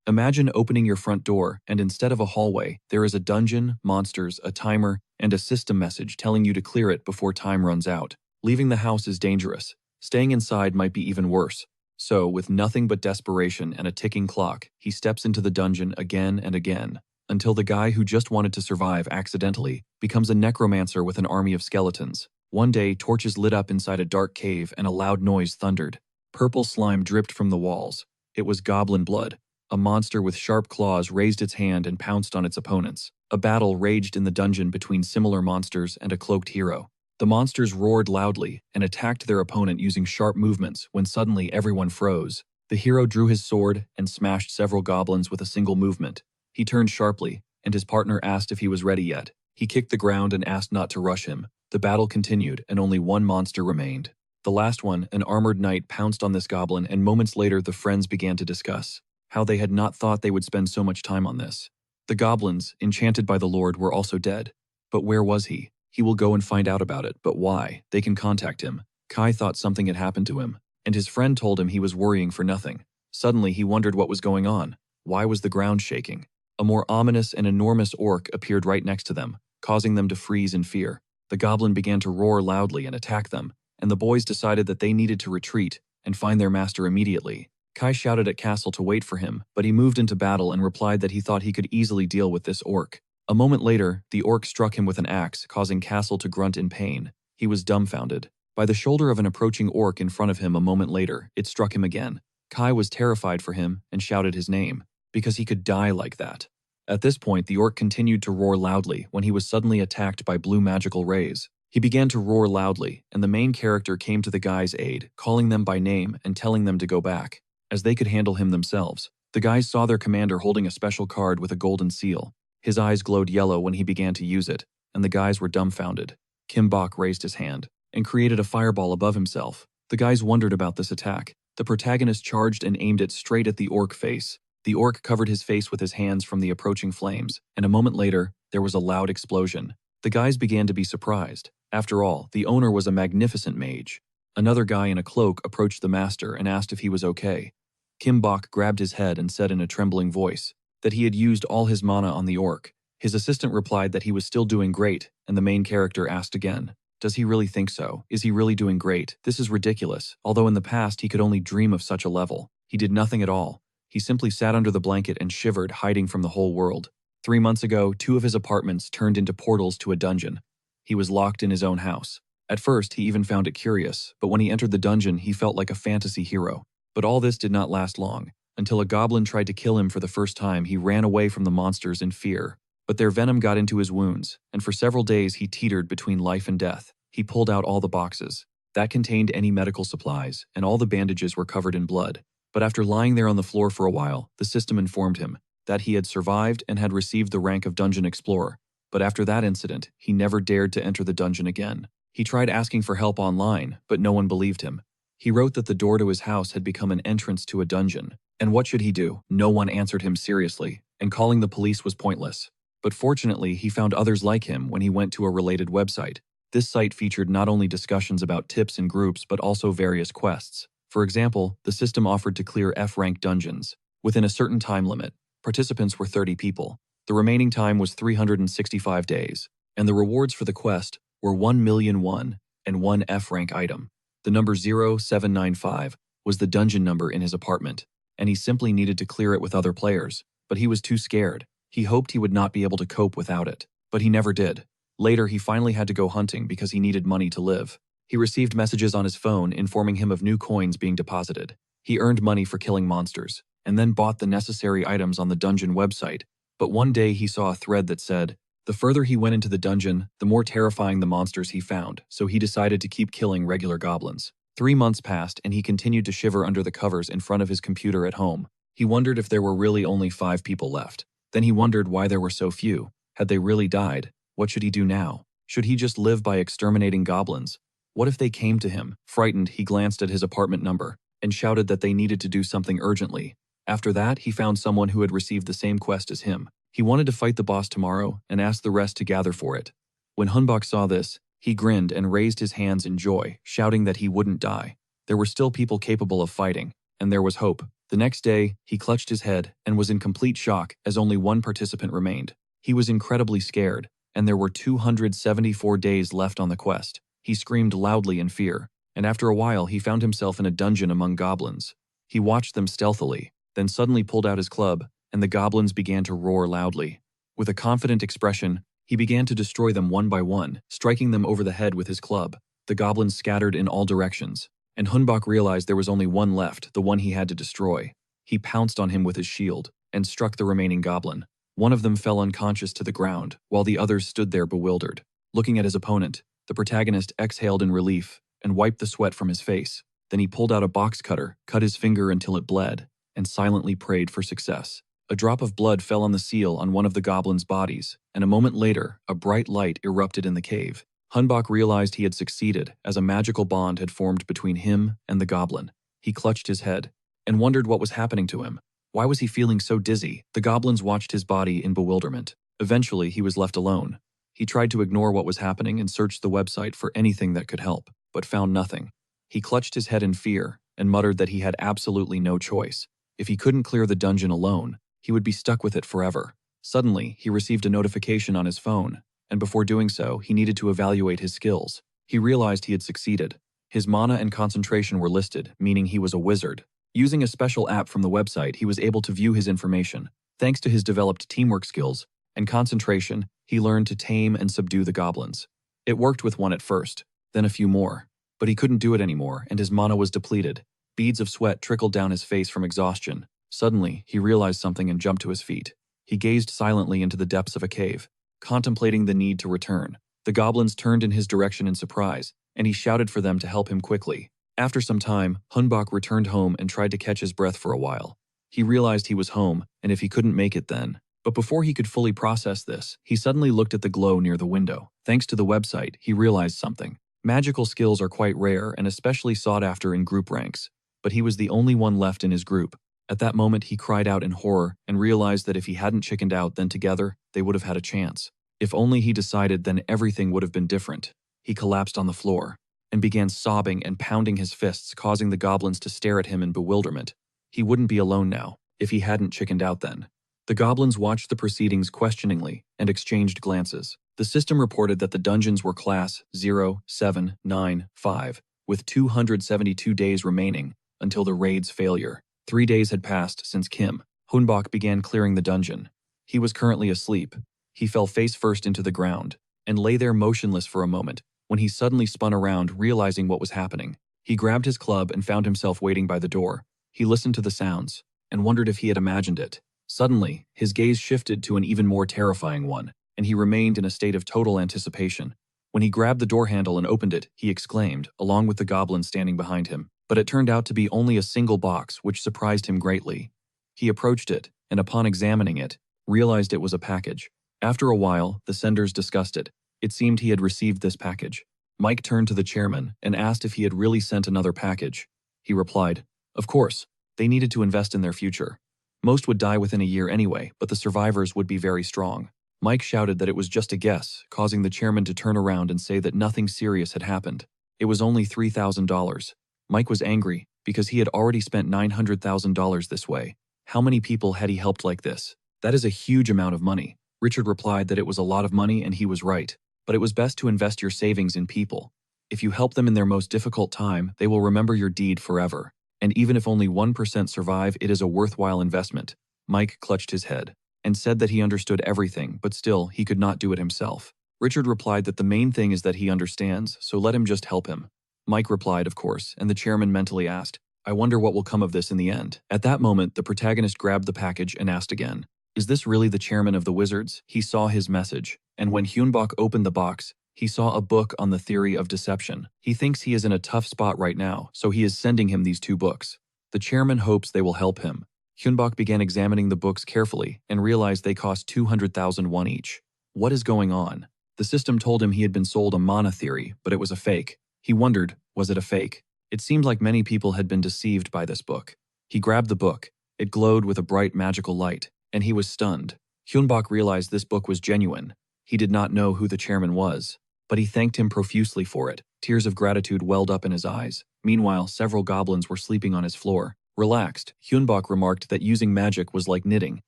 Imagine opening your front door, and instead of a hallway, there is a dungeon, monsters, a timer, and a system message telling you to clear it before time runs out. Leaving the house is dangerous. Staying inside might be even worse. So, with nothing but desperation and a ticking clock, he steps into the dungeon again and again, until the guy who just wanted to survive accidentally becomes a necromancer with an army of skeletons. One day, torches lit up inside a dark cave and a loud noise thundered. Purple slime dripped from the walls. It was goblin blood. A monster with sharp claws raised its hand and pounced on its opponents. A battle raged in the dungeon between similar monsters and a cloaked hero. The monsters roared loudly and attacked their opponent using sharp movements when suddenly everyone froze. The hero drew his sword and smashed several goblins with a single movement. He turned sharply, and his partner asked if he was ready yet. He kicked the ground and asked not to rush him. The battle continued, and only one monster remained. The last one, an armored knight, pounced on this goblin, and moments later the friends began to discuss how they had not thought they would spend so much time on this. The goblins, enchanted by the Lord, were also dead. But where was he? He will go and find out about it, but why? They can contact him. Kai thought something had happened to him, and his friend told him he was worrying for nothing. Suddenly he wondered what was going on. Why was the ground shaking? A more ominous and enormous orc appeared right next to them, causing them to freeze in fear. The goblin began to roar loudly and attack them, and the boys decided that they needed to retreat and find their master immediately. Kai shouted at Castle to wait for him, but he moved into battle and replied that he thought he could easily deal with this orc. A moment later, the orc struck him with an axe, causing Castle to grunt in pain. He was dumbfounded. By the shoulder of an approaching orc in front of him a moment later, it struck him again. Kai was terrified for him and shouted his name, because he could die like that. At this point, the orc continued to roar loudly when he was suddenly attacked by blue magical rays. He began to roar loudly, and the main character came to the guy's aid, calling them by name and telling them to go back, as they could handle him themselves. The guys saw their commander holding a special card with a golden seal. His eyes glowed yellow when he began to use it, and the guys were dumbfounded. Kim Bok raised his hand and created a fireball above himself. The guys wondered about this attack. The protagonist charged and aimed it straight at the orc face. The orc covered his face with his hands from the approaching flames, and a moment later, there was a loud explosion. The guys began to be surprised. After all, the owner was a magnificent mage. Another guy in a cloak approached the master and asked if he was okay. Kim Bok grabbed his head and said in a trembling voice that he had used all his mana on the orc. His assistant replied that he was still doing great, and the main character asked again, "Does he really think so? Is he really doing great? This is ridiculous." Although in the past he could only dream of such a level, he did nothing at all. He simply sat under the blanket and shivered, hiding from the whole world. 3 months ago, 2 of his apartments turned into portals to a dungeon. He was locked in his own house. At first, he even found it curious, but when he entered the dungeon, he felt like a fantasy hero. But all this did not last long. Until a goblin tried to kill him for the first time, he ran away from the monsters in fear. But their venom got into his wounds, and for several days he teetered between life and death. He pulled out all the boxes that contained any medical supplies, and all the bandages were covered in blood. But after lying there on the floor for a while, the system informed him that he had survived and had received the rank of Dungeon Explorer. But after that incident, he never dared to enter the dungeon again. He tried asking for help online, but no one believed him. He wrote that the door to his house had become an entrance to a dungeon. And what should he do? No one answered him seriously, and calling the police was pointless. But fortunately, he found others like him when he went to a related website. This site featured not only discussions about tips and groups, but also various quests. For example, the system offered to clear F-rank dungeons within a certain time limit. Participants were 30 people. The remaining time was 365 days, and the rewards for the quest were 1,000,001 and 1 F-rank item. The number 0795 was the dungeon number in his apartment, and he simply needed to clear it with other players, but he was too scared. He hoped he would not be able to cope without it, but he never did. Later, he finally had to go hunting because he needed money to live. He received messages on his phone informing him of new coins being deposited. He earned money for killing monsters, and then bought the necessary items on the dungeon website. But one day he saw a thread that said, the further he went into the dungeon, the more terrifying the monsters he found, so he decided to keep killing regular goblins. 3 months passed, and he continued to shiver under the covers in front of his computer at home. He wondered if there were really only 5 people left. Then he wondered why there were so few. Had they really died? What should he do now? Should he just live by exterminating goblins? What if they came to him? Frightened, he glanced at his apartment number and shouted that they needed to do something urgently. After that, he found someone who had received the same quest as him. He wanted to fight the boss tomorrow and asked the rest to gather for it. When Hunbok saw this, he grinned and raised his hands in joy, shouting that he wouldn't die. There were still people capable of fighting, and there was hope. The next day, he clutched his head and was in complete shock as only one participant remained. He was incredibly scared, and there were 274 days left on the quest. He screamed loudly in fear, and after a while he found himself in a dungeon among goblins. He watched them stealthily, then suddenly pulled out his club, and the goblins began to roar loudly. With a confident expression, he began to destroy them one by one, striking them over the head with his club. The goblins scattered in all directions, and Hunbok realized there was only one left, the one he had to destroy. He pounced on him with his shield, and struck the remaining goblin. One of them fell unconscious to the ground, while the others stood there bewildered. Looking at his opponent, the protagonist exhaled in relief and wiped the sweat from his face. Then he pulled out a box cutter, cut his finger until it bled, and silently prayed for success. A drop of blood fell on the seal on one of the goblins' bodies, and a moment later, a bright light erupted in the cave. Hunbok realized he had succeeded, as a magical bond had formed between him and the goblin. He clutched his head and wondered what was happening to him. Why was he feeling so dizzy? The goblins watched his body in bewilderment. Eventually, he was left alone. He tried to ignore what was happening and searched the website for anything that could help, but found nothing. He clutched his head in fear and muttered that he had absolutely no choice. If he couldn't clear the dungeon alone, he would be stuck with it forever. Suddenly, he received a notification on his phone, and before doing so, he needed to evaluate his skills. He realized he had succeeded. His mana and concentration were listed, meaning he was a wizard. Using a special app from the website, he was able to view his information. Thanks to his developed teamwork skills and concentration, he learned to tame and subdue the goblins. It worked with one at first, then a few more. But he couldn't do it anymore, and his mana was depleted. Beads of sweat trickled down his face from exhaustion. Suddenly, he realized something and jumped to his feet. He gazed silently into the depths of a cave, contemplating the need to return. The goblins turned in his direction in surprise, and he shouted for them to help him quickly. After some time, Hunbok returned home and tried to catch his breath for a while. He realized he was home, and if he couldn't make it then. But before he could fully process this, he suddenly looked at the glow near the window. Thanks to the website, he realized something. Magical skills are quite rare and especially sought after in group ranks, but he was the only one left in his group. At that moment, he cried out in horror and realized that if he hadn't chickened out, then together, they would have had a chance. If only he decided, then everything would have been different. He collapsed on the floor and began sobbing and pounding his fists, causing the goblins to stare at him in bewilderment. He wouldn't be alone now, if he hadn't chickened out then. The goblins watched the proceedings questioningly and exchanged glances. The system reported that the dungeons were class 0795, with 272 days remaining until the raid's failure. 3 days had passed since Hunbok began clearing the dungeon. He was currently asleep. He fell face first into the ground and lay there motionless for a moment when he suddenly spun around, realizing what was happening. He grabbed his club and found himself waiting by the door. He listened to the sounds and wondered if he had imagined it. Suddenly, his gaze shifted to an even more terrifying one, and he remained in a state of total anticipation. When he grabbed the door handle and opened it, he exclaimed, along with the goblin standing behind him. But it turned out to be only a single box, which surprised him greatly. He approached it, and upon examining it, realized it was a package. After a while, the senders discussed it. It seemed he had received this package. Mike turned to the chairman and asked if he had really sent another package. He replied, "Of course, they needed to invest in their future. Most would die within a year anyway, but the survivors would be very strong." Mike shouted that it was just a guess, causing the chairman to turn around and say that nothing serious had happened. It was only $3,000. Mike was angry because he had already spent $900,000 this way. How many people had he helped like this? That is a huge amount of money. Richard replied that it was a lot of money and he was right, but it was best to invest your savings in people. If you help them in their most difficult time, they will remember your deed forever. And even if only 1% survive, it is a worthwhile investment. Mike clutched his head and said that he understood everything, but still, he could not do it himself. Richard replied that the main thing is that he understands, so let him just help him. Mike replied, of course, and the chairman mentally asked, "I wonder what will come of this in the end." At that moment, the protagonist grabbed the package and asked again, "Is this really the chairman of the wizards?" He saw his message, and when Hunbok opened the box, he saw a book on the theory of deception. He thinks he is in a tough spot right now, so he is sending him these 2 books. The chairman hopes they will help him. Hunbok began examining the books carefully and realized they cost 200,000 won each. What is going on? The system told him he had been sold a mana theory, but it was a fake. He wondered, was it a fake? It seemed like many people had been deceived by this book. He grabbed the book. It glowed with a bright magical light, and he was stunned. Hunbok realized this book was genuine. He did not know who the chairman was, but he thanked him profusely for it. Tears of gratitude welled up in his eyes. Meanwhile, several goblins were sleeping on his floor. Relaxed, Hyunbok remarked that using magic was like knitting.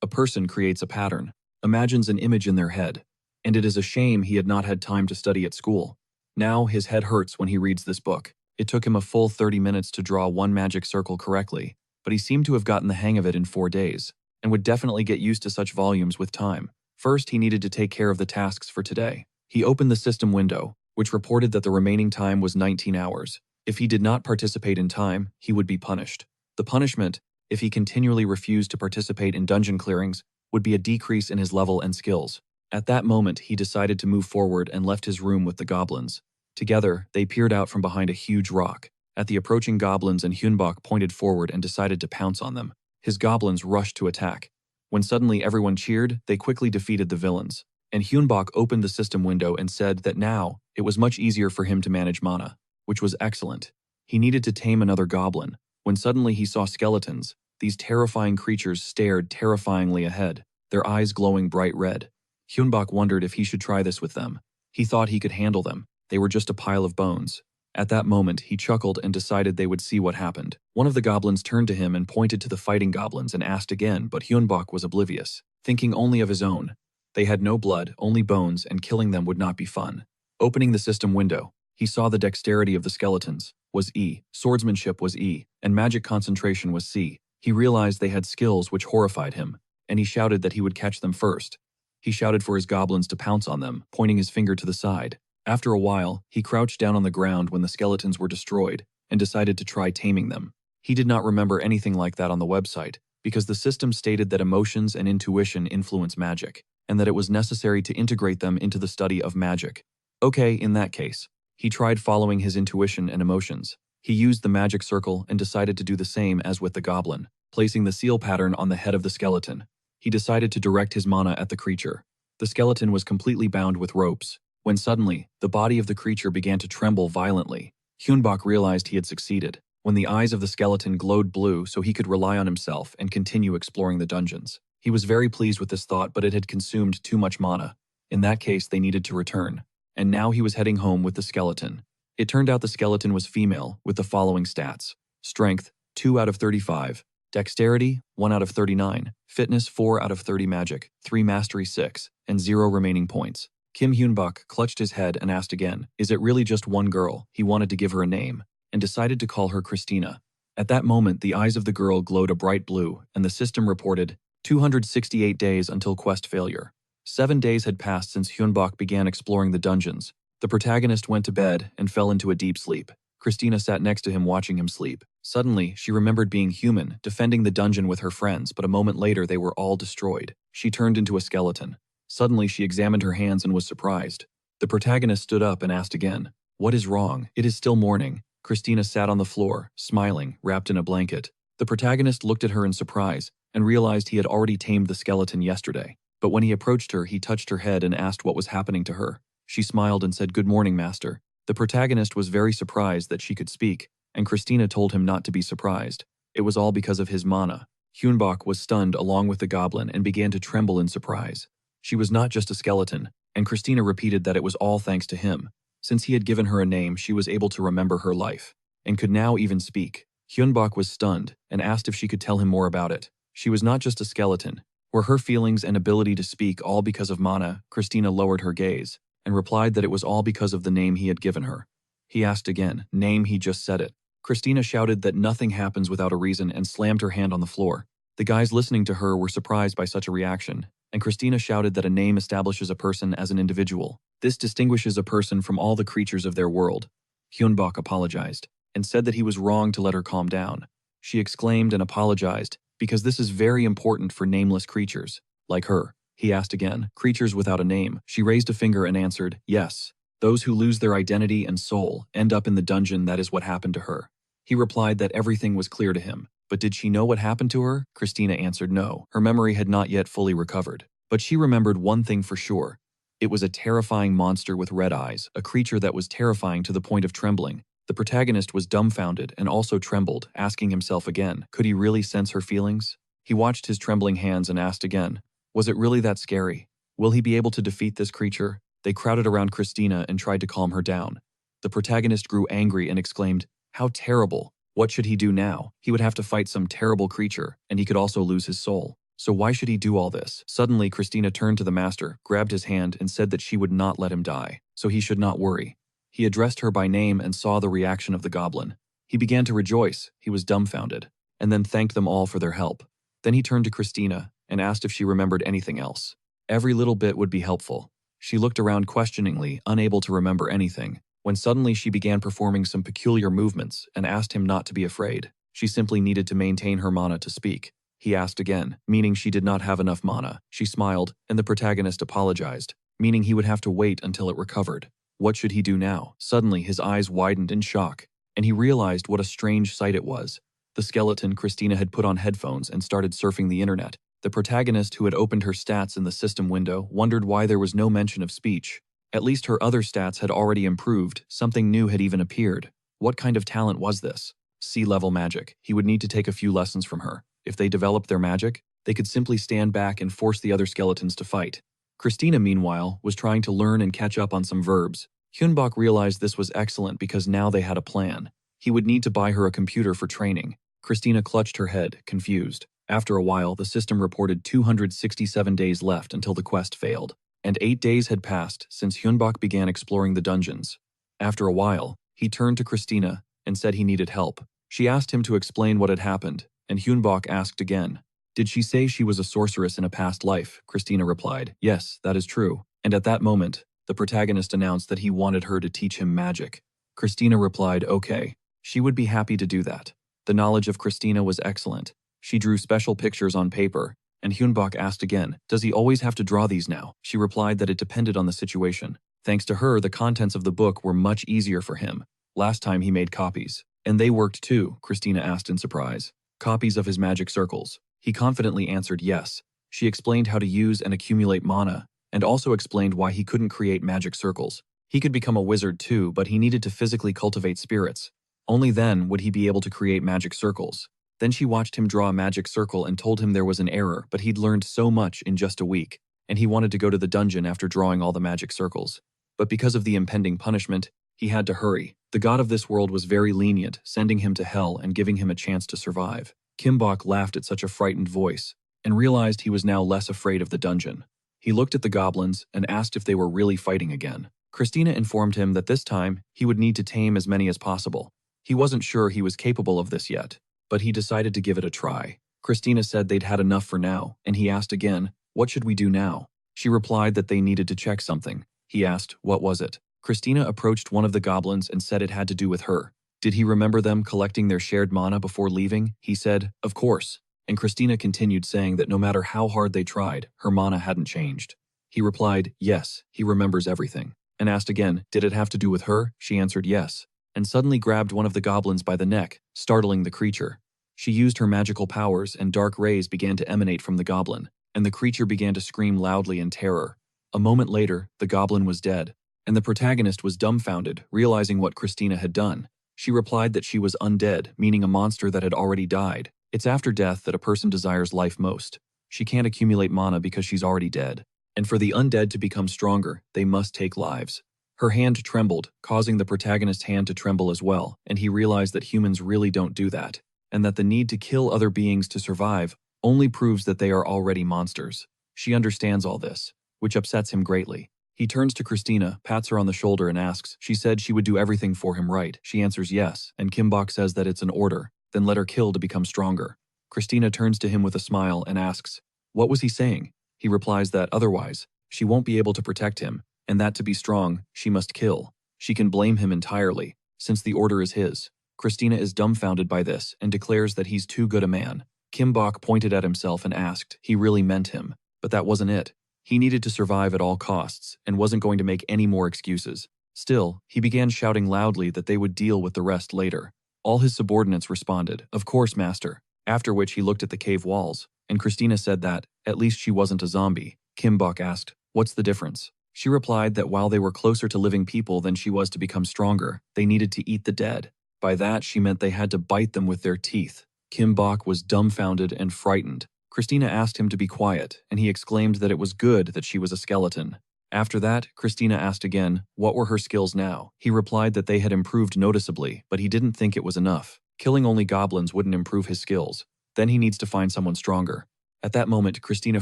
A person creates a pattern, imagines an image in their head, and it is a shame he had not had time to study at school. Now his head hurts when he reads this book. It took him a full 30 minutes to draw one magic circle correctly, but he seemed to have gotten the hang of it in 4 days, and would definitely get used to such volumes with time. First, he needed to take care of the tasks for today. He opened the system window, which reported that the remaining time was 19 hours. If he did not participate in time, he would be punished. The punishment, if he continually refused to participate in dungeon clearings, would be a decrease in his level and skills. At that moment, he decided to move forward and left his room with the goblins. Together, they peered out from behind a huge rock. At the approaching goblins, and Hyunbok pointed forward and decided to pounce on them. His goblins rushed to attack. When suddenly everyone cheered, they quickly defeated the villains. And Hyunbok opened the system window and said that now, it was much easier for him to manage mana, which was excellent. He needed to tame another goblin, when suddenly he saw skeletons. These terrifying creatures stared terrifyingly ahead, their eyes glowing bright red. Hyunbok wondered if he should try this with them. He thought he could handle them. They were just a pile of bones. At that moment, he chuckled and decided they would see what happened. One of the goblins turned to him and pointed to the fighting goblins and asked again, but Hyunbok was oblivious, thinking only of his own. They had no blood, only bones, and killing them would not be fun. Opening the system window, he saw the dexterity of the skeletons was E, swordsmanship was E, and magic concentration was C. He realized they had skills which horrified him, and he shouted that he would catch them first. He shouted for his goblins to pounce on them, pointing his finger to the side. After a while, he crouched down on the ground when the skeletons were destroyed and decided to try taming them. He did not remember anything like that on the website, because the system stated that emotions and intuition influence magic, and that it was necessary to integrate them into the study of magic. Okay, in that case, he tried following his intuition and emotions. He used the magic circle and decided to do the same as with the goblin, placing the seal pattern on the head of the skeleton. He decided to direct his mana at the creature. The skeleton was completely bound with ropes, when suddenly, the body of the creature began to tremble violently. Hyunbok realized he had succeeded, when the eyes of the skeleton glowed blue so he could rely on himself and continue exploring the dungeons. He was very pleased with this thought, but it had consumed too much mana. In that case, they needed to return. And now he was heading home with the skeleton. It turned out the skeleton was female, with the following stats: strength, 2 out of 35, dexterity, 1 out of 39, fitness, 4 out of 30 magic, 3 mastery 6, and 0 remaining points. Kim Hyunbok clutched his head and asked again, is it really just one girl? He wanted to give her a name, and decided to call her Christina. At that moment, the eyes of the girl glowed a bright blue, and the system reported 268 days until quest failure. 7 days had passed since Hyunbok began exploring the dungeons. The protagonist went to bed and fell into a deep sleep. Christina sat next to him watching him sleep. Suddenly, she remembered being human, defending the dungeon with her friends, but a moment later they were all destroyed. She turned into a skeleton. Suddenly, she examined her hands and was surprised. The protagonist stood up and asked again, what is wrong? It is still morning. Christina sat on the floor, smiling, wrapped in a blanket. The protagonist looked at her in surprise and realized he had already tamed the skeleton yesterday. But when he approached her, he touched her head and asked what was happening to her. She smiled and said, good morning, master. The protagonist was very surprised that she could speak, and Christina told him not to be surprised. It was all because of his mana. Hyunbok was stunned along with the goblin and began to tremble in surprise. She was not just a skeleton, and Christina repeated that it was all thanks to him. Since he had given her a name, she was able to remember her life, and could now even speak. Hyunbok was stunned and asked if she could tell him more about it. She was not just a skeleton. Were her feelings and ability to speak all because of mana? Christina lowered her gaze and replied that it was all because of the name he had given her. He asked again, name, he just said it. Christina shouted that nothing happens without a reason and slammed her hand on the floor. The guys listening to her were surprised by such a reaction, and Christina shouted that a name establishes a person as an individual. This distinguishes a person from all the creatures of their world. Hyunbok apologized and said that he was wrong to let her calm down. She exclaimed and apologized, because this is very important for nameless creatures, like her. He asked again, creatures without a name. She raised a finger and answered, yes. Those who lose their identity and soul end up in the dungeon. That is what happened to her. He replied that everything was clear to him. But did she know what happened to her? Christina answered no. Her memory had not yet fully recovered. But she remembered one thing for sure. It was a terrifying monster with red eyes, a creature that was terrifying to the point of trembling. The protagonist was dumbfounded and also trembled, asking himself again, could he really sense her feelings? He watched his trembling hands and asked again, was it really that scary? Will he be able to defeat this creature? They crowded around Christina and tried to calm her down. The protagonist grew angry and exclaimed, how terrible! What should he do now? He would have to fight some terrible creature, and he could also lose his soul. So why should he do all this? Suddenly, Christina turned to the master, grabbed his hand, and said that she would not let him die, so he should not worry. He addressed her by name and saw the reaction of the goblin. He began to rejoice, he was dumbfounded, and then thanked them all for their help. Then he turned to Christina and asked if she remembered anything else. Every little bit would be helpful. She looked around questioningly, unable to remember anything, when suddenly she began performing some peculiar movements and asked him not to be afraid. She simply needed to maintain her mana to speak. He asked again, meaning she did not have enough mana. She smiled, and the protagonist apologized, meaning he would have to wait until it recovered. What should he do now? Suddenly, his eyes widened in shock, and he realized what a strange sight it was. The skeleton Christina had put on headphones and started surfing the internet. The protagonist, who had opened her stats in the system window, wondered why there was no mention of speech. At least her other stats had already improved, something new had even appeared. What kind of talent was this? C-level magic. He would need to take a few lessons from her. If they developed their magic, they could simply stand back and force the other skeletons to fight. Christina, meanwhile, was trying to learn and catch up on some verbs. Hyunbok realized this was excellent because now they had a plan. He would need to buy her a computer for training. Christina clutched her head, confused. After a while, the system reported 267 days left until the quest failed, and 8 days had passed since Hyunbok began exploring the dungeons. After a while, he turned to Christina and said he needed help. She asked him to explain what had happened, and Hyunbok asked again. Did she say she was a sorceress in a past life? Christina replied, yes, that is true. And at that moment, the protagonist announced that he wanted her to teach him magic. Christina replied, okay. She would be happy to do that. The knowledge of Christina was excellent. She drew special pictures on paper, and Hyunbok asked again, does he always have to draw these now? She replied that it depended on the situation. Thanks to her, the contents of the book were much easier for him. Last time he made copies. And they worked too, Christina asked in surprise. Copies of his magic circles. He confidently answered yes. She explained how to use and accumulate mana, and also explained why he couldn't create magic circles. He could become a wizard too, but he needed to physically cultivate spirits. Only then would he be able to create magic circles. Then she watched him draw a magic circle and told him there was an error, but he'd learned so much in just a week, and he wanted to go to the dungeon after drawing all the magic circles. But because of the impending punishment, he had to hurry. The god of this world was very lenient, sending him to hell and giving him a chance to survive. Kimbok laughed at such a frightened voice, and realized he was now less afraid of the dungeon. He looked at the goblins and asked if they were really fighting again. Christina informed him that this time, he would need to tame as many as possible. He wasn't sure he was capable of this yet, but he decided to give it a try. Christina said they'd had enough for now, and he asked again, what should we do now? She replied that they needed to check something. He asked, what was it? Christina approached one of the goblins and said it had to do with her. Did he remember them collecting their shared mana before leaving? He said, of course. And Christina continued saying that no matter how hard they tried, her mana hadn't changed. He replied, yes, he remembers everything. And asked again, did it have to do with her? She answered yes, and suddenly grabbed one of the goblins by the neck, startling the creature. She used her magical powers, and dark rays began to emanate from the goblin, and the creature began to scream loudly in terror. A moment later, the goblin was dead, and the protagonist was dumbfounded, realizing what Christina had done. She replied that she was undead, meaning a monster that had already died. It's after death that a person desires life most. She can't accumulate mana because she's already dead. And for the undead to become stronger, they must take lives. Her hand trembled, causing the protagonist's hand to tremble as well, and he realized that humans really don't do that, and that the need to kill other beings to survive only proves that they are already monsters. She understands all this, which upsets him greatly. He turns to Christina, pats her on the shoulder and asks, she said she would do everything for him, right? She answers yes, and Kimbok says that it's an order, then let her kill to become stronger. Christina turns to him with a smile and asks, what was he saying? He replies that otherwise, she won't be able to protect him, and that to be strong, she must kill. She can blame him entirely, since the order is his. Christina is dumbfounded by this and declares that he's too good a man. Kimbok pointed at himself and asked, he really meant him, but that wasn't it. He needed to survive at all costs and wasn't going to make any more excuses. Still, he began shouting loudly that they would deal with the rest later. All his subordinates responded, of course, master, after which he looked at the cave walls, and Christina said that, at least she wasn't a zombie. Kimbok asked, what's the difference? She replied that while they were closer to living people than she was to become stronger, they needed to eat the dead. By that, she meant they had to bite them with their teeth. Kimbok was dumbfounded and frightened. Christina asked him to be quiet, and he exclaimed that it was good that she was a skeleton. After that, Christina asked again, what were her skills now? He replied that they had improved noticeably, but he didn't think it was enough. Killing only goblins wouldn't improve his skills. Then he needs to find someone stronger. At that moment, Christina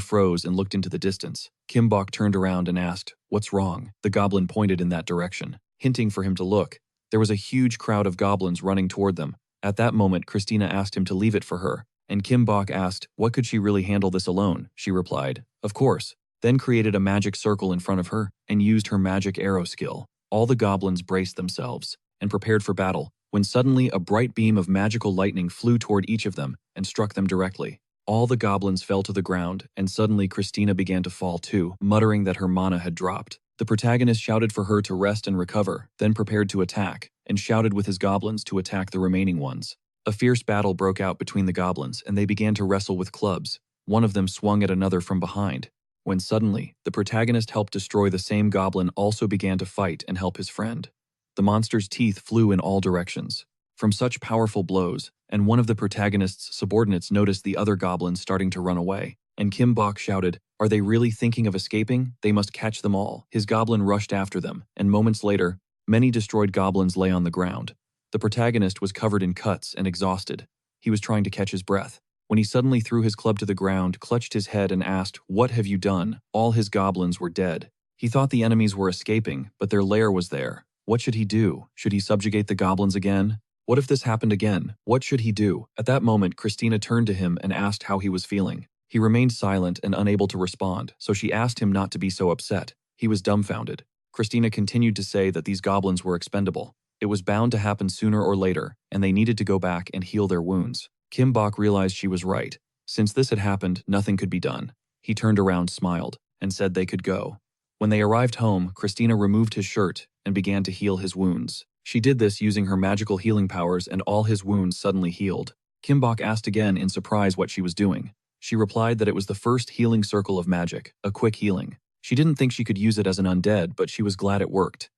froze and looked into the distance. Kim Bok turned around and asked, "What's wrong?" The goblin pointed in that direction, hinting for him to look. There was a huge crowd of goblins running toward them. At that moment, Christina asked him to leave it for her, and Kim Bok asked, what could she really handle this alone? She replied, "Of course," then created a magic circle in front of her and used her magic arrow skill. All the goblins braced themselves and prepared for battle, when suddenly a bright beam of magical lightning flew toward each of them and struck them directly. All the goblins fell to the ground, and suddenly Christina began to fall too, muttering that her mana had dropped. The protagonist shouted for her to rest and recover, then prepared to attack, and shouted with his goblins to attack the remaining ones. A fierce battle broke out between the goblins, and they began to wrestle with clubs. One of them swung at another from behind, when suddenly, the protagonist helped destroy the same goblin also began to fight and help his friend. The monster's teeth flew in all directions from such powerful blows, and one of the protagonist's subordinates noticed the other goblins starting to run away, and Kim Bok shouted, "Are they really thinking of escaping? They must catch them all." His goblin rushed after them, and moments later, many destroyed goblins lay on the ground. The protagonist was covered in cuts and exhausted. He was trying to catch his breath, when he suddenly threw his club to the ground, clutched his head and asked, "What have you done?" All his goblins were dead. He thought the enemies were escaping, but their lair was there. What should he do? Should he subjugate the goblins again? What if this happened again? What should he do? At that moment, Christina turned to him and asked how he was feeling. He remained silent and unable to respond, so she asked him not to be so upset. He was dumbfounded. Christina continued to say that these goblins were expendable. It was bound to happen sooner or later, and they needed to go back and heal their wounds. Kim Bok realized she was right. Since this had happened, nothing could be done. He turned around, smiled, and said they could go. When they arrived home, Christina removed his shirt and began to heal his wounds. She did this using her magical healing powers, and all his wounds suddenly healed. Kim Bok asked again in surprise what she was doing. She replied that it was the first healing circle of magic, a quick healing. She didn't think she could use it as an undead, but she was glad it worked.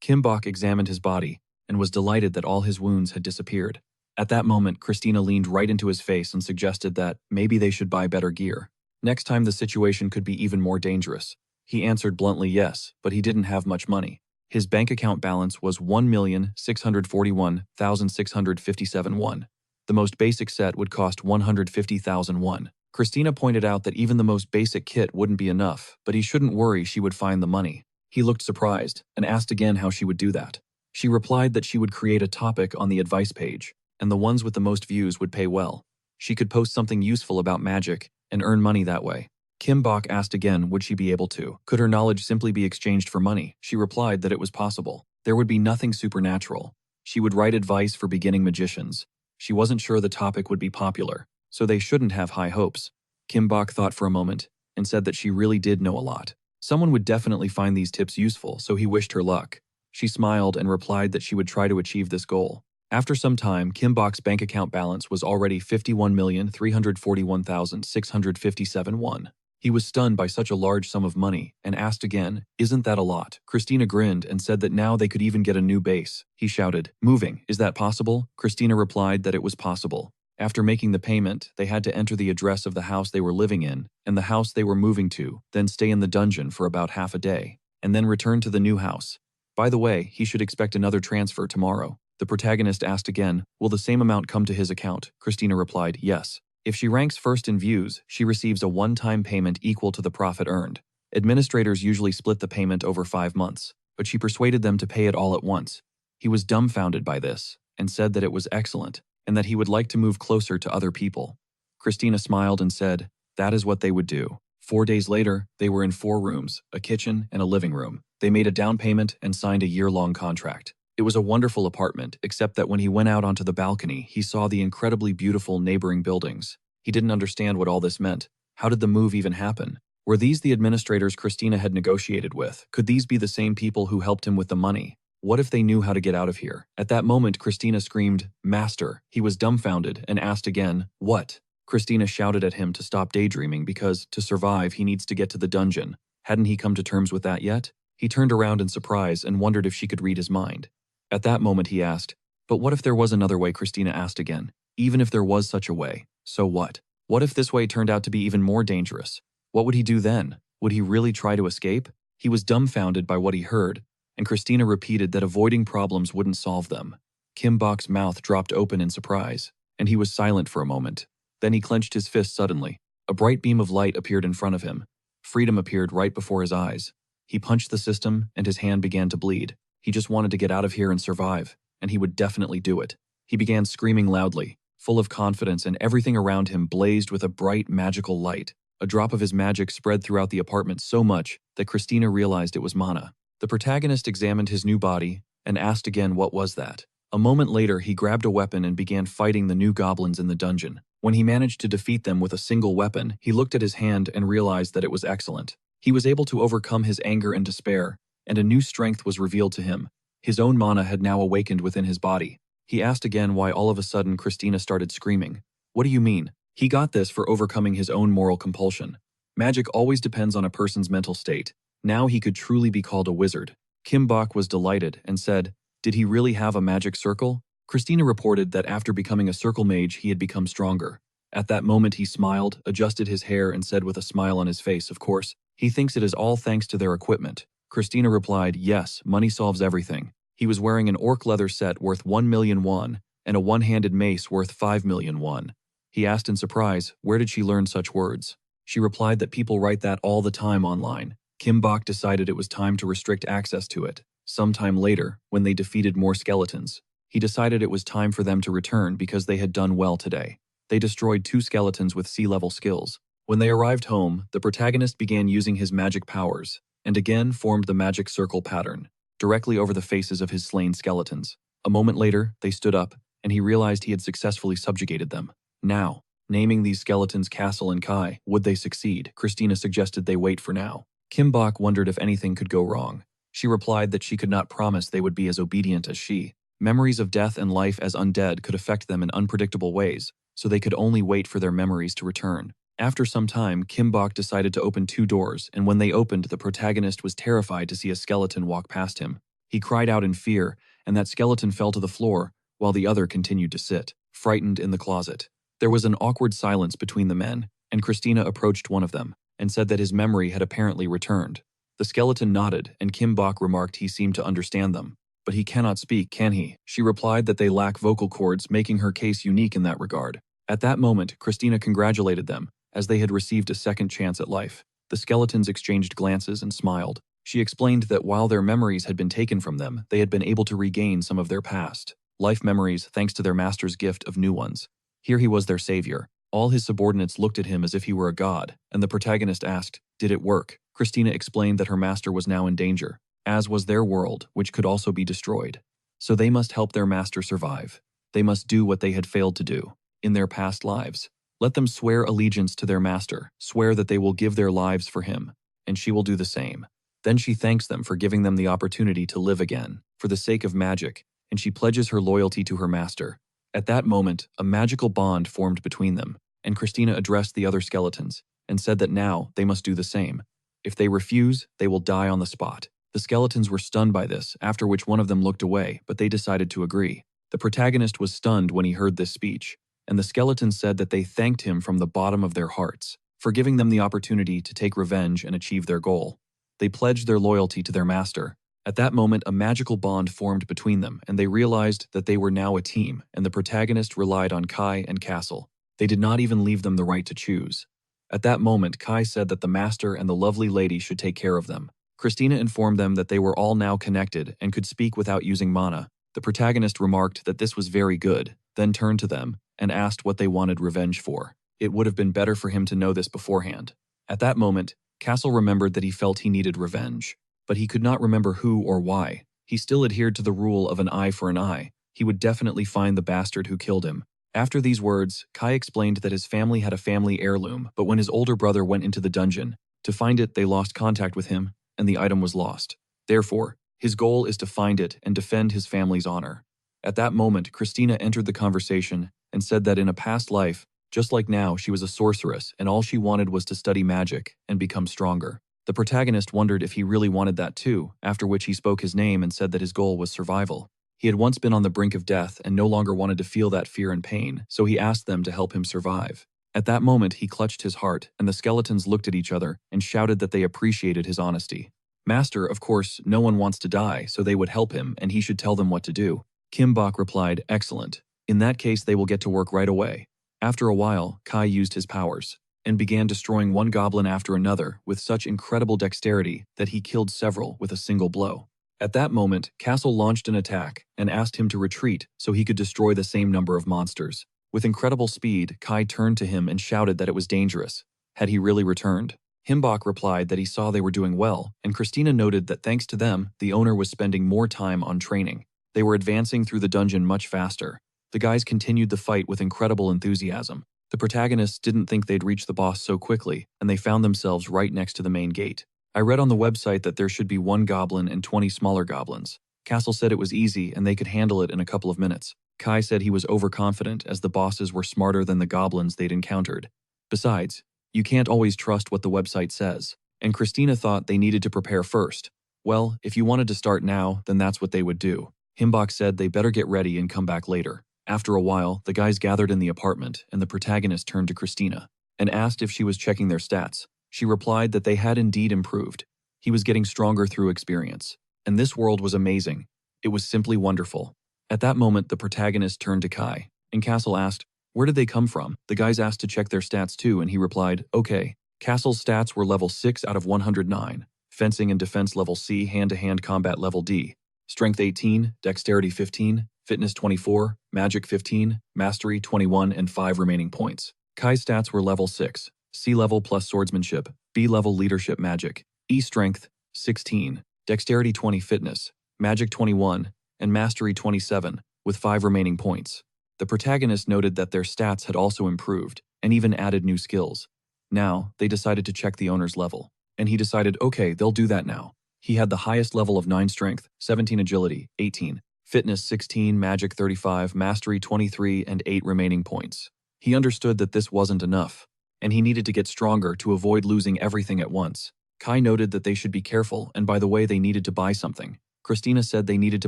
Kim Bok examined his body and was delighted that all his wounds had disappeared. At that moment, Christina leaned right into his face and suggested that maybe they should buy better gear. Next time the situation could be even more dangerous. He answered bluntly yes, but he didn't have much money. His bank account balance was 1,641,657 won. The most basic set would cost 150,000 won. Christina pointed out that even the most basic kit wouldn't be enough, but he shouldn't worry, she would find the money. He looked surprised and asked again how she would do that. She replied that she would create a topic on the advice page, and the ones with the most views would pay well. She could post something useful about magic and earn money that way. Kim Bok asked again would she be able to. Could her knowledge simply be exchanged for money? She replied that it was possible. There would be nothing supernatural. She would write advice for beginning magicians. She wasn't sure the topic would be popular, so they shouldn't have high hopes. Kim Bok thought for a moment and said that she really did know a lot. Someone would definitely find these tips useful, so he wished her luck. She smiled and replied that she would try to achieve this goal. After some time, Kim Bok's bank account balance was already 51,341,657 won. He was stunned by such a large sum of money and asked again, "Isn't that a lot?" Christina grinned and said that now they could even get a new base. He shouted, "Moving, is that possible?" Christina replied that it was possible. After making the payment, they had to enter the address of the house they were living in and the house they were moving to, then stay in the dungeon for about half a day, and then return to the new house. By the way, he should expect another transfer tomorrow. The protagonist asked again, "Will the same amount come to his account?" Christina replied, "Yes. If she ranks first in views, she receives a one-time payment equal to the profit earned. Administrators usually split the payment over 5 months, but she persuaded them to pay it all at once." He was dumbfounded by this and said that it was excellent and that he would like to move closer to other people. Christina smiled and said, that is what they would do. 4 days later, they were in 4 rooms, a kitchen, and a living room. They made a down payment and signed a year-long contract. It was a wonderful apartment, except that when he went out onto the balcony, he saw the incredibly beautiful neighboring buildings. He didn't understand what all this meant. How did the move even happen? Were these the administrators Christina had negotiated with? Could these be the same people who helped him with the money? What if they knew how to get out of here? At that moment, Christina screamed, "Master!" He was dumbfounded and asked again, "What?" Christina shouted at him to stop daydreaming because, to survive, he needs to get to the dungeon. Hadn't he come to terms with that yet? He turned around in surprise and wondered if she could read his mind. At that moment he asked, "But what if there was another way?" Christina asked again. Even if there was such a way, so what? What if this way turned out to be even more dangerous? What would he do then? Would he really try to escape? He was dumbfounded by what he heard, and Christina repeated that avoiding problems wouldn't solve them. Kim Bok's mouth dropped open in surprise, and he was silent for a moment. Then he clenched his fist suddenly. A bright beam of light appeared in front of him. Freedom appeared right before his eyes. He punched the system, and his hand began to bleed. He just wanted to get out of here and survive, and he would definitely do it. He began screaming loudly, full of confidence, and everything around him blazed with a bright, magical light. A drop of his magic spread throughout the apartment so much that Christina realized it was mana. The protagonist examined his new body and asked again what was that. A moment later, he grabbed a weapon and began fighting the new goblins in the dungeon. When he managed to defeat them with a single weapon, he looked at his hand and realized that it was excellent. He was able to overcome his anger and despair, and a new strength was revealed to him. His own mana had now awakened within his body. He asked again why all of a sudden Christina started screaming. What do you mean? He got this for overcoming his own moral compulsion. Magic always depends on a person's mental state. Now he could truly be called a wizard. Kim Bok was delighted and said, "Did he really have a magic circle?" Christina reported that after becoming a circle mage, he had become stronger. At that moment, he smiled, adjusted his hair, and said with a smile on his face, "Of course, he thinks it is all thanks to their equipment." Christina replied, "Yes, money solves everything." He was wearing an orc leather set worth 1 million won and a one-handed mace worth 5 million won. He asked in surprise, where did she learn such words? She replied that people write that all the time online. Kim Bok decided it was time to restrict access to it. Sometime later, when they defeated more skeletons, he decided it was time for them to return because they had done well today. They destroyed 2 skeletons with sea-level skills. When they arrived home, the protagonist began using his magic powers, and again formed the magic circle pattern, directly over the faces of his slain skeletons. A moment later, they stood up, and he realized he had successfully subjugated them. Now, naming these skeletons Castle and Kai, would they succeed? Christina suggested they wait for now. Kim Bok wondered if anything could go wrong. She replied that she could not promise they would be as obedient as she. Memories of death and life as undead could affect them in unpredictable ways, so they could only wait for their memories to return. After some time, Kim Bok decided to open 2 doors, and when they opened, the protagonist was terrified to see a skeleton walk past him. He cried out in fear, and that skeleton fell to the floor, while the other continued to sit, frightened in the closet. There was an awkward silence between the men, and Christina approached one of them, and said that his memory had apparently returned. The skeleton nodded, and Kim Bok remarked he seemed to understand them. But he cannot speak, can he? She replied that they lack vocal cords, making her case unique in that regard. At that moment, Christina congratulated them, as they had received a second chance at life. The skeletons exchanged glances and smiled. She explained that while their memories had been taken from them, they had been able to regain some of their past life memories thanks to their master's gift of new ones. Here he was their savior. All his subordinates looked at him as if he were a god, and the protagonist asked, "Did it work?" Christina explained that her master was now in danger, as was their world, which could also be destroyed. So they must help their master survive. They must do what they had failed to do in their past lives. Let them swear allegiance to their master, swear that they will give their lives for him, and she will do the same. Then she thanks them for giving them the opportunity to live again, for the sake of magic, and she pledges her loyalty to her master. At that moment, a magical bond formed between them, and Christina addressed the other skeletons, and said that now they must do the same. If they refuse, they will die on the spot. The skeletons were stunned by this, after which one of them looked away, but they decided to agree. The protagonist was stunned when he heard this speech, and the skeletons said that they thanked him from the bottom of their hearts for giving them the opportunity to take revenge and achieve their goal. They pledged their loyalty to their master. At that moment, a magical bond formed between them, and they realized that they were now a team, and the protagonist relied on Kai and Castle. They did not even leave them the right to choose. At that moment, Kai said that the master and the lovely lady should take care of them. Christina informed them that they were all now connected and could speak without using mana. The protagonist remarked that this was very good, then turned to them and asked what they wanted revenge for. It would have been better for him to know this beforehand. At that moment, Castle remembered that he felt he needed revenge, but he could not remember who or why. He still adhered to the rule of an eye for an eye. He would definitely find the bastard who killed him. After these words, Kai explained that his family had a family heirloom, but when his older brother went into the dungeon to find it, they lost contact with him, and the item was lost. Therefore, his goal is to find it and defend his family's honor. At that moment, Christina entered the conversation and said that in a past life, just like now, she was a sorceress, and all she wanted was to study magic and become stronger. The protagonist wondered if he really wanted that too, after which he spoke his name and said that his goal was survival. He had once been on the brink of death and no longer wanted to feel that fear and pain, so he asked them to help him survive. At that moment, he clutched his heart, and the skeletons looked at each other and shouted that they appreciated his honesty. Master, of course, no one wants to die, so they would help him, and he should tell them what to do. Kim Bok replied, excellent. In that case, they will get to work right away. After a while, Kai used his powers and began destroying one goblin after another with such incredible dexterity that he killed several with a single blow. At that moment, Castle launched an attack and asked him to retreat so he could destroy the same number of monsters. With incredible speed, Kai turned to him and shouted that it was dangerous. Had he really returned? Himbok replied that he saw they were doing well, and Christina noted that thanks to them, the owner was spending more time on training. They were advancing through the dungeon much faster. The guys continued the fight with incredible enthusiasm. The protagonists didn't think they'd reach the boss so quickly, and they found themselves right next to the main gate. I read on the website that there should be 1 goblin and 20 smaller goblins. Castle said it was easy and they could handle it in a couple of minutes. Kai said he was overconfident as the bosses were smarter than the goblins they'd encountered. Besides, you can't always trust what the website says, and Christina thought they needed to prepare first. Well, if you wanted to start now, then that's what they would do. Himbok said they better get ready and come back later. After a while, the guys gathered in the apartment, and the protagonist turned to Christina and asked if she was checking their stats. She replied that they had indeed improved. He was getting stronger through experience. And this world was amazing. It was simply wonderful. At that moment, the protagonist turned to Kai, and Castle asked, where did they come from? The guys asked to check their stats too, and he replied, okay. Castle's stats were level 6 out of 109, fencing and defense level C, hand-to-hand combat level D, strength 18, dexterity 15, fitness 24, magic 15, mastery 21, and 5 remaining points. Kai's stats were level 6, C level plus swordsmanship, B level leadership magic, E strength 16, dexterity 20, fitness, magic 21, and mastery 27, with 5 remaining points. The protagonist noted that their stats had also improved, and even added new skills. Now, they decided to check the owner's level, and he decided, okay, they'll do that now. He had the highest level of 9 strength, 17 agility, 18, fitness 16, magic 35, mastery 23, and 8 remaining points. He understood that this wasn't enough, and he needed to get stronger to avoid losing everything at once. Kai noted that they should be careful, and by the way, they needed to buy something. Christina said they needed to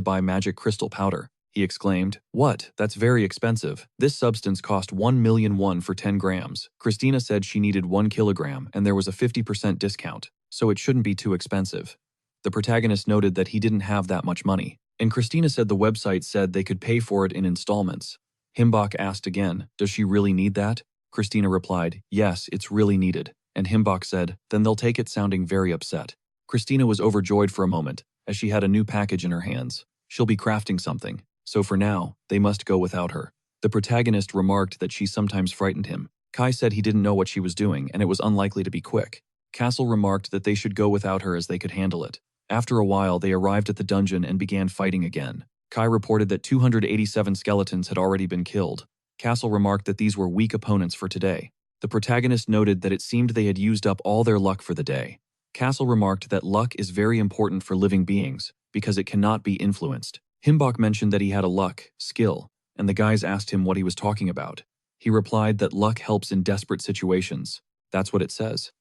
buy magic crystal powder. He exclaimed, what? That's very expensive. This substance cost 1,000,000 won for 10 grams. Christina said she needed 1 kilogram and there was a 50% discount, so it shouldn't be too expensive. The protagonist noted that he didn't have that much money, and Christina said the website said they could pay for it in installments. Himbok asked again, does she really need that? Christina replied, yes, it's really needed, and Himbok said, then they'll take it, sounding very upset. Christina was overjoyed for a moment, as she had a new package in her hands. She'll be crafting something. So for now, they must go without her. The protagonist remarked that she sometimes frightened him. Kai said he didn't know what she was doing and it was unlikely to be quick. Castle remarked that they should go without her as they could handle it. After a while, they arrived at the dungeon and began fighting again. Kai reported that 287 skeletons had already been killed. Castle remarked that these were weak opponents for today. The protagonist noted that it seemed they had used up all their luck for the day. Castle remarked that luck is very important for living beings because it cannot be influenced. Himbok mentioned that he had a luck, skill, and the guys asked him what he was talking about. He replied that luck helps in desperate situations. That's what it says.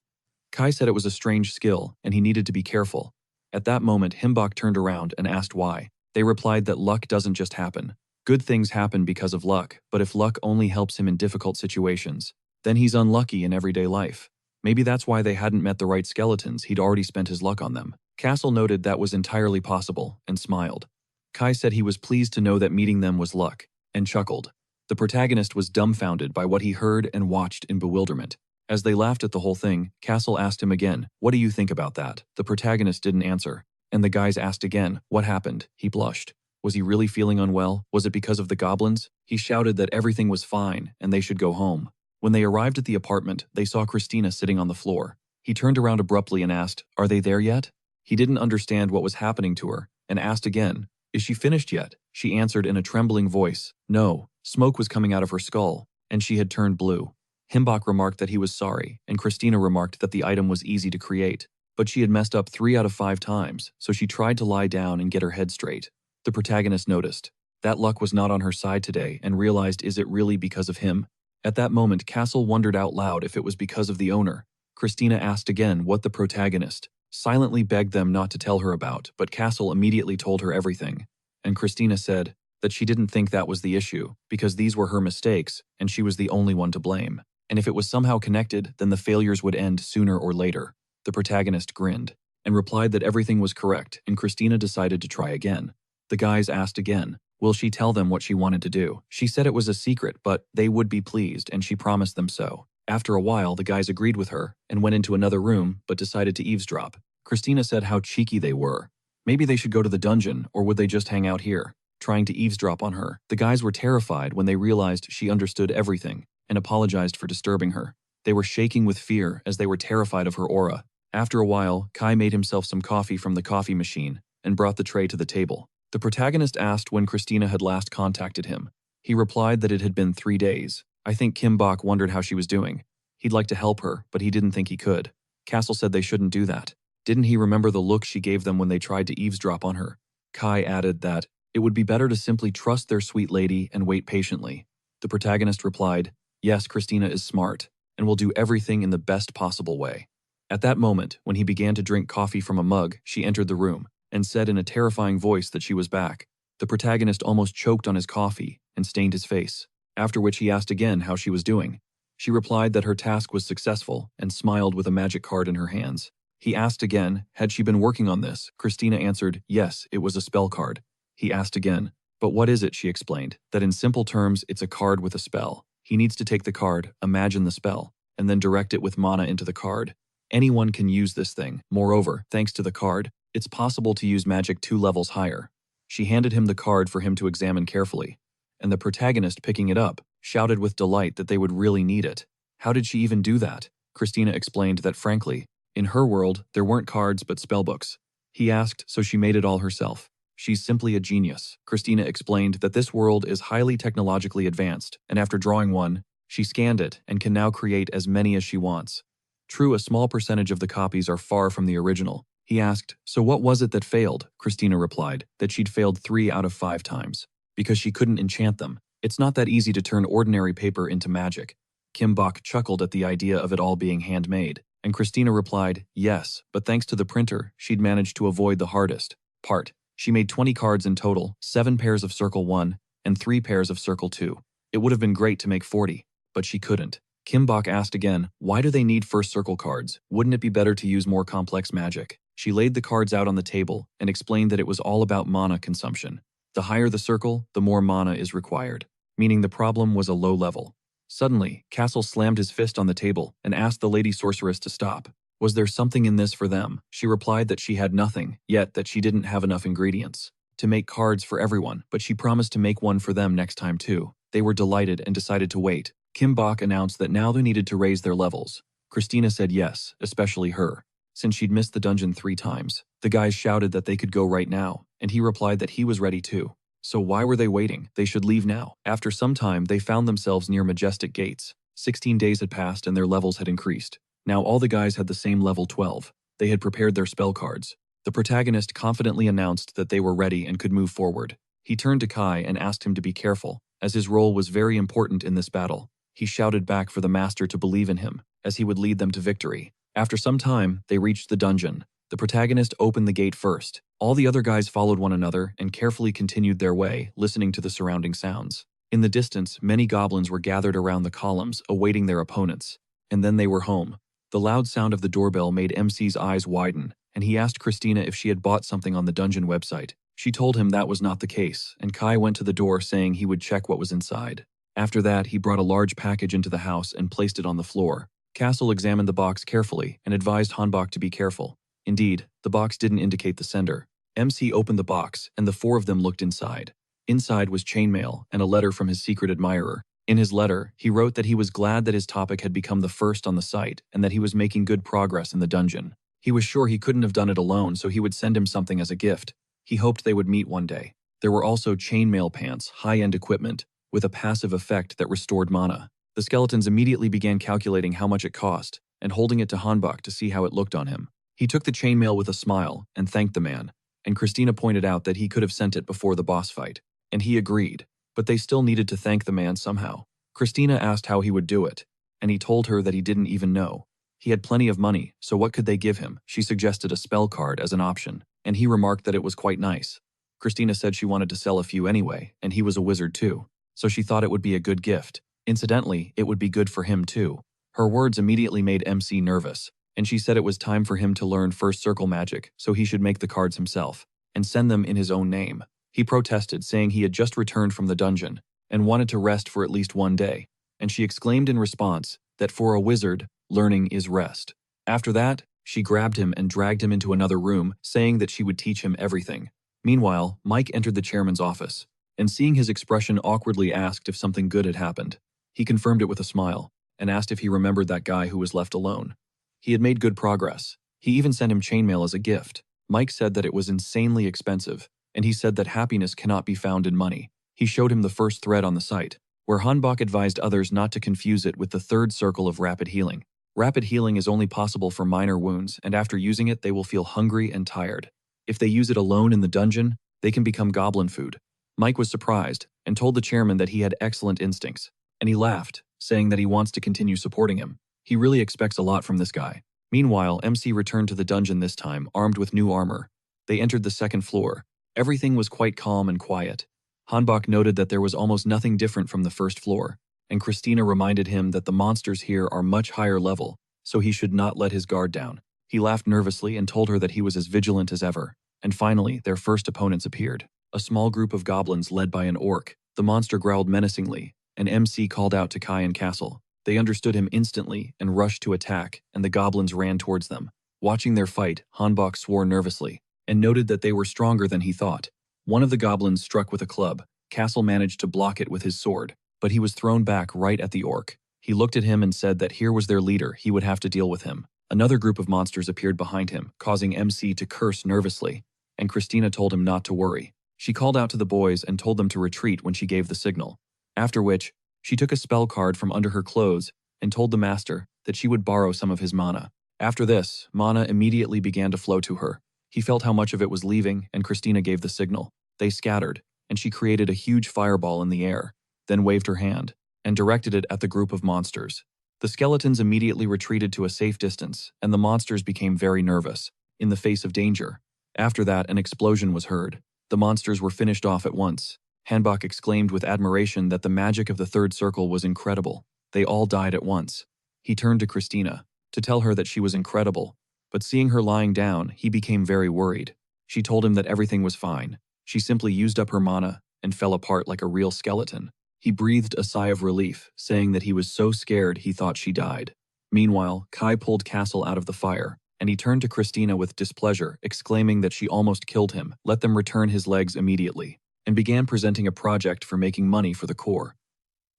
Kai said it was a strange skill, and he needed to be careful. At that moment, Himbok turned around and asked why. They replied that luck doesn't just happen. Good things happen because of luck, but if luck only helps him in difficult situations, then he's unlucky in everyday life. Maybe that's why they hadn't met the right skeletons, he'd already spent his luck on them. Castle noted that was entirely possible, and smiled. Kai said he was pleased to know that meeting them was luck, and chuckled. The protagonist was dumbfounded by what he heard and watched in bewilderment. As they laughed at the whole thing, Castle asked him again, what do you think about that? The protagonist didn't answer, and the guys asked again, what happened? He blushed. Was he really feeling unwell? Was it because of the goblins? He shouted that everything was fine, and they should go home. When they arrived at the apartment, they saw Christina sitting on the floor. He turned around abruptly and asked, are they there yet? He didn't understand what was happening to her, and asked again, is she finished yet? She answered in a trembling voice, no. Smoke was coming out of her skull, and she had turned blue. Himbok remarked that he was sorry, and Christina remarked that the item was easy to create, but she had messed up 3 out of 5 times, so she tried to lie down and get her head straight. The protagonist noticed that luck was not on her side today and realized, is it really because of him? At that moment, Castle wondered out loud if it was because of the owner. Christina asked again what the protagonist silently begged them not to tell her about, but Castle immediately told her everything. And Christina said that she didn't think that was the issue, because these were her mistakes, and she was the only one to blame. And if it was somehow connected, then the failures would end sooner or later. The protagonist grinned, and replied that everything was correct, and Christina decided to try again. The guys asked again, Will she tell them what she wanted to do? She said it was a secret, but they would be pleased, and she promised them so. After a while, the guys agreed with her and went into another room, but decided to eavesdrop. Christina said how cheeky they were. Maybe they should go to the dungeon, or would they just hang out here, trying to eavesdrop on her. The guys were terrified when they realized she understood everything and apologized for disturbing her. They were shaking with fear as they were terrified of her aura. After a while, Kai made himself some coffee from the coffee machine and brought the tray to the table. The protagonist asked when Christina had last contacted him. He replied that it had been 3 days. I think Kim Bok wondered how she was doing. He'd like to help her, but he didn't think he could. Castle said they shouldn't do that. Didn't he remember the look she gave them when they tried to eavesdrop on her? Kai added that it would be better to simply trust their sweet lady and wait patiently. The protagonist replied, yes, Christina is smart and will do everything in the best possible way. At that moment, when he began to drink coffee from a mug, she entered the room and said in a terrifying voice that she was back. The protagonist almost choked on his coffee and stained his face, after which he asked again how she was doing. She replied that her task was successful and smiled with a magic card in her hands. He asked again, had she been working on this? Christina answered, yes, it was a spell card. He asked again, but what is it? She explained, that in simple terms, it's a card with a spell. He needs to take the card, imagine the spell, and then direct it with mana into the card. Anyone can use this thing. Moreover, thanks to the card, it's possible to use magic 2 levels higher. She handed him the card for him to examine carefully, and the protagonist, picking it up, shouted with delight that they would really need it. How did she even do that? Christina explained that frankly, in her world, there weren't cards but spellbooks. He asked, so she made it all herself. She's simply a genius. Christina explained that this world is highly technologically advanced, and after drawing one, she scanned it and can now create as many as she wants. True, a small percentage of the copies are far from the original. He asked, so what was it that failed? Christina replied, that she'd failed 3 out of 5 times. Because she couldn't enchant them. It's not that easy to turn ordinary paper into magic. Kim Bok chuckled at the idea of it all being handmade, and Christina replied, yes, but thanks to the printer, she'd managed to avoid the hardest part. She made 20 cards in total, 7 pairs of Circle 1 and 3 pairs of Circle 2. It would have been great to make 40, but she couldn't. Kim Bok asked again, why do they need first circle cards? Wouldn't it be better to use more complex magic? She laid the cards out on the table and explained that it was all about mana consumption. The higher the circle, the more mana is required, meaning the problem was a low level. Suddenly, Castle slammed his fist on the table and asked the lady sorceress to stop. Was there something in this for them? She replied that she had nothing, yet that she didn't have enough ingredients to make cards for everyone, but she promised to make one for them next time too. They were delighted and decided to wait. Kim Bok announced that now they needed to raise their levels. Christina said yes, especially her, since she'd missed the dungeon 3 times. The guys shouted that they could go right now, and he replied that he was ready too. So why were they waiting? They should leave now. After some time, they found themselves near Majestic Gates. 16 days had passed and their levels had increased. Now all the guys had the same level 12. They had prepared their spell cards. The protagonist confidently announced that they were ready and could move forward. He turned to Kai and asked him to be careful, as his role was very important in this battle. He shouted back for the master to believe in him, as he would lead them to victory. After some time, they reached the dungeon. The protagonist opened the gate first. All the other guys followed one another and carefully continued their way, listening to the surrounding sounds. In the distance, many goblins were gathered around the columns, awaiting their opponents. And then they were home. The loud sound of the doorbell made MC's eyes widen, and he asked Christina if she had bought something on the dungeon website. She told him that was not the case, and Kai went to the door saying he would check what was inside. After that, he brought a large package into the house and placed it on the floor. Castle examined the box carefully and advised Hanbok to be careful. Indeed, the box didn't indicate the sender. MC opened the box, and the 4 of them looked inside. Inside was chainmail and a letter from his secret admirer. In his letter, he wrote that he was glad that his topic had become the first on the site and that he was making good progress in the dungeon. He was sure he couldn't have done it alone, so he would send him something as a gift. He hoped they would meet one day. There were also chainmail pants, high-end equipment, with a passive effect that restored mana. The skeletons immediately began calculating how much it cost and holding it to Hanbok to see how it looked on him. He took the chainmail with a smile and thanked the man, and Christina pointed out that he could have sent it before the boss fight, and he agreed, but they still needed to thank the man somehow. Christina asked how he would do it, and he told her that he didn't even know. He had plenty of money, so what could they give him? She suggested a spell card as an option, and he remarked that it was quite nice. Christina said she wanted to sell a few anyway, and he was a wizard too, so she thought it would be a good gift. Incidentally, it would be good for him too. Her words immediately made MC nervous, and she said it was time for him to learn first circle magic, so he should make the cards himself and send them in his own name. He protested, saying he had just returned from the dungeon and wanted to rest for at least one day, and she exclaimed in response that for a wizard, learning is rest. After that, she grabbed him and dragged him into another room, saying that she would teach him everything. Meanwhile, Mike entered the chairman's office, and seeing his expression awkwardly asked if something good had happened. He confirmed it with a smile, and asked if he remembered that guy who was left alone. He had made good progress. He even sent him chainmail as a gift. Mike said that it was insanely expensive, and he said that happiness cannot be found in money. He showed him the first thread on the site, where Hanbok advised others not to confuse it with the third circle of rapid healing. Rapid healing is only possible for minor wounds, and after using it, they will feel hungry and tired. If they use it alone in the dungeon, they can become goblin food. Mike was surprised and told the chairman that he had excellent instincts, and he laughed, saying that he wants to continue supporting him. He really expects a lot from this guy. Meanwhile, MC returned to the dungeon this time, armed with new armor. They entered the second floor. Everything was quite calm and quiet. Hanbok noted that there was almost nothing different from the first floor, and Christina reminded him that the monsters here are much higher level, so he should not let his guard down. He laughed nervously and told her that he was as vigilant as ever. And finally, their first opponents appeared. A small group of goblins led by an orc. The monster growled menacingly, and MC called out to Kai and Castle. They understood him instantly and rushed to attack, and the goblins ran towards them. Watching their fight, Hanbok swore nervously, and noted that they were stronger than he thought. One of the goblins struck with a club. Castle managed to block it with his sword, but he was thrown back right at the orc. He looked at him and said that here was their leader, he would have to deal with him. Another group of monsters appeared behind him, causing MC to curse nervously, and Christina told him not to worry. She called out to the boys and told them to retreat when she gave the signal. After which, she took a spell card from under her clothes and told the master that she would borrow some of his mana. After this, mana immediately began to flow to her. He felt how much of it was leaving, and Christina gave the signal. They scattered, and she created a huge fireball in the air, then waved her hand, and directed it at the group of monsters. The skeletons immediately retreated to a safe distance, and the monsters became very nervous, in the face of danger. After that, an explosion was heard. The monsters were finished off at once. Hanbok exclaimed with admiration that the magic of the third circle was incredible. They all died at once. He turned to Christina to tell her that she was incredible, but seeing her lying down, he became very worried. She told him that everything was fine. She simply used up her mana and fell apart like a real skeleton. He breathed a sigh of relief, saying that he was so scared he thought she died. Meanwhile, Kai pulled Castle out of the fire, and he turned to Christina with displeasure, exclaiming that she almost killed him, let them return his legs immediately, and began presenting a project for making money for the core.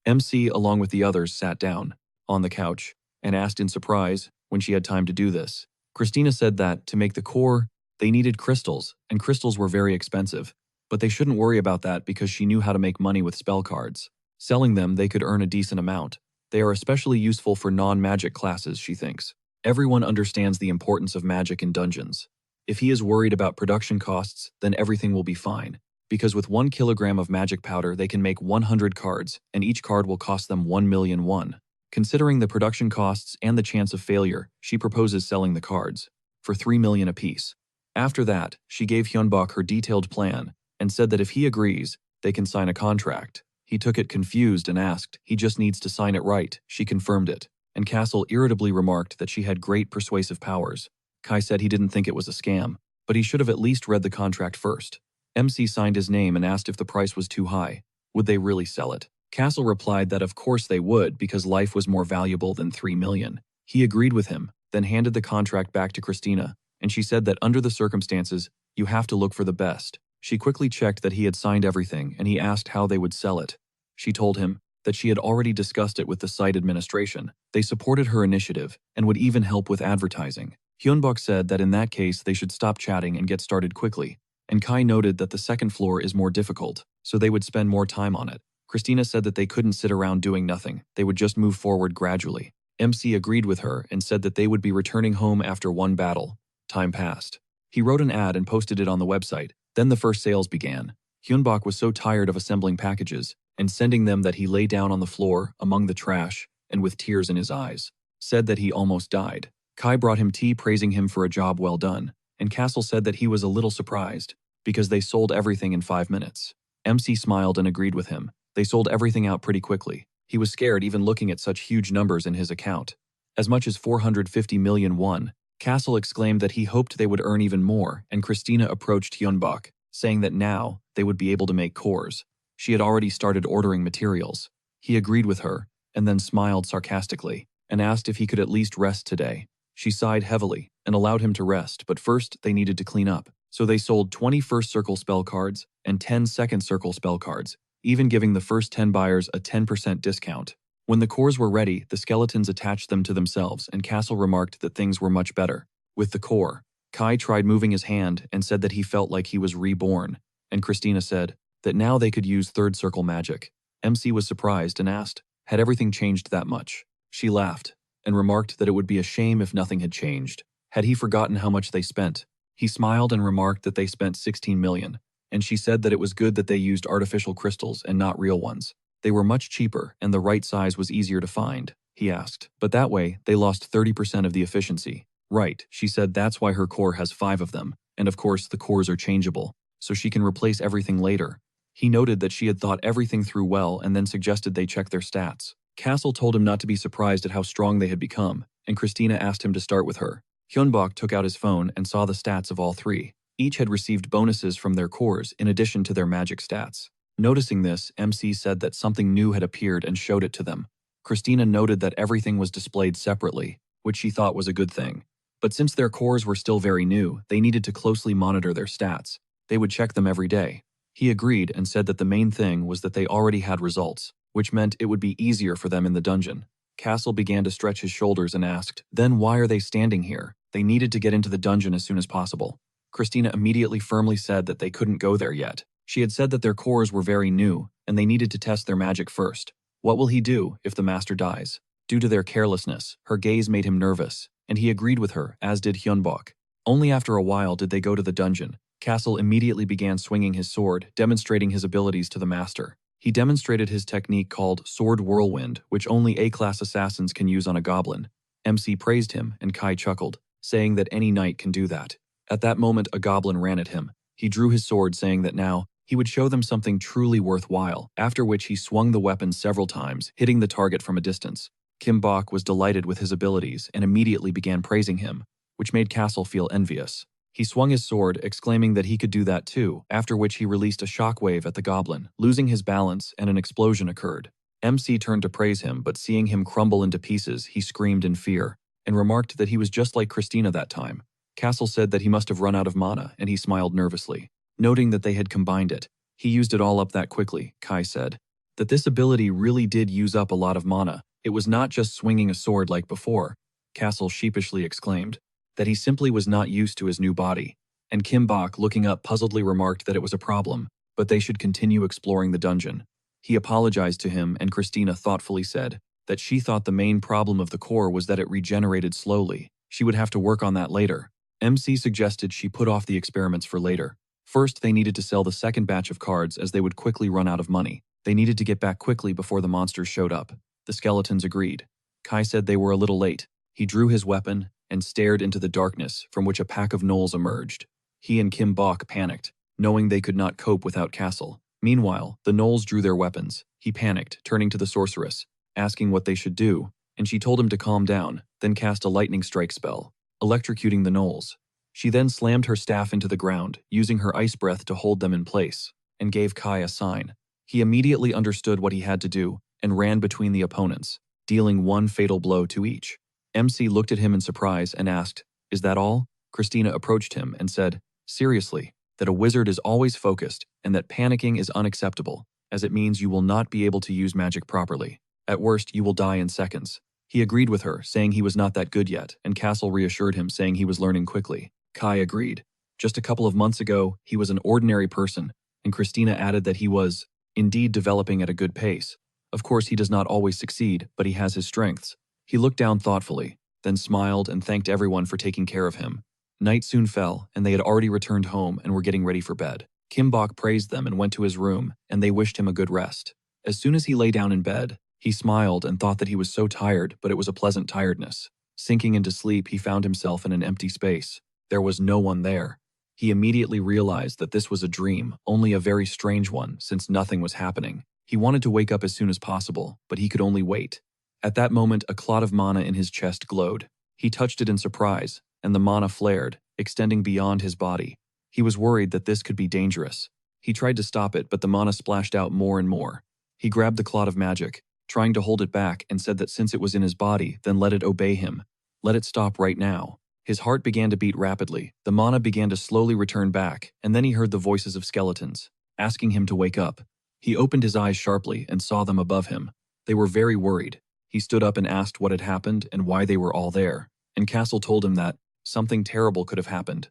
MC, along with the others, sat down on the couch and asked in surprise when she had time to do this. Christina said that, to make the core, they needed crystals, and crystals were very expensive, but they shouldn't worry about that because she knew how to make money with spell cards. Selling them, they could earn a decent amount. They are especially useful for non-magic classes, she thinks. Everyone understands the importance of magic in dungeons. If he is worried about production costs, then everything will be fine, because with 1 kilogram of magic powder, they can make 100 cards, and each card will cost them 1 million won. Considering the production costs and the chance of failure, she proposes selling the cards for 3 million apiece. After that, she gave Hyunbok her detailed plan and said that if he agrees, they can sign a contract. He took it confused and asked, he just needs to sign it right. She confirmed it, and Castle irritably remarked that she had great persuasive powers. Kai said he didn't think it was a scam, but he should have at least read the contract first. MC signed his name and asked if the price was too high. Would they really sell it? Castle replied that of course they would because life was more valuable than 3 million. He agreed with him, then handed the contract back to Christina, and she said that under the circumstances, you have to look for the best. She quickly checked that he had signed everything, and he asked how they would sell it. She told him that she had already discussed it with the site administration. They supported her initiative and would even help with advertising. Hyunbok said that in that case they should stop chatting and get started quickly, and Kai noted that the second floor is more difficult, so they would spend more time on it. Christina said that they couldn't sit around doing nothing, they would just move forward gradually. MC agreed with her and said that they would be returning home after one battle. Time passed. He wrote an ad and posted it on the website. Then the first sales began. Hyunbok was so tired of assembling packages and sending them that he lay down on the floor among the trash and with tears in his eyes, said that he almost died. Kai brought him tea praising him for a job well done, and Castle said that he was a little surprised because they sold everything in 5 minutes. MC smiled and agreed with him. They sold everything out pretty quickly. He was scared even looking at such huge numbers in his account. As much as 450 million won. Castle exclaimed that he hoped they would earn even more, and Christina approached Hyunbok, saying that now they would be able to make cores. She had already started ordering materials. He agreed with her, and then smiled sarcastically, and asked if he could at least rest today. She sighed heavily, and allowed him to rest, but first they needed to clean up. So they sold 20 first circle spell cards and 10 second circle spell cards, even giving the first 10 buyers a 10% discount. When the cores were ready, the skeletons attached them to themselves, and Castle remarked that things were much better. With the core, Kai tried moving his hand and said that he felt like he was reborn, and Christina said that now they could use third circle magic. MC was surprised and asked, had everything changed that much? She laughed and remarked that it would be a shame if nothing had changed. Had he forgotten how much they spent? He smiled and remarked that they spent 16 million, and she said that it was good that they used artificial crystals and not real ones. They were much cheaper and the right size was easier to find, he asked. But that way, they lost 30% of the efficiency. Right, she said that's why her core has 5 of them, and of course the cores are changeable, so she can replace everything later. He noted that she had thought everything through well and then suggested they check their stats. Castle told him not to be surprised at how strong they had become, and Christina asked him to start with her. Hyunbok took out his phone and saw the stats of all 3. Each had received bonuses from their cores in addition to their magic stats. Noticing this, MC said that something new had appeared and showed it to them. Christina noted that everything was displayed separately, which she thought was a good thing. But since their cores were still very new, they needed to closely monitor their stats. They would check them every day. He agreed and said that the main thing was that they already had results, which meant it would be easier for them in the dungeon. Castle began to stretch his shoulders and asked, then why are they standing here? They needed to get into the dungeon as soon as possible. Christina immediately firmly said that they couldn't go there yet. She had said that their cores were very new, and they needed to test their magic first. What will he do if the master dies? Due to their carelessness, her gaze made him nervous, and he agreed with her, as did Hyunbok. Only after a while did they go to the dungeon. Castle immediately began swinging his sword, demonstrating his abilities to the master. He demonstrated his technique called Sword Whirlwind, which only A-class assassins can use on a goblin. MC praised him, and Kai chuckled, saying that any knight can do that. At that moment, a goblin ran at him. He drew his sword, saying that now he would show them something truly worthwhile, after which he swung the weapon several times, hitting the target from a distance. Kim Bok was delighted with his abilities and immediately began praising him, which made Castle feel envious. He swung his sword, exclaiming that he could do that too, after which he released a shockwave at the goblin, losing his balance, and an explosion occurred. MC turned to praise him, but seeing him crumble into pieces, he screamed in fear, and remarked that he was just like Christina that time. Castle said that he must have run out of mana, and he smiled nervously. Noting that they had combined it, he used it all up that quickly, Kai said. That this ability really did use up a lot of mana. It was not just swinging a sword like before, Castle sheepishly exclaimed. That he simply was not used to his new body, and Kim Bok, looking up, puzzledly remarked that it was a problem, but they should continue exploring the dungeon. He apologized to him, and Christina thoughtfully said that she thought the main problem of the core was that it regenerated slowly. She would have to work on that later. MC suggested she put off the experiments for later. First, they needed to sell the second batch of cards as they would quickly run out of money. They needed to get back quickly before the monsters showed up. The skeletons agreed. Kai said they were a little late. He drew his weapon and stared into the darkness from which a pack of gnolls emerged. He and Kim Bok panicked, knowing they could not cope without Castle. Meanwhile, the gnolls drew their weapons. He panicked, turning to the sorceress, asking what they should do, and she told him to calm down, then cast a lightning strike spell, electrocuting the gnolls. She then slammed her staff into the ground, using her ice breath to hold them in place, and gave Kai a sign. He immediately understood what he had to do and ran between the opponents, dealing one fatal blow to each. MC looked at him in surprise and asked, "Is that all?" Christina approached him and said, "Seriously, that a wizard is always focused and that panicking is unacceptable, as it means you will not be able to use magic properly. At worst, you will die in seconds." He agreed with her, saying he was not that good yet, and Castle reassured him, saying he was learning quickly. Kai agreed. Just a couple of months ago, he was an ordinary person, and Christina added that he was, indeed, developing at a good pace. Of course, he does not always succeed, but he has his strengths. He looked down thoughtfully, then smiled and thanked everyone for taking care of him. Night soon fell, and they had already returned home and were getting ready for bed. Kim Bok praised them and went to his room, and they wished him a good rest. As soon as he lay down in bed, he smiled and thought that he was so tired, but it was a pleasant tiredness. Sinking into sleep, he found himself in an empty space. There was no one there. He immediately realized that this was a dream, only a very strange one, since nothing was happening. He wanted to wake up as soon as possible, but he could only wait. At that moment, a clot of mana in his chest glowed. He touched it in surprise, and the mana flared, extending beyond his body. He was worried that this could be dangerous. He tried to stop it, but the mana splashed out more and more. He grabbed the clot of magic, trying to hold it back, and said that since it was in his body, then let it obey him. Let it stop right now. His heart began to beat rapidly, the mana began to slowly return back, and then he heard the voices of skeletons, asking him to wake up. He opened his eyes sharply and saw them above him. They were very worried. He stood up and asked what had happened and why they were all there, and Castle told him that something terrible could have happened.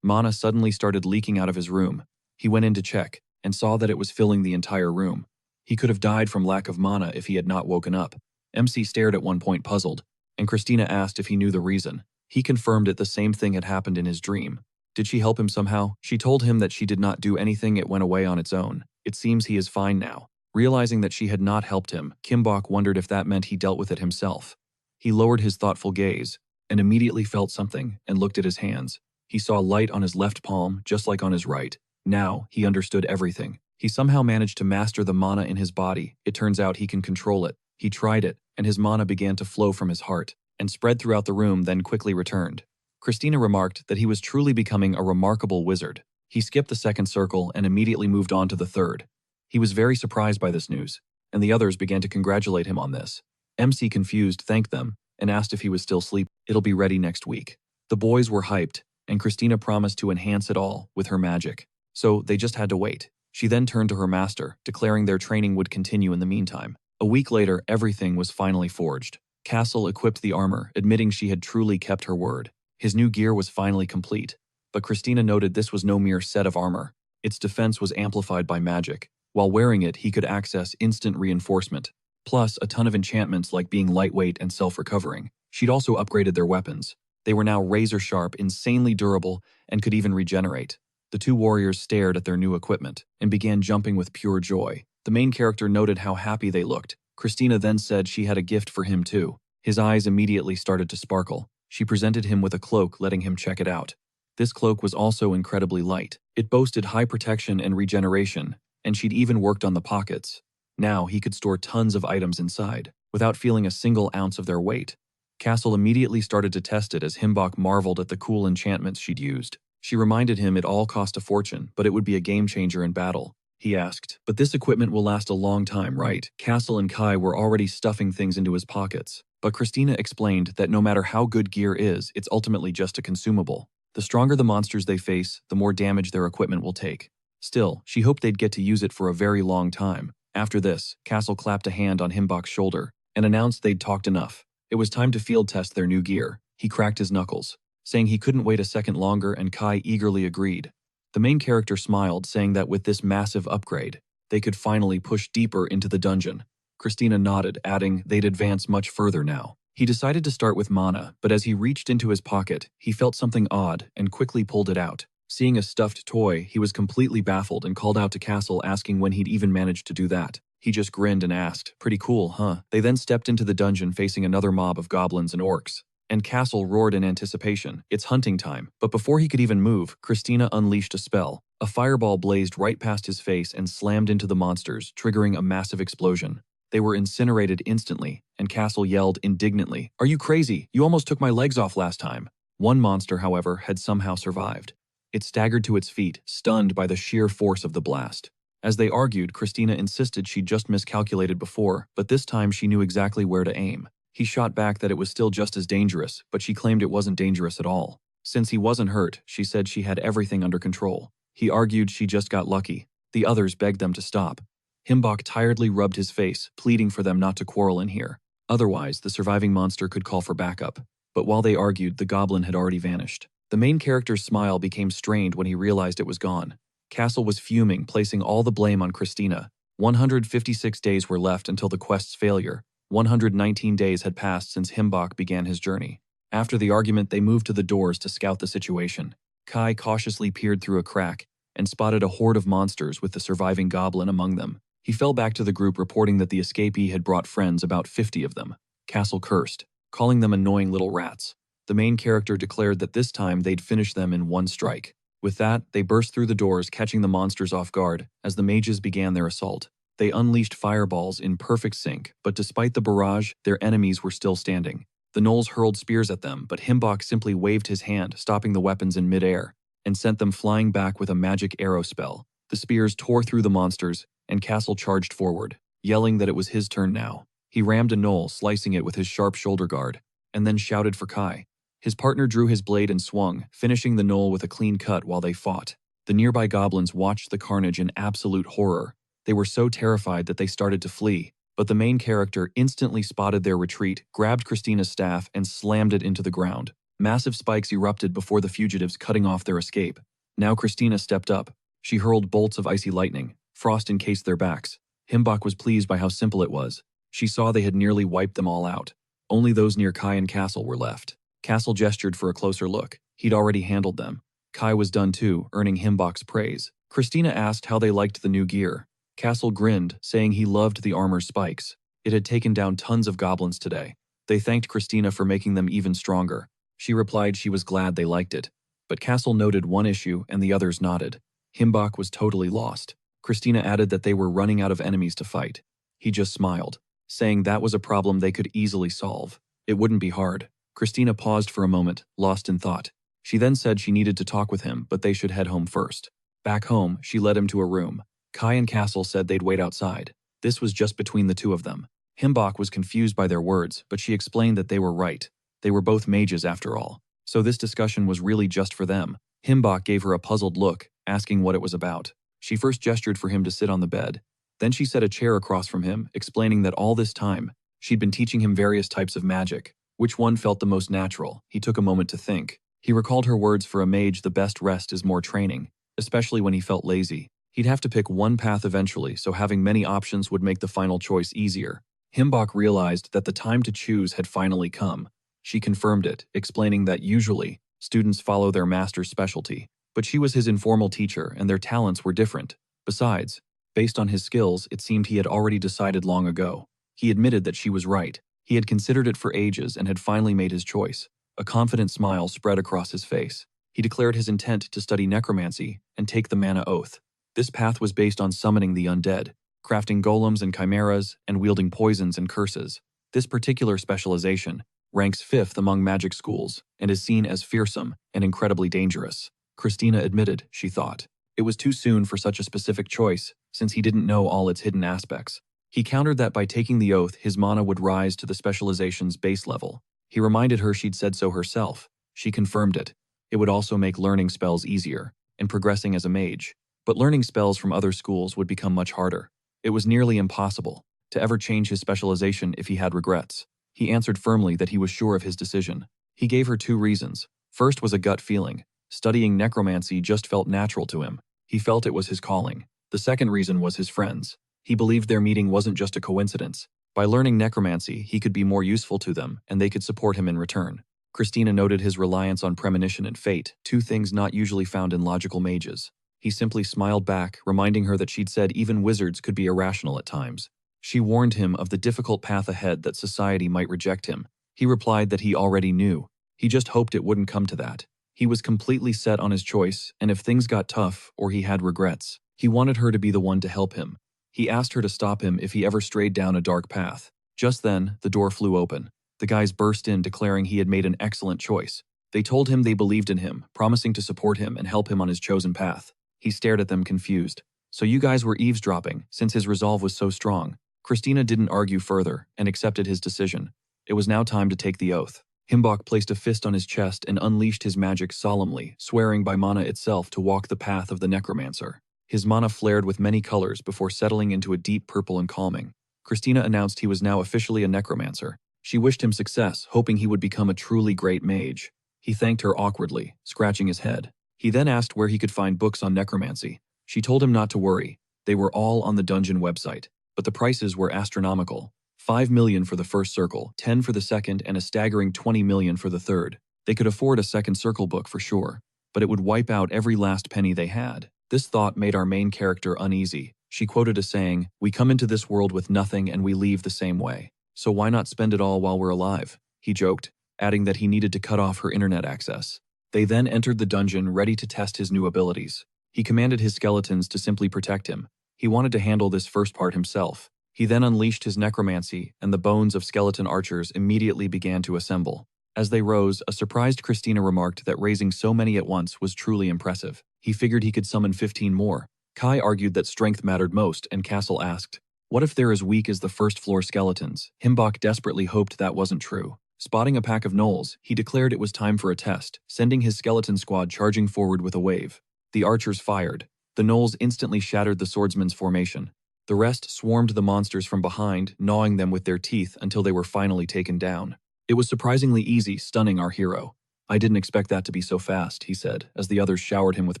Mana suddenly started leaking out of his room. He went in to check, and saw that it was filling the entire room. He could have died from lack of mana if he had not woken up. MC stared at one point puzzled, and Christina asked if he knew the reason. He confirmed it the same thing had happened in his dream. Did she help him somehow? She told him that she did not do anything, it went away on its own. It seems he is fine now. Realizing that she had not helped him, Kimbok wondered if that meant he dealt with it himself. He lowered his thoughtful gaze, and immediately felt something, and looked at his hands. He saw light on his left palm, just like on his right. Now, he understood everything. He somehow managed to master the mana in his body. It turns out he can control it. He tried it, and his mana began to flow from his heart, and spread throughout the room, then quickly returned. Christina remarked that he was truly becoming a remarkable wizard. He skipped the second circle and immediately moved on to the third. He was very surprised by this news, and the others began to congratulate him on this. MC, confused, thanked them, and asked if he was still asleep. It'll be ready next week. The boys were hyped, and Christina promised to enhance it all with her magic. So they just had to wait. She then turned to her master, declaring their training would continue in the meantime. A week later, everything was finally forged. Castle equipped the armor, admitting she had truly kept her word. His new gear was finally complete, but Christina noted this was no mere set of armor. Its defense was amplified by magic. While wearing it, he could access instant reinforcement, plus a ton of enchantments like being lightweight and self-recovering. She'd also upgraded their weapons. They were now razor-sharp, insanely durable, and could even regenerate. The two warriors stared at their new equipment and began jumping with pure joy. The main character noted how happy they looked. Christina then said she had a gift for him too. His eyes immediately started to sparkle. She presented him with a cloak, letting him check it out. This cloak was also incredibly light. It boasted high protection and regeneration, and she'd even worked on the pockets. Now he could store tons of items inside, without feeling a single ounce of their weight. Castle immediately started to test it as Himbok marveled at the cool enchantments she'd used. She reminded him it all cost a fortune, but it would be a game changer in battle. He asked, but this equipment will last a long time, right? Castle and Kai were already stuffing things into his pockets, but Christina explained that no matter how good gear is, it's ultimately just a consumable. The stronger the monsters they face, the more damage their equipment will take. Still, she hoped they'd get to use it for a very long time. After this, Castle clapped a hand on Himbok's shoulder and announced they'd talked enough. It was time to field test their new gear. He cracked his knuckles, saying he couldn't wait a second longer, and Kai eagerly agreed. The main character smiled, saying that with this massive upgrade, they could finally push deeper into the dungeon. Christina nodded, adding they'd advance much further now. He decided to start with mana, but as he reached into his pocket, he felt something odd and quickly pulled it out. Seeing a stuffed toy, he was completely baffled and called out to Castle, asking when he'd even managed to do that. He just grinned and asked, "Pretty cool, huh?" They then stepped into the dungeon facing another mob of goblins and orcs, and Castle roared in anticipation. It's hunting time. But before he could even move, Christina unleashed a spell. A fireball blazed right past his face and slammed into the monsters, triggering a massive explosion. They were incinerated instantly, and Castle yelled indignantly, "Are you crazy? You almost took my legs off last time." One monster, however, had somehow survived. It staggered to its feet, stunned by the sheer force of the blast. As they argued, Christina insisted she'd just miscalculated before, but this time she knew exactly where to aim. He shot back that it was still just as dangerous, but she claimed it wasn't dangerous at all. Since he wasn't hurt, she said she had everything under control. He argued she just got lucky. The others begged them to stop. Himbok tiredly rubbed his face, pleading for them not to quarrel in here. Otherwise, the surviving monster could call for backup. But while they argued, the goblin had already vanished. The main character's smile became strained when he realized it was gone. Castle was fuming, placing all the blame on Christina. 156 days were left until the quest's failure. 119 days had passed since Himbok began his journey. After the argument, they moved to the doors to scout the situation. Kai cautiously peered through a crack and spotted a horde of monsters with the surviving goblin among them. He fell back to the group, reporting that the escapee had brought friends, about 50 of them. Castle cursed, calling them annoying little rats. The main character declared that this time they'd finish them in one strike. With that, they burst through the doors, catching the monsters off guard as the mages began their assault. They unleashed fireballs in perfect sync, but despite the barrage, their enemies were still standing. The gnolls hurled spears at them, but Himbok simply waved his hand, stopping the weapons in midair, and sent them flying back with a magic arrow spell. The spears tore through the monsters, and Castle charged forward, yelling that it was his turn now. He rammed a knoll, slicing it with his sharp shoulder guard, and then shouted for Kai. His partner drew his blade and swung, finishing the knoll with a clean cut while they fought. The nearby goblins watched the carnage in absolute horror. They were so terrified that they started to flee, but the main character instantly spotted their retreat, grabbed Christina's staff, and slammed it into the ground. Massive spikes erupted before the fugitives, cutting off their escape. Now Christina stepped up. She hurled bolts of icy lightning. Frost encased their backs. Himbok was pleased by how simple it was. She saw they had nearly wiped them all out. Only those near Kai and Castle were left. Castle gestured for a closer look. He'd already handled them. Kai was done too, earning Himbok's praise. Christina asked how they liked the new gear. Castle grinned, saying he loved the armor's spikes. It had taken down tons of goblins today. They thanked Christina for making them even stronger. She replied she was glad they liked it. But Castle noted one issue and the others nodded. Himbok was totally lost. Christina added that they were running out of enemies to fight. He just smiled, saying that was a problem they could easily solve. It wouldn't be hard. Christina paused for a moment, lost in thought. She then said she needed to talk with him, but they should head home first. Back home, she led him to a room. Kai and Castle said they'd wait outside. This was just between the two of them. Himbok was confused by their words, but she explained that they were right. They were both mages after all. So this discussion was really just for them. Himbok gave her a puzzled look, asking what it was about. She first gestured for him to sit on the bed. Then she set a chair across from him, explaining that all this time, she'd been teaching him various types of magic. Which one felt the most natural? He took a moment to think. He recalled her words: for a mage, the best rest is more training, especially when he felt lazy. He'd have to pick one path eventually, so having many options would make the final choice easier. Himbok realized that the time to choose had finally come. She confirmed it, explaining that usually, students follow their master's specialty, but she was his informal teacher and their talents were different. Besides, based on his skills, it seemed he had already decided long ago. He admitted that she was right. He had considered it for ages and had finally made his choice. A confident smile spread across his face. He declared his intent to study necromancy and take the mana oath. This path was based on summoning the undead, crafting golems and chimeras, and wielding poisons and curses. This particular specialization ranks 5th among magic schools and is seen as fearsome and incredibly dangerous. Christina admitted, she thought. It was too soon for such a specific choice, since he didn't know all its hidden aspects. He countered that by taking the oath, his mana would rise to the specialization's base level. He reminded her she'd said so herself. She confirmed it. It would also make learning spells easier and progressing as a mage. But learning spells from other schools would become much harder. It was nearly impossible to ever change his specialization if he had regrets. He answered firmly that he was sure of his decision. He gave her 2 reasons. First was a gut feeling. Studying necromancy just felt natural to him. He felt it was his calling. The second reason was his friends. He believed their meeting wasn't just a coincidence. By learning necromancy, he could be more useful to them, and they could support him in return. Christina noted his reliance on premonition and fate, 2 things not usually found in logical mages. He simply smiled back, reminding her that she'd said even wizards could be irrational at times. She warned him of the difficult path ahead, that society might reject him. He replied that he already knew. He just hoped it wouldn't come to that. He was completely set on his choice, and if things got tough or he had regrets, he wanted her to be the one to help him. He asked her to stop him if he ever strayed down a dark path. Just then, the door flew open. The guys burst in, declaring he had made an excellent choice. They told him they believed in him, promising to support him and help him on his chosen path. He stared at them confused. So you guys were eavesdropping, since his resolve was so strong. Christina didn't argue further and accepted his decision. It was now time to take the oath. Himbok placed a fist on his chest and unleashed his magic solemnly, swearing by mana itself to walk the path of the necromancer. His mana flared with many colors before settling into a deep purple and calming. Christina announced he was now officially a necromancer. She wished him success, hoping he would become a truly great mage. He thanked her awkwardly, scratching his head. He then asked where he could find books on necromancy. She told him not to worry. They were all on the dungeon website, but the prices were astronomical. 5 million for the first circle, 10 for the second, and a staggering 20 million for the third. They could afford a second circle book for sure, but it would wipe out every last penny they had. This thought made our main character uneasy. She quoted a saying, "We come into this world with nothing and we leave the same way. So why not spend it all while we're alive?" He joked, adding that he needed to cut off her internet access. They then entered the dungeon, ready to test his new abilities. He commanded his skeletons to simply protect him. He wanted to handle this first part himself. He then unleashed his necromancy, and the bones of skeleton archers immediately began to assemble. As they rose, a surprised Christina remarked that raising so many at once was truly impressive. He figured he could summon 15 more. Kai argued that strength mattered most, and Castle asked, "What if they're as weak as the first-floor skeletons?" Himbok desperately hoped that wasn't true. Spotting a pack of gnolls, he declared it was time for a test, sending his skeleton squad charging forward with a wave. The archers fired. The gnolls instantly shattered the swordsman's formation. The rest swarmed the monsters from behind, gnawing them with their teeth until they were finally taken down. "It was surprisingly easy, stunning our hero. I didn't expect that to be so fast," he said, as the others showered him with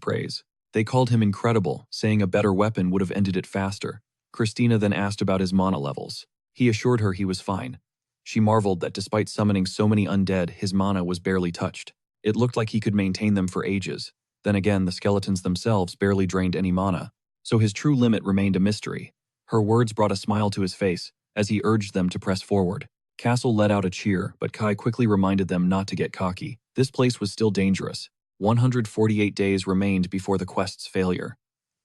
praise. They called him incredible, saying a better weapon would have ended it faster. Christina then asked about his mana levels. He assured her he was fine. She marveled that despite summoning so many undead, his mana was barely touched. It looked like he could maintain them for ages. Then again, the skeletons themselves barely drained any mana, so his true limit remained a mystery. Her words brought a smile to his face as he urged them to press forward. Castle let out a cheer, but Kai quickly reminded them not to get cocky. This place was still dangerous. 148 days remained before the quest's failure.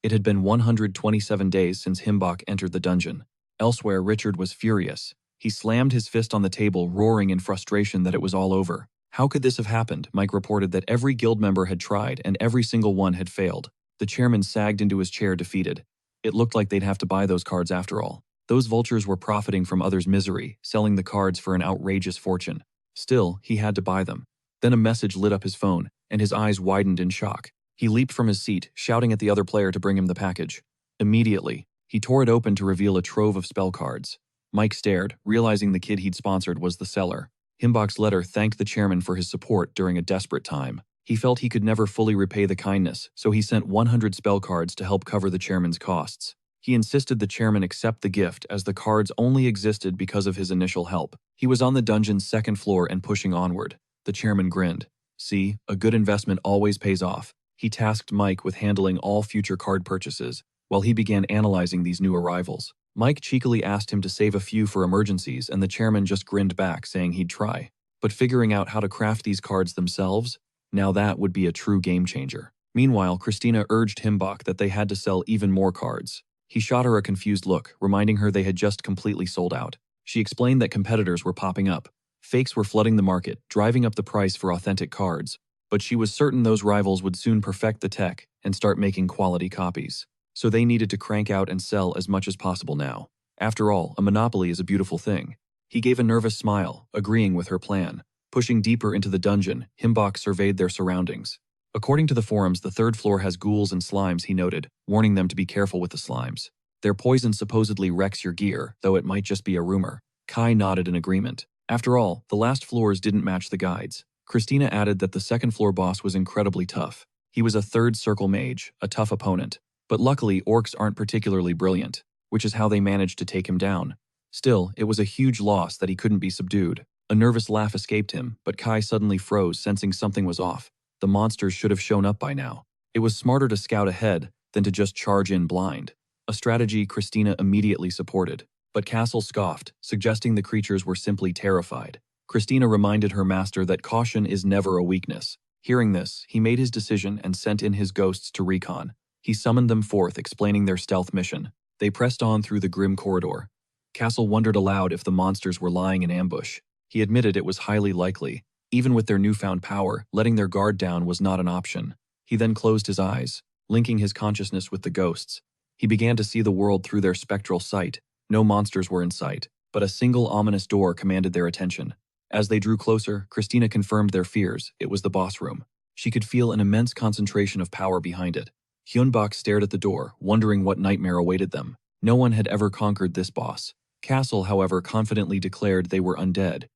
It had been 127 days since Himbok entered the dungeon. Elsewhere, Richard was furious. He slammed his fist on the table, roaring in frustration that it was all over. How could this have happened? Mike reported that every guild member had tried and every single one had failed. The chairman sagged into his chair, defeated. It looked like they'd have to buy those cards after all. Those vultures were profiting from others' misery, selling the cards for an outrageous fortune. Still, he had to buy them. Then a message lit up his phone, and his eyes widened in shock. He leaped from his seat, shouting at the other player to bring him the package. Immediately, he tore it open to reveal a trove of spell cards. Mike stared, realizing the kid he'd sponsored was the seller. Himbok's letter thanked the chairman for his support during a desperate time. He felt he could never fully repay the kindness, so he sent 100 spell cards to help cover the chairman's costs. He insisted the chairman accept the gift as the cards only existed because of his initial help. He was on the dungeon's second floor and pushing onward. The chairman grinned. "See, a good investment always pays off." He tasked Mike with handling all future card purchases, while he began analyzing these new arrivals. Mike cheekily asked him to save a few for emergencies, and the chairman just grinned back, saying he'd try. But figuring out how to craft these cards themselves, now that would be a true game changer. Meanwhile, Christina urged Himbok that they had to sell even more cards. He shot her a confused look, reminding her they had just completely sold out. She explained that competitors were popping up. Fakes were flooding the market, driving up the price for authentic cards. But she was certain those rivals would soon perfect the tech and start making quality copies. So they needed to crank out and sell as much as possible now. After all, a monopoly is a beautiful thing. He gave a nervous smile, agreeing with her plan. Pushing deeper into the dungeon, Himbok surveyed their surroundings. According to the forums, the third floor has ghouls and slimes, he noted, warning them to be careful with the slimes. Their poison supposedly wrecks your gear, though it might just be a rumor. Kai nodded in agreement. After all, the last floors didn't match the guides. Christina added that the second floor boss was incredibly tough. He was a third circle mage, a tough opponent. But luckily, orcs aren't particularly brilliant, which is how they managed to take him down. Still, it was a huge loss that he couldn't be subdued. A nervous laugh escaped him, but Kai suddenly froze, sensing something was off. The monsters should have shown up by now. It was smarter to scout ahead than to just charge in blind. A strategy Christina immediately supported. But Castle scoffed, suggesting the creatures were simply terrified. Christina reminded her master that caution is never a weakness. Hearing this, he made his decision and sent in his ghosts to recon. He summoned them forth, explaining their stealth mission. They pressed on through the grim corridor. Castle wondered aloud if the monsters were lying in ambush. He admitted it was highly likely. Even with their newfound power, letting their guard down was not an option. He then closed his eyes, linking his consciousness with the ghosts. He began to see the world through their spectral sight. No monsters were in sight, but a single ominous door commanded their attention. As they drew closer, Christina confirmed their fears. It was the boss room. She could feel an immense concentration of power behind it. Hyunbak stared at the door, wondering what nightmare awaited them. No one had ever conquered this boss. Castle, however, confidently declared they were undead.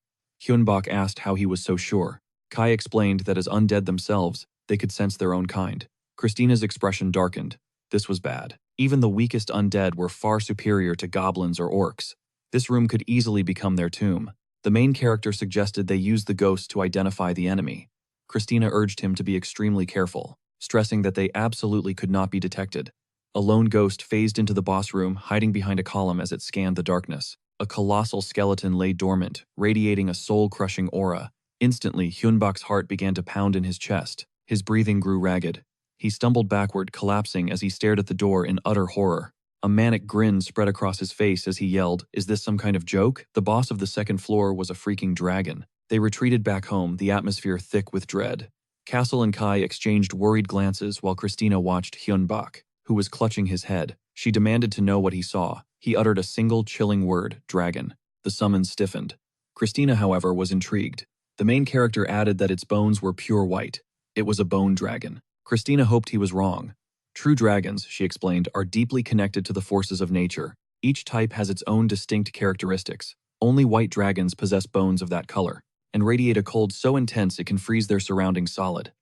Hyunbak asked how he was so sure. Kai explained that as undead themselves, they could sense their own kind. Christina's expression darkened. This was bad. Even the weakest undead were far superior to goblins or orcs. This room could easily become their tomb. The main character suggested they use the ghost to identify the enemy. Christina urged him to be extremely careful, stressing that they absolutely could not be detected. A lone ghost phased into the boss room, hiding behind a column as it scanned the darkness. A colossal skeleton lay dormant, radiating a soul-crushing aura. Instantly, Hyunbak's heart began to pound in his chest. His breathing grew ragged. He stumbled backward, collapsing as he stared at the door in utter horror. A manic grin spread across his face as he yelled, "Is this some kind of joke?" The boss of the second floor was a freaking dragon. They retreated back home, the atmosphere thick with dread. Castle and Kai exchanged worried glances while Christina watched Hyunbak. who was clutching his head. She demanded to know what he saw. He uttered a single chilling word, dragon. The summons stiffened. Christina, however, was intrigued. The main character added that its bones were pure white. It was a bone dragon. Christina hoped he was wrong. True dragons, she explained, are deeply connected to the forces of nature. Each type has its own distinct characteristics. Only white dragons possess bones of that color, and radiate a cold so intense it can freeze their surroundings solid.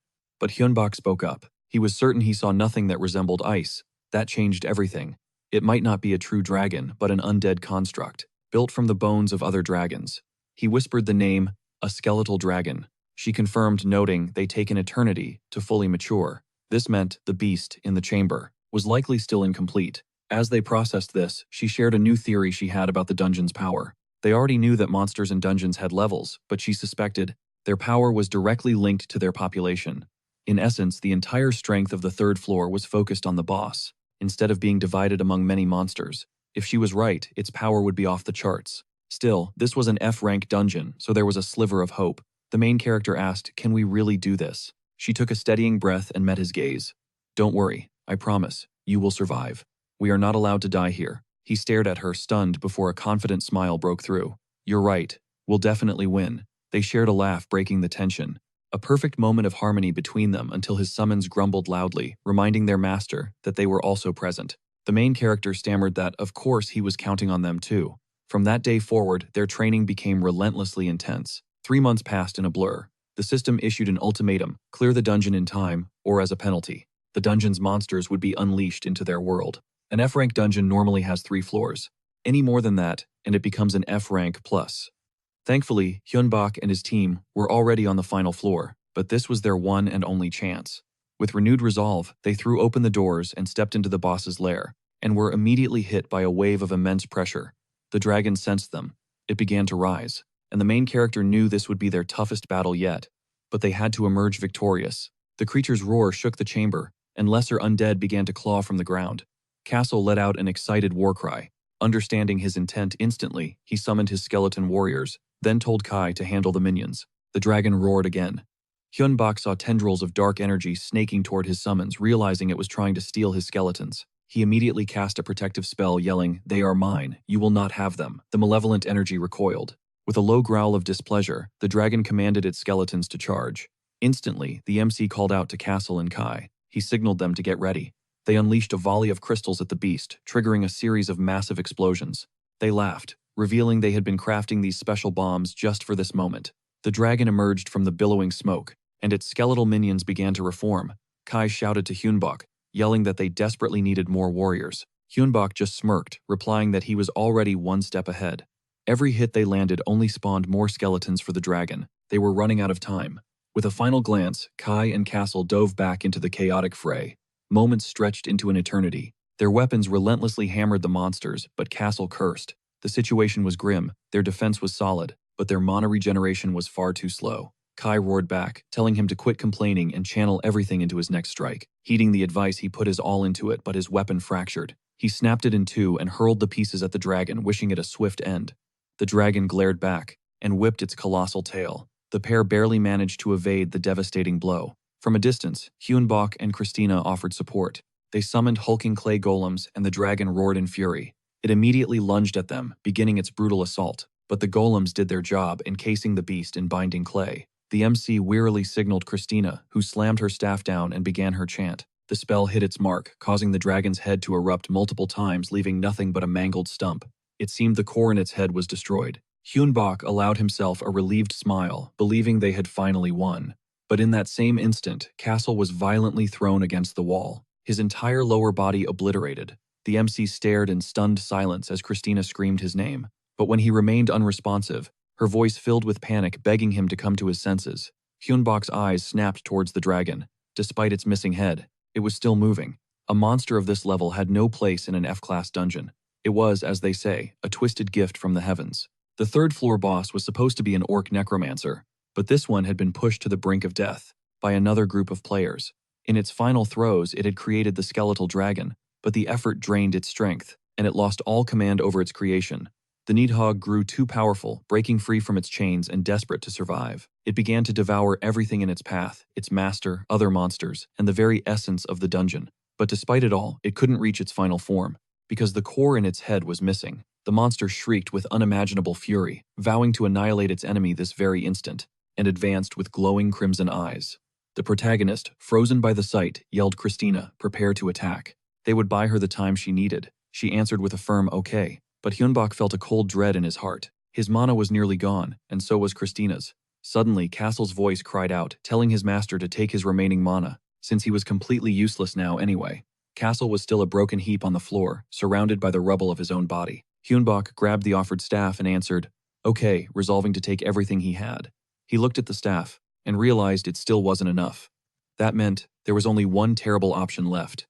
But Hyunbak spoke up. He was certain he saw nothing that resembled ice. That changed everything. It might not be a true dragon, but an undead construct, built from the bones of other dragons. He whispered the name, a skeletal dragon. She confirmed, noting they take an eternity to fully mature. This meant the beast in the chamber was likely still incomplete. As they processed this, she shared a new theory she had about the dungeon's power. They already knew that monsters in dungeons had levels, but she suspected their power was directly linked to their population. In essence, the entire strength of the third floor was focused on the boss, instead of being divided among many monsters. If she was right, its power would be off the charts. Still, this was an F-rank dungeon, so there was a sliver of hope. The main character asked, "Can we really do this?" She took a steadying breath and met his gaze. "Don't worry, I promise, you will survive. We are not allowed to die here." He stared at her, stunned, before a confident smile broke through. "You're right. We'll definitely win." They shared a laugh, breaking the tension. A perfect moment of harmony between them until his summons grumbled loudly, reminding their master that they were also present. The main character stammered that, of course, he was counting on them too. From that day forward, their training became relentlessly intense. 3 months passed in a blur. The system issued an ultimatum: clear the dungeon in time, or as a penalty, the dungeon's monsters would be unleashed into their world. An F-rank dungeon normally has 3 floors. Any more than that, and it becomes an F-rank plus. Thankfully, Hyunbak and his team were already on the final floor, but this was their one and only chance. With renewed resolve, they threw open the doors and stepped into the boss's lair, and were immediately hit by a wave of immense pressure. The dragon sensed them. It began to rise, and the main character knew this would be their toughest battle yet. But they had to emerge victorious. The creature's roar shook the chamber, and lesser undead began to claw from the ground. Castle let out an excited war cry. Understanding his intent instantly, he summoned his skeleton warriors, then told Kai to handle the minions. The dragon roared again. Hyunbak saw tendrils of dark energy snaking toward his summons, realizing it was trying to steal his skeletons. He immediately cast a protective spell, yelling, "They are mine. You will not have them." The malevolent energy recoiled. With a low growl of displeasure, the dragon commanded its skeletons to charge. Instantly, the MC called out to Castle and Kai. He signaled them to get ready. They unleashed a volley of crystals at the beast, triggering a series of massive explosions. They laughed, revealing they had been crafting these special bombs just for this moment. The dragon emerged from the billowing smoke, and its skeletal minions began to reform. Kai shouted to Hyunbak, yelling that they desperately needed more warriors. Hyunbak just smirked, replying that he was already one step ahead. Every hit they landed only spawned more skeletons for the dragon. They were running out of time. With a final glance, Kai and Castle dove back into the chaotic fray. Moments stretched into an eternity. Their weapons relentlessly hammered the monsters, but Castle cursed. The situation was grim, their defense was solid, but their mana regeneration was far too slow. Kai roared back, telling him to quit complaining and channel everything into his next strike. Heeding the advice, he put his all into it, but his weapon fractured. He snapped it in two and hurled the pieces at the dragon, wishing it a swift end. The dragon glared back and whipped its colossal tail. The pair barely managed to evade the devastating blow. From a distance, Hyunbak and Christina offered support. They summoned hulking clay golems, and the dragon roared in fury. It immediately lunged at them, beginning its brutal assault. But the golems did their job, encasing the beast in binding clay. The MC wearily signaled Christina, who slammed her staff down and began her chant. The spell hit its mark, causing the dragon's head to erupt multiple times, leaving nothing but a mangled stump. It seemed the core in its head was destroyed. Hyunbak allowed himself a relieved smile, believing they had finally won. But in that same instant, Castle was violently thrown against the wall, his entire lower body obliterated. The MC stared in stunned silence as Christina screamed his name. But when he remained unresponsive, her voice filled with panic, begging him to come to his senses. Hyunbak's eyes snapped towards the dragon. Despite its missing head, it was still moving. A monster of this level had no place in an F-class dungeon. It was, as they say, a twisted gift from the heavens. The third-floor boss was supposed to be an orc necromancer, but this one had been pushed to the brink of death by another group of players. In its final throes, it had created the skeletal dragon, but the effort drained its strength, and it lost all command over its creation. The Nidhogg grew too powerful, breaking free from its chains and desperate to survive. It began to devour everything in its path, its master, other monsters, and the very essence of the dungeon. But despite it all, it couldn't reach its final form, because the core in its head was missing. The monster shrieked with unimaginable fury, vowing to annihilate its enemy this very instant, and advanced with glowing crimson eyes. The protagonist, frozen by the sight, yelled Christina, prepare to attack. They would buy her the time she needed. She answered with a firm okay, but Hyunbak felt a cold dread in his heart. His mana was nearly gone, and so was Christina's. Suddenly, Castle's voice cried out, telling his master to take his remaining mana, since he was completely useless now anyway. Castle was still a broken heap on the floor, surrounded by the rubble of his own body. Hyunbak grabbed the offered staff and answered, okay, resolving to take everything he had. He looked at the staff, and realized it still wasn't enough. That meant there was only one terrible option left.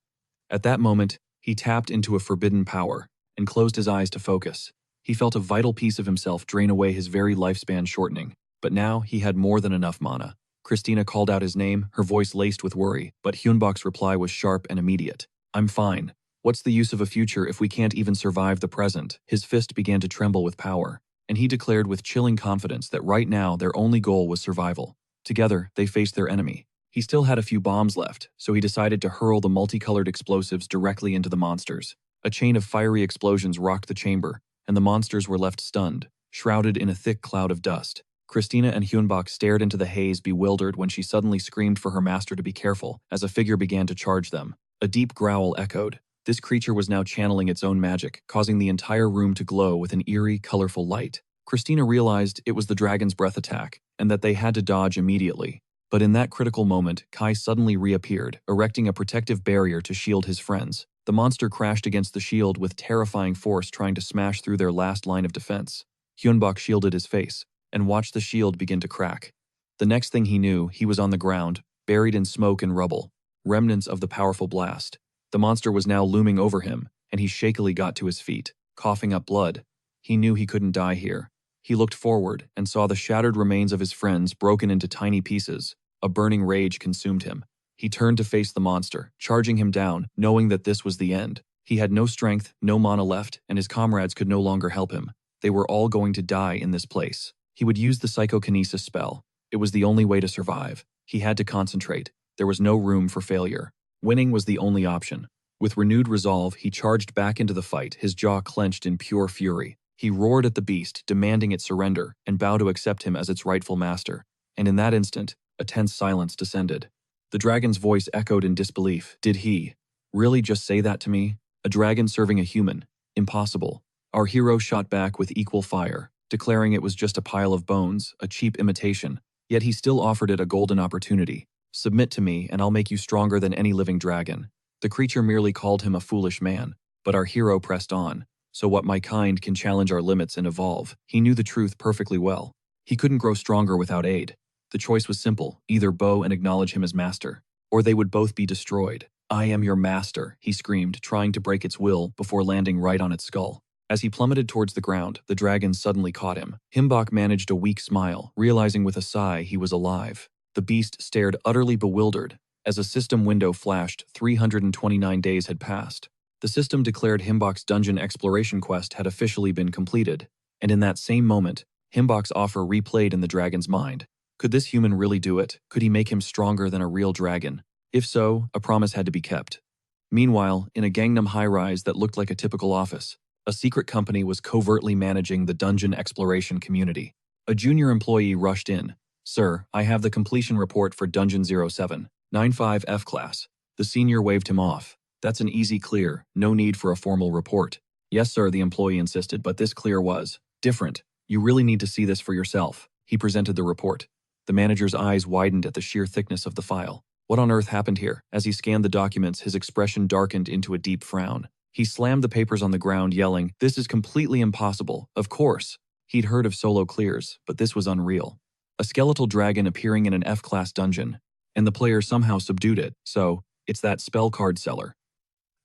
At that moment, he tapped into a forbidden power, and closed his eyes to focus. He felt a vital piece of himself drain away his very lifespan shortening, but now he had more than enough mana. Christina called out his name, her voice laced with worry, but Hyunbak's reply was sharp and immediate. I'm fine. What's the use of a future if we can't even survive the present? His fist began to tremble with power, and he declared with chilling confidence that right now their only goal was survival. Together, they faced their enemy. He still had a few bombs left, so he decided to hurl the multicolored explosives directly into the monsters. A chain of fiery explosions rocked the chamber, and the monsters were left stunned, shrouded in a thick cloud of dust. Christina and Hyunbak stared into the haze, bewildered, when she suddenly screamed for her master to be careful as a figure began to charge them. A deep growl echoed. This creature was now channeling its own magic, causing the entire room to glow with an eerie, colorful light. Christina realized it was the dragon's breath attack, and that they had to dodge immediately. But in that critical moment, Kai suddenly reappeared, erecting a protective barrier to shield his friends. The monster crashed against the shield with terrifying force, trying to smash through their last line of defense. Hyunbak shielded his face, and watched the shield begin to crack. The next thing he knew, he was on the ground, buried in smoke and rubble, remnants of the powerful blast. The monster was now looming over him, and he shakily got to his feet, coughing up blood. He knew he couldn't die here. He looked forward and saw the shattered remains of his friends broken into tiny pieces. A burning rage consumed him. He turned to face the monster, charging him down, knowing that this was the end. He had no strength, no mana left, and his comrades could no longer help him. They were all going to die in this place. He would use the psychokinesis spell. It was the only way to survive. He had to concentrate. There was no room for failure. Winning was the only option. With renewed resolve, he charged back into the fight, his jaw clenched in pure fury. He roared at the beast, demanding it surrender and bow to accept him as its rightful master. And in that instant, a tense silence descended. The dragon's voice echoed in disbelief. Did he really just say that to me? A dragon serving a human? Impossible. Our hero shot back with equal fire, declaring it was just a pile of bones, a cheap imitation. Yet he still offered it a golden opportunity. Submit to me, and I'll make you stronger than any living dragon. The creature merely called him a foolish man, but our hero pressed on. So what my kind can challenge our limits and evolve? He knew the truth perfectly well. He couldn't grow stronger without aid. The choice was simple, either bow and acknowledge him as master, or they would both be destroyed. I am your master, he screamed, trying to break its will before landing right on its skull. As he plummeted towards the ground, the dragon suddenly caught him. Hyunbak managed a weak smile, realizing with a sigh he was alive. The beast stared utterly bewildered. As a system window flashed, 329 days had passed. The system declared Hyunbak's dungeon exploration quest had officially been completed, and in that same moment, Hyunbak's offer replayed in the dragon's mind. Could this human really do it? Could he make him stronger than a real dragon? If so, a promise had to be kept. Meanwhile, in a Gangnam high-rise that looked like a typical office, a secret company was covertly managing the dungeon exploration community. A junior employee rushed in. Sir, I have the completion report for Dungeon 0795 F class. The senior waved him off. That's an easy clear, no need for a formal report. Yes, sir, the employee insisted, but this clear was different. You really need to see this for yourself. He presented the report. The manager's eyes widened at the sheer thickness of the file. What on earth happened here? As he scanned the documents, his expression darkened into a deep frown. He slammed the papers on the ground, yelling, "This is completely impossible. Of course." He'd heard of solo clears, but this was unreal. A skeletal dragon appearing in an F-class dungeon, and the player somehow subdued it, so it's that spell card seller.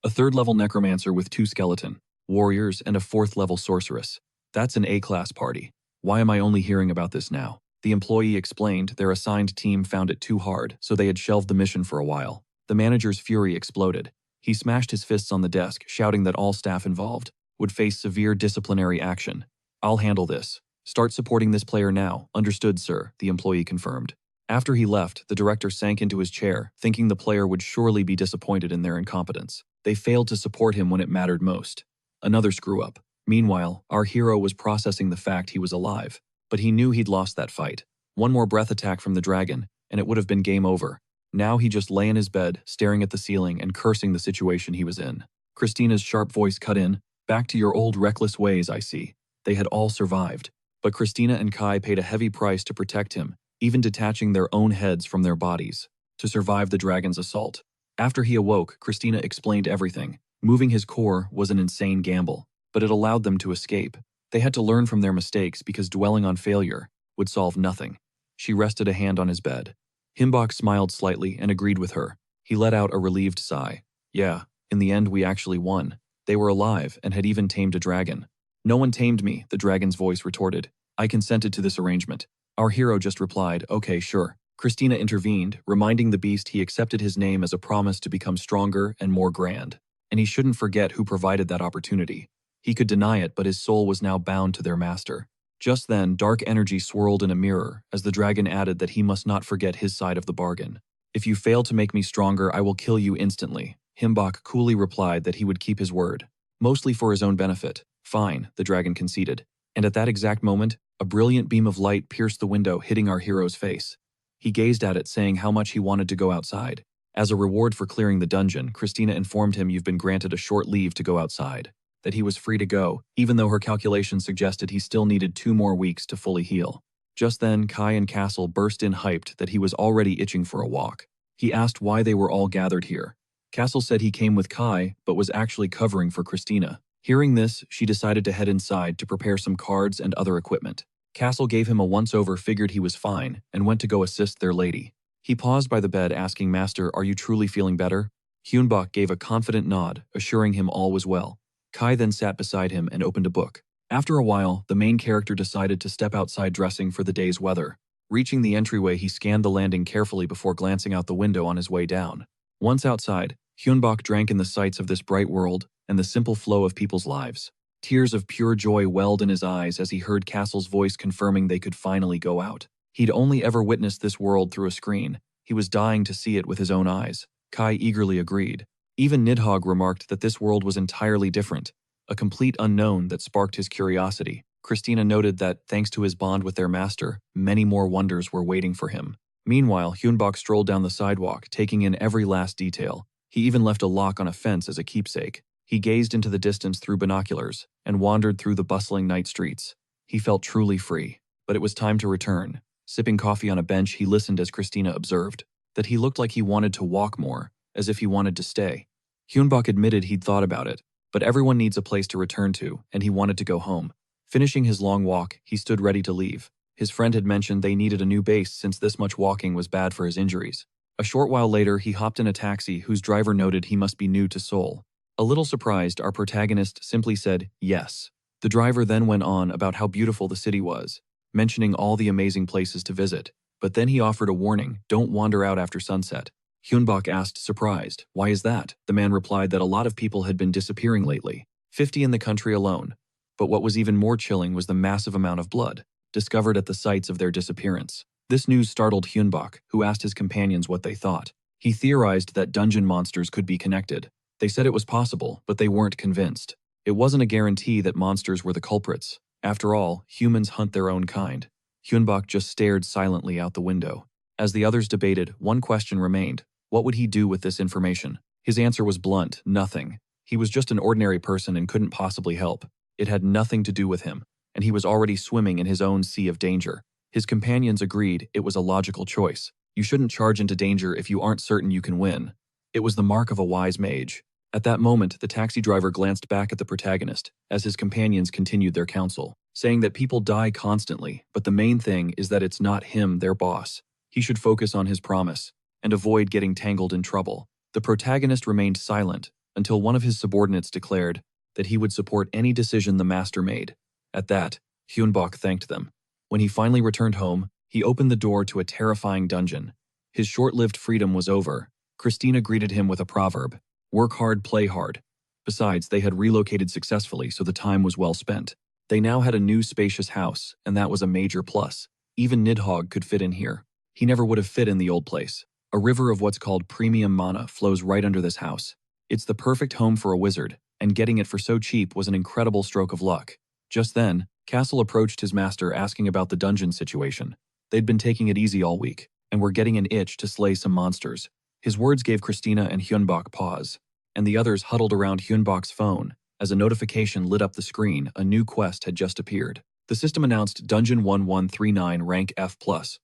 A third-level necromancer with 2 skeleton warriors and a 4th-level sorceress. That's an A-class party. Why am I only hearing about this now? The employee explained their assigned team found it too hard, so they had shelved the mission for a while. The manager's fury exploded. He smashed his fists on the desk, shouting that all staff involved would face severe disciplinary action. I'll handle this. Start supporting this player now. Understood, sir, the employee confirmed. After he left, the director sank into his chair, thinking the player would surely be disappointed in their incompetence. They failed to support him when it mattered most. Another screw-up. Meanwhile, our hero was processing the fact he was alive, but he knew he'd lost that fight. One more breath attack from the dragon, and it would have been game over. Now he just lay in his bed, staring at the ceiling and cursing the situation he was in. Christina's sharp voice cut in. Back to your old reckless ways, I see. They had all survived. But Christina and Kai paid a heavy price to protect him, even detaching their own heads from their bodies, to survive the dragon's assault. After he awoke, Christina explained everything. Moving his core was an insane gamble, but it allowed them to escape. They had to learn from their mistakes because dwelling on failure would solve nothing. She rested a hand on his bed. Himbok smiled slightly and agreed with her. He let out a relieved sigh. Yeah, in the end we actually won. They were alive and had even tamed a dragon. No one tamed me, the dragon's voice retorted. I consented to this arrangement. Our hero just replied, okay, sure. Christina intervened, reminding the beast he accepted his name as a promise to become stronger and more grand. And he shouldn't forget who provided that opportunity. He could deny it, but his soul was now bound to their master. Just then, dark energy swirled in a mirror as the dragon added that he must not forget his side of the bargain. If you fail to make me stronger, I will kill you instantly. Himbok coolly replied that he would keep his word, mostly for his own benefit. Fine, the dragon conceded. And at that exact moment, a brilliant beam of light pierced the window, hitting our hero's face. He gazed at it, saying how much he wanted to go outside. As a reward for clearing the dungeon, Christina informed him you've been granted a short leave to go outside, that he was free to go, even though her calculations suggested he still needed 2 more weeks to fully heal. Just then, Kai and Castle burst in hyped that he was already itching for a walk. He asked why they were all gathered here. Castle said he came with Kai, but was actually covering for Christina. Hearing this, she decided to head inside to prepare some cards and other equipment. Castle gave him a once-over, figured he was fine, and went to go assist their lady. He paused by the bed, asking, Master, are you truly feeling better? Hyunbok gave a confident nod, assuring him all was well. Kai then sat beside him and opened a book. After a while, the main character decided to step outside dressing for the day's weather. Reaching the entryway, he scanned the landing carefully before glancing out the window on his way down. Once outside, Hyunbok drank in the sights of this bright world and the simple flow of people's lives. Tears of pure joy welled in his eyes as he heard Castle's voice confirming they could finally go out. He'd only ever witnessed this world through a screen. He was dying to see it with his own eyes. Kai eagerly agreed. Even Nidhogg remarked that this world was entirely different, a complete unknown that sparked his curiosity. Christina noted that, thanks to his bond with their master, many more wonders were waiting for him. Meanwhile, Hyunbok strolled down the sidewalk, taking in every last detail. He even left a lock on a fence as a keepsake. He gazed into the distance through binoculars and wandered through the bustling night streets. He felt truly free, but it was time to return. Sipping coffee on a bench, he listened as Christina observed that he looked like he wanted to walk more, as if he wanted to stay. Hyunbok admitted he'd thought about it, but everyone needs a place to return to, and he wanted to go home. Finishing his long walk, he stood ready to leave. His friend had mentioned they needed a new base since this much walking was bad for his injuries. A short while later, he hopped in a taxi whose driver noted he must be new to Seoul. A little surprised, our protagonist simply said, yes. The driver then went on about how beautiful the city was, mentioning all the amazing places to visit. But then he offered a warning, don't wander out after sunset. Hyunbok asked, surprised, why is that? The man replied that a lot of people had been disappearing lately, 50 in the country alone. But what was even more chilling was the massive amount of blood discovered at the sites of their disappearance. This news startled Hyunbok, who asked his companions what they thought. He theorized that dungeon monsters could be connected. They said it was possible, but they weren't convinced. It wasn't a guarantee that monsters were the culprits. After all, humans hunt their own kind. Hyunbok just stared silently out the window. As the others debated, one question remained. What would he do with this information? His answer was blunt, nothing. He was just an ordinary person and couldn't possibly help. It had nothing to do with him, and he was already swimming in his own sea of danger. His companions agreed it was a logical choice. You shouldn't charge into danger if you aren't certain you can win. It was the mark of a wise mage. At that moment, the taxi driver glanced back at the protagonist as his companions continued their counsel, saying that people die constantly, but the main thing is that it's not him, their boss. He should focus on his promise and avoid getting tangled in trouble. The protagonist remained silent until one of his subordinates declared that he would support any decision the master made. At that, Hyunbok thanked them. When he finally returned home, he opened the door to a terrifying dungeon. His short-lived freedom was over. Christina greeted him with a proverb, work hard, play hard. Besides, they had relocated successfully, so the time was well spent. They now had a new spacious house, and that was a major plus. Even Nidhogg could fit in here. He never would have fit in the old place. A river of what's called premium mana flows right under this house. It's the perfect home for a wizard, and getting it for so cheap was an incredible stroke of luck. Just then, Castle approached his master asking about the dungeon situation. They'd been taking it easy all week, and were getting an itch to slay some monsters. His words gave Christina and Hyunbok pause, and the others huddled around Hyunbok's phone. As a notification lit up the screen, a new quest had just appeared. The system announced Dungeon 1139 Rank F+,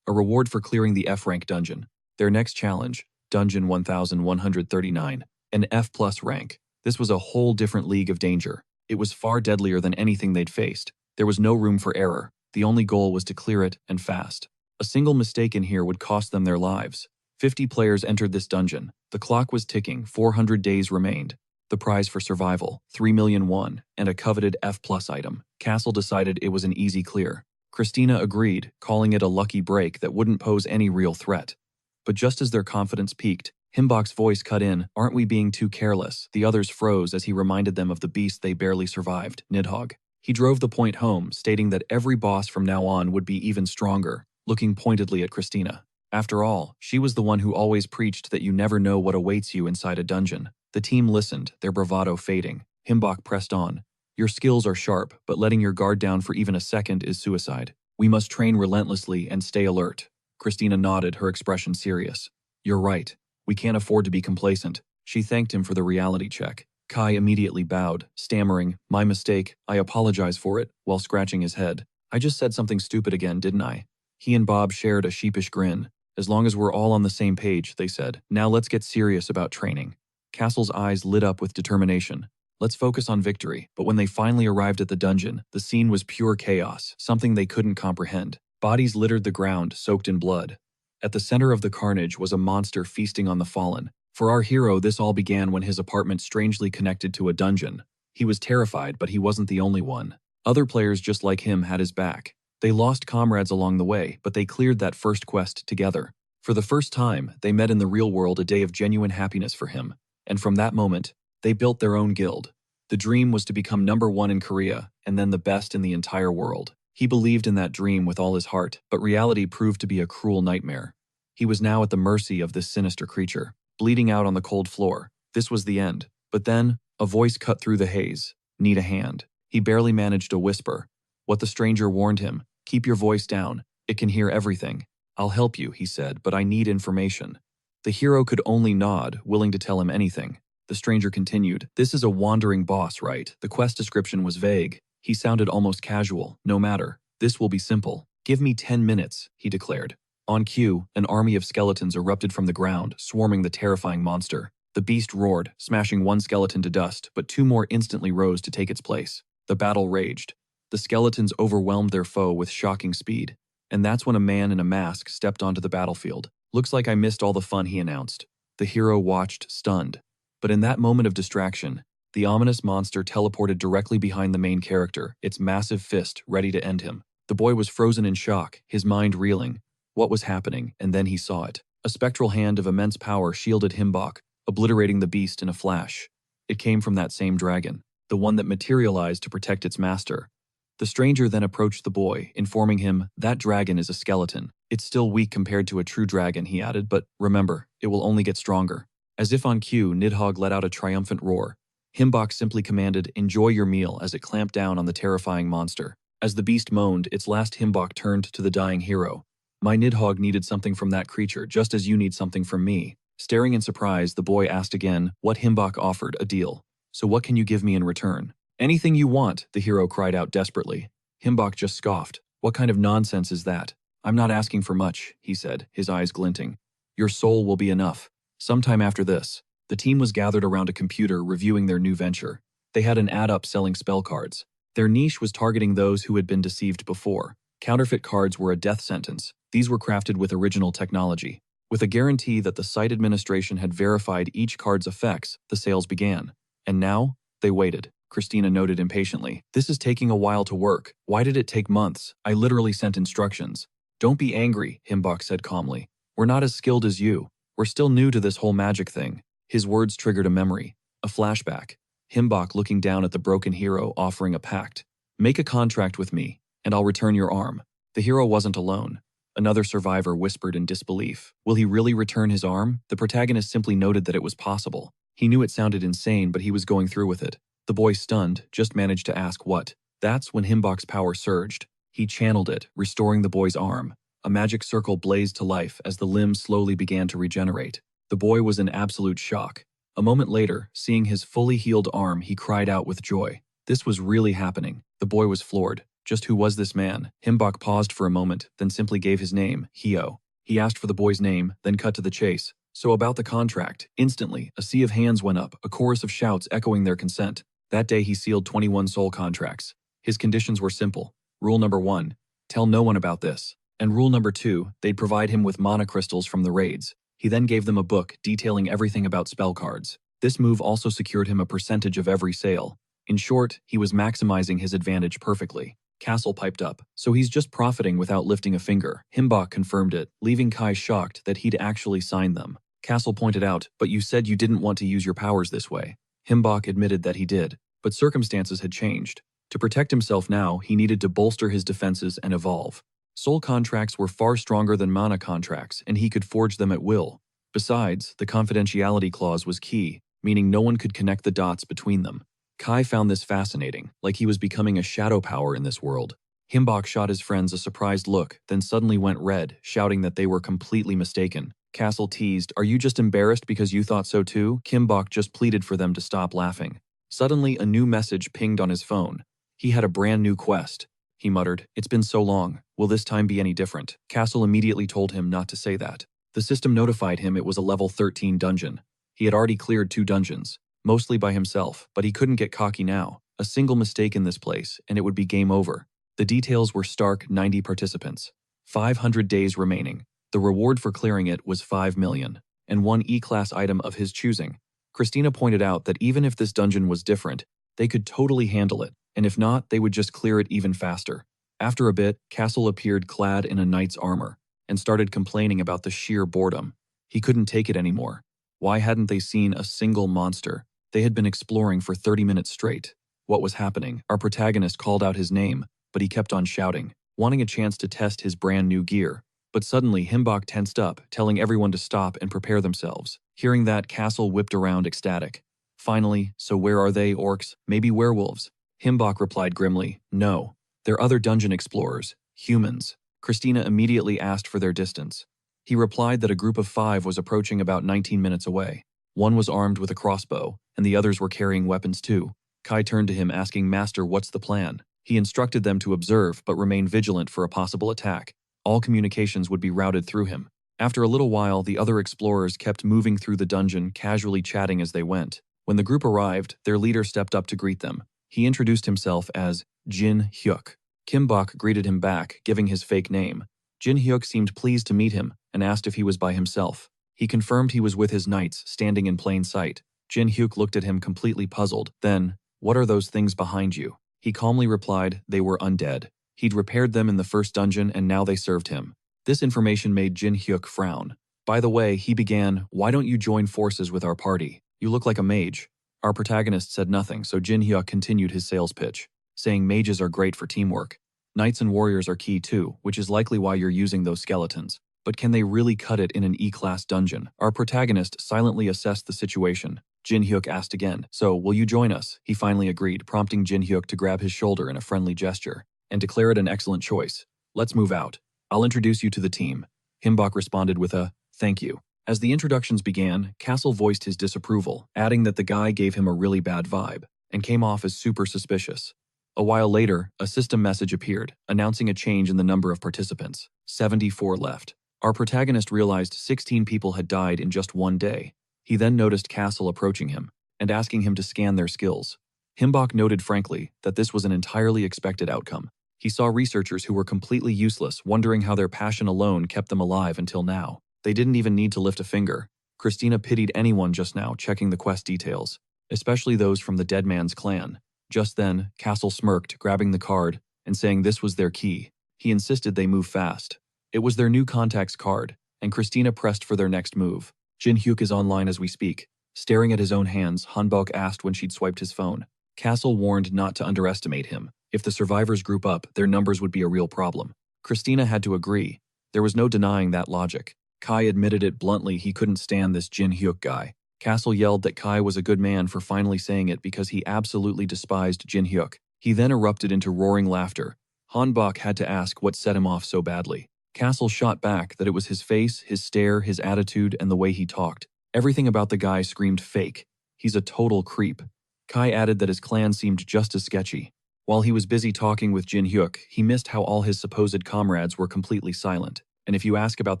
a reward for clearing the F-rank dungeon. Their next challenge, Dungeon 1139, an F+ rank. This was a whole different league of danger. It was far deadlier than anything they'd faced. There was no room for error. The only goal was to clear it, and fast. A single mistake in here would cost them their lives. 50 players entered this dungeon. The clock was ticking, 400 days remained. The prize for survival, 3 million won, and a coveted F+ item. Castle decided it was an easy clear. Christina agreed, calling it a lucky break that wouldn't pose any real threat. But just as their confidence peaked, Hyunbok's voice cut in, "Aren't we being too careless?" The others froze as he reminded them of the beast they barely survived, Nidhogg. He drove the point home, stating that every boss from now on would be even stronger, looking pointedly at Christina. After all, she was the one who always preached that you never know what awaits you inside a dungeon. The team listened, their bravado fading. Hyunbok pressed on. "Your skills are sharp, but letting your guard down for even a second is suicide. We must train relentlessly and stay alert." Christina nodded, her expression serious. "You're right. We can't afford to be complacent." She thanked him for the reality check. Kai immediately bowed, stammering, "My mistake, I apologize for it," while scratching his head. "I just said something stupid again, didn't I?" He and Bob shared a sheepish grin. "As long as we're all on the same page," they said. "Now let's get serious about training." Castle's eyes lit up with determination. "Let's focus on victory." But when they finally arrived at the dungeon, the scene was pure chaos, something they couldn't comprehend. Bodies littered the ground, soaked in blood. At the center of the carnage was a monster feasting on the fallen. For our hero, this all began when his apartment strangely connected to a dungeon. He was terrified, but he wasn't the only one. Other players just like him had his back. They lost comrades along the way, but they cleared that first quest together. For the first time, they met in the real world, a day of genuine happiness for him. And from that moment, they built their own guild. The dream was to become #1 in Korea, and then the best in the entire world. He believed in that dream with all his heart, but reality proved to be a cruel nightmare. He was now at the mercy of this sinister creature, bleeding out on the cold floor. This was the end. But then, a voice cut through the haze. "Need a hand." He barely managed a whisper. What the stranger warned him, "Keep your voice down. It can hear everything." "I'll help you," he said, "but I need information." The hero could only nod, willing to tell him anything. The stranger continued, "This is a wandering boss, right?" The quest description was vague. He sounded almost casual. "No matter. This will be simple. Give me 10 minutes, he declared. On cue, an army of skeletons erupted from the ground, swarming the terrifying monster. The beast roared, smashing one skeleton to dust, but 2 more instantly rose to take its place. The battle raged. The skeletons overwhelmed their foe with shocking speed. And that's when a man in a mask stepped onto the battlefield. "Looks like I missed all the fun," he announced. The hero watched, stunned. But in that moment of distraction, the ominous monster teleported directly behind the main character, its massive fist ready to end him. The boy was frozen in shock, his mind reeling. What was happening? And then he saw it. A spectral hand of immense power shielded Hyunbok, obliterating the beast in a flash. It came from that same dragon, the one that materialized to protect its master. The stranger then approached the boy, informing him, "That dragon is a skeleton. It's still weak compared to a true dragon," he added, "but remember, it will only get stronger." As if on cue, Nidhogg let out a triumphant roar. Hyunbok simply commanded, "Enjoy your meal," as it clamped down on the terrifying monster. As the beast moaned, its last Hyunbok turned to the dying hero. "My Nidhogg needed something from that creature, just as you need something from me." Staring in surprise, the boy asked again, what Hyunbok offered, a deal. "So what can you give me in return?" "Anything you want," the hero cried out desperately. Hyunbok just scoffed. "What kind of nonsense is that?" "I'm not asking for much," he said, his eyes glinting. "Your soul will be enough." Sometime after this, the team was gathered around a computer reviewing their new venture. They had an ad up selling spell cards. Their niche was targeting those who had been deceived before. Counterfeit cards were a death sentence. These were crafted with original technology. With a guarantee that the site administration had verified each card's effects, the sales began. And now, they waited. Christina noted impatiently. "This is taking a while to work. Why did it take months? I literally sent instructions." "Don't be angry," Hyunbok said calmly. "We're not as skilled as you. We're still new to this whole magic thing." His words triggered a memory, a flashback. Hyunbok looking down at the broken hero, offering a pact. "Make a contract with me, and I'll return your arm." The hero wasn't alone. Another survivor whispered in disbelief. Will he really return his arm? The protagonist simply noted that it was possible. He knew it sounded insane, but he was going through with it. The boy, stunned, just managed to ask what. That's when Himbok's power surged. He channeled it, restoring the boy's arm. A magic circle blazed to life as the limb slowly began to regenerate. The boy was in absolute shock. A moment later, seeing his fully healed arm, he cried out with joy. This was really happening. The boy was floored. Just who was this man? Himbok paused for a moment, then simply gave his name, Hio. He asked for the boy's name, then cut to the chase. So about the contract. Instantly, a sea of hands went up, a chorus of shouts echoing their consent. That day he sealed 21 soul contracts. His conditions were simple. Rule number 1, tell no one about this. And rule number 2, they'd provide him with mana crystals from the raids. He then gave them a book detailing everything about spell cards. This move also secured him a percentage of every sale. In short, he was maximizing his advantage perfectly. Castle piped up, so he's just profiting without lifting a finger. Himbok confirmed it, leaving Kai shocked that he'd actually signed them. Castle pointed out, but you said you didn't want to use your powers this way. Himbok admitted that he did, but circumstances had changed. To protect himself now, he needed to bolster his defenses and evolve. Soul contracts were far stronger than mana contracts, and he could forge them at will. Besides, the confidentiality clause was key, meaning no one could connect the dots between them. Kai found this fascinating, like he was becoming a shadow power in this world. Himbok shot his friends a surprised look, then suddenly went red, shouting that they were completely mistaken. Castle teased, "Are you just embarrassed because you thought so too?" Himbok just pleaded for them to stop laughing. Suddenly, a new message pinged on his phone. He had a brand new quest. He muttered, "It's been so long. Will this time be any different?" Castle immediately told him not to say that. The system notified him it was a level 13 dungeon. He had already cleared 2 dungeons. Mostly by himself, but he couldn't get cocky now. A single mistake in this place, and it would be game over. The details were stark: 90 participants. 500 days remaining. The reward for clearing it was 5 million, and 1 E-class item of his choosing. Christina pointed out that even if this dungeon was different, they could totally handle it, and if not, they would just clear it even faster. After a bit, Castle appeared clad in a knight's armor, and started complaining about the sheer boredom. He couldn't take it anymore. Why hadn't they seen a single monster? They had been exploring for 30 minutes straight. What was happening? Our protagonist called out his name, but he kept on shouting, wanting a chance to test his brand new gear. But suddenly, Himbok tensed up, telling everyone to stop and prepare themselves. Hearing that, Castle whipped around ecstatic. Finally, so where are they, orcs? Maybe werewolves? Himbok replied grimly, no. They're other dungeon explorers, humans. Christina immediately asked for their distance. He replied that a group of 5 was approaching about 19 minutes away. One was armed with a crossbow, and the others were carrying weapons too. Kai turned to him asking, "Master, what's the plan?" He instructed them to observe but remain vigilant for a possible attack. All communications would be routed through him. After a little while, the other explorers kept moving through the dungeon, casually chatting as they went. When the group arrived, their leader stepped up to greet them. He introduced himself as Jin Hyuk. Himbok greeted him back, giving his fake name. Jin Hyuk seemed pleased to meet him and asked if he was by himself. He confirmed he was with his knights, standing in plain sight. Jin Hyuk looked at him completely puzzled. Then, "What are those things behind you?" He calmly replied they were undead. He'd repaired them in the first dungeon and now they served him. This information made Jin Hyuk frown. By the way, he began, "Why don't you join forces with our party? You look like a mage." Our protagonist said nothing, so Jin Hyuk continued his sales pitch, saying mages are great for teamwork. Knights and warriors are key too, which is likely why you're using those skeletons. But can they really cut it in an E-class dungeon? Our protagonist silently assessed the situation. Jin Hyuk asked again, "So, will you join us?" He finally agreed, prompting Jin Hyuk to grab his shoulder in a friendly gesture and declare it an excellent choice. "Let's move out. I'll introduce you to the team." Himbok responded with a, "Thank you." As the introductions began, Castle voiced his disapproval, adding that the guy gave him a really bad vibe and came off as super suspicious. A while later, a system message appeared, announcing a change in the number of participants. 74 left. Our protagonist realized 16 people had died in just one day. He then noticed Castle approaching him and asking him to scan their skills. Himbok noted frankly that this was an entirely expected outcome. He saw researchers who were completely useless, wondering how their passion alone kept them alive until now. They didn't even need to lift a finger. Christina pitied anyone just now checking the quest details, especially those from the dead man's clan. Just then, Castle smirked, grabbing the card and saying this was their key. He insisted they move fast. It was their new contact's card, and Christina pressed for their next move. Jin Hyuk is online as we speak. Staring at his own hands, Hanbok asked when she'd swiped his phone. Castle warned not to underestimate him. If the survivors group up, their numbers would be a real problem. Christina had to agree. There was no denying that logic. Kai admitted it bluntly, he couldn't stand this Jin Hyuk guy. Castle yelled that Kai was a good man for finally saying it because he absolutely despised Jin Hyuk. He then erupted into roaring laughter. Hanbok had to ask what set him off so badly. Castle shot back that it was his face, his stare, his attitude, and the way he talked. Everything about the guy screamed fake. He's a total creep. Kai added that his clan seemed just as sketchy. While he was busy talking with Jin Hyuk, he missed how all his supposed comrades were completely silent. And if you ask about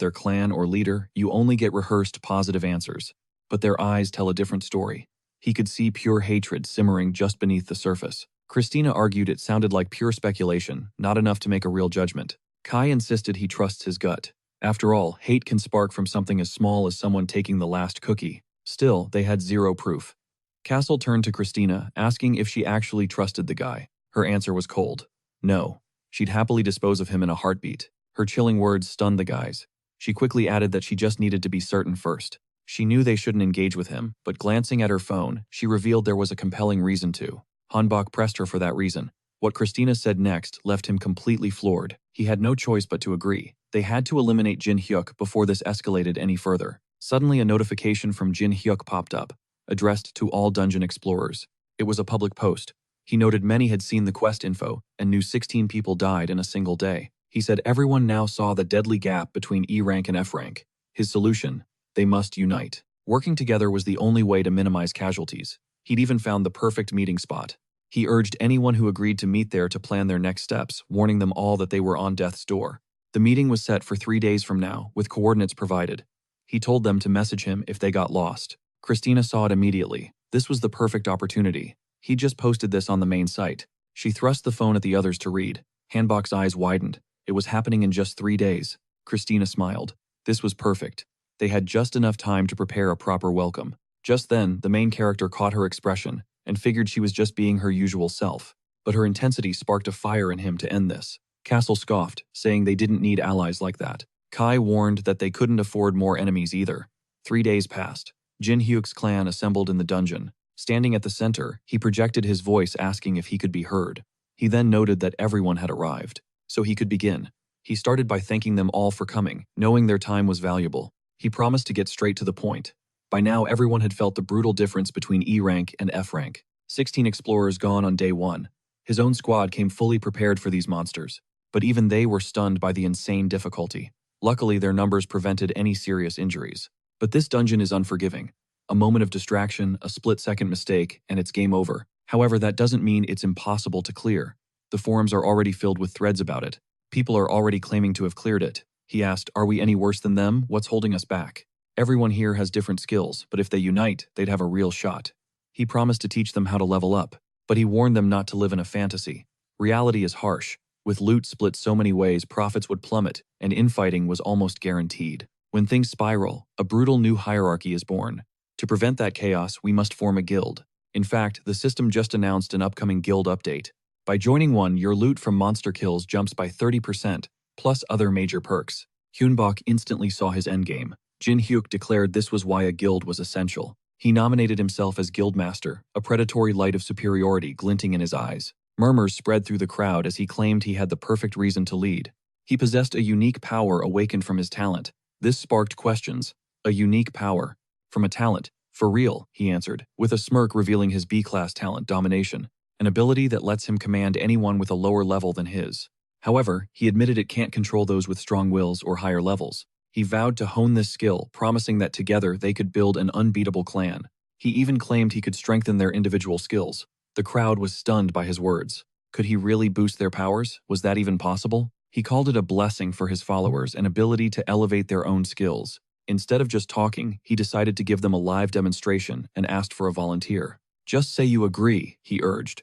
their clan or leader, you only get rehearsed positive answers. But their eyes tell a different story. He could see pure hatred simmering just beneath the surface. Christina argued it sounded like pure speculation, not enough to make a real judgment. Kai insisted he trusts his gut. After all, hate can spark from something as small as someone taking the last cookie. Still, they had zero proof. Castle turned to Christina, asking if she actually trusted the guy. Her answer was cold. No. She'd happily dispose of him in a heartbeat. Her chilling words stunned the guys. She quickly added that she just needed to be certain first. She knew they shouldn't engage with him, but glancing at her phone, she revealed there was a compelling reason to. Hanbok pressed her for that reason. What Christina said next left him completely floored. He had no choice but to agree. They had to eliminate Jin Hyuk before this escalated any further. Suddenly, a notification from Jin Hyuk popped up, addressed to all dungeon explorers. It was a public post. He noted many had seen the quest info and knew 16 people died in a single day. He said everyone now saw the deadly gap between E rank and F rank. His solution: they must unite. Working together was the only way to minimize casualties. He'd even found the perfect meeting spot. He urged anyone who agreed to meet there to plan their next steps, warning them all that they were on death's door. The meeting was set for 3 days from now, with coordinates provided. He told them to message him if they got lost. Christina saw it immediately. This was the perfect opportunity. He just posted this on the main site. She thrust the phone at the others to read. Hanbok's eyes widened. It was happening in just 3 days. Christina smiled. This was perfect. They had just enough time to prepare a proper welcome. Just then, the main character caught her expression and figured she was just being her usual self. But her intensity sparked a fire in him to end this. Castle scoffed, saying they didn't need allies like that. Kai warned that they couldn't afford more enemies either. 3 days passed. Jin Hyuk's clan assembled in the dungeon. Standing at the center, he projected his voice asking if he could be heard. He then noted that everyone had arrived, so he could begin. He started by thanking them all for coming, knowing their time was valuable. He promised to get straight to the point. By now, everyone had felt the brutal difference between E rank and F rank. 16 explorers gone on day 1. His own squad came fully prepared for these monsters, but even they were stunned by the insane difficulty. Luckily, their numbers prevented any serious injuries. But this dungeon is unforgiving. A moment of distraction, a split-second mistake, and it's game over. However, that doesn't mean it's impossible to clear. The forums are already filled with threads about it. People are already claiming to have cleared it. He asked, "Are we any worse than them? What's holding us back?" Everyone here has different skills, but if they unite, they'd have a real shot. He promised to teach them how to level up, but he warned them not to live in a fantasy. Reality is harsh. With loot split so many ways, profits would plummet, and infighting was almost guaranteed. When things spiral, a brutal new hierarchy is born. To prevent that chaos, we must form a guild. In fact, the system just announced an upcoming guild update. By joining one, your loot from monster kills jumps by 30%, plus other major perks. Hyunbok instantly saw his endgame. Jin Hyuk declared this was why a guild was essential. He nominated himself as guildmaster, a predatory light of superiority glinting in his eyes. Murmurs spread through the crowd as he claimed he had the perfect reason to lead. He possessed a unique power awakened from his talent. This sparked questions. A unique power. From a talent. For real, he answered, with a smirk revealing his B-class talent, domination. An ability that lets him command anyone with a lower level than his. However, he admitted it can't control those with strong wills or higher levels. He vowed to hone this skill, promising that together they could build an unbeatable clan. He even claimed he could strengthen their individual skills. The crowd was stunned by his words. Could he really boost their powers? Was that even possible? He called it a blessing for his followers, an ability to elevate their own skills. Instead of just talking, he decided to give them a live demonstration and asked for a volunteer. "Just say you agree," he urged.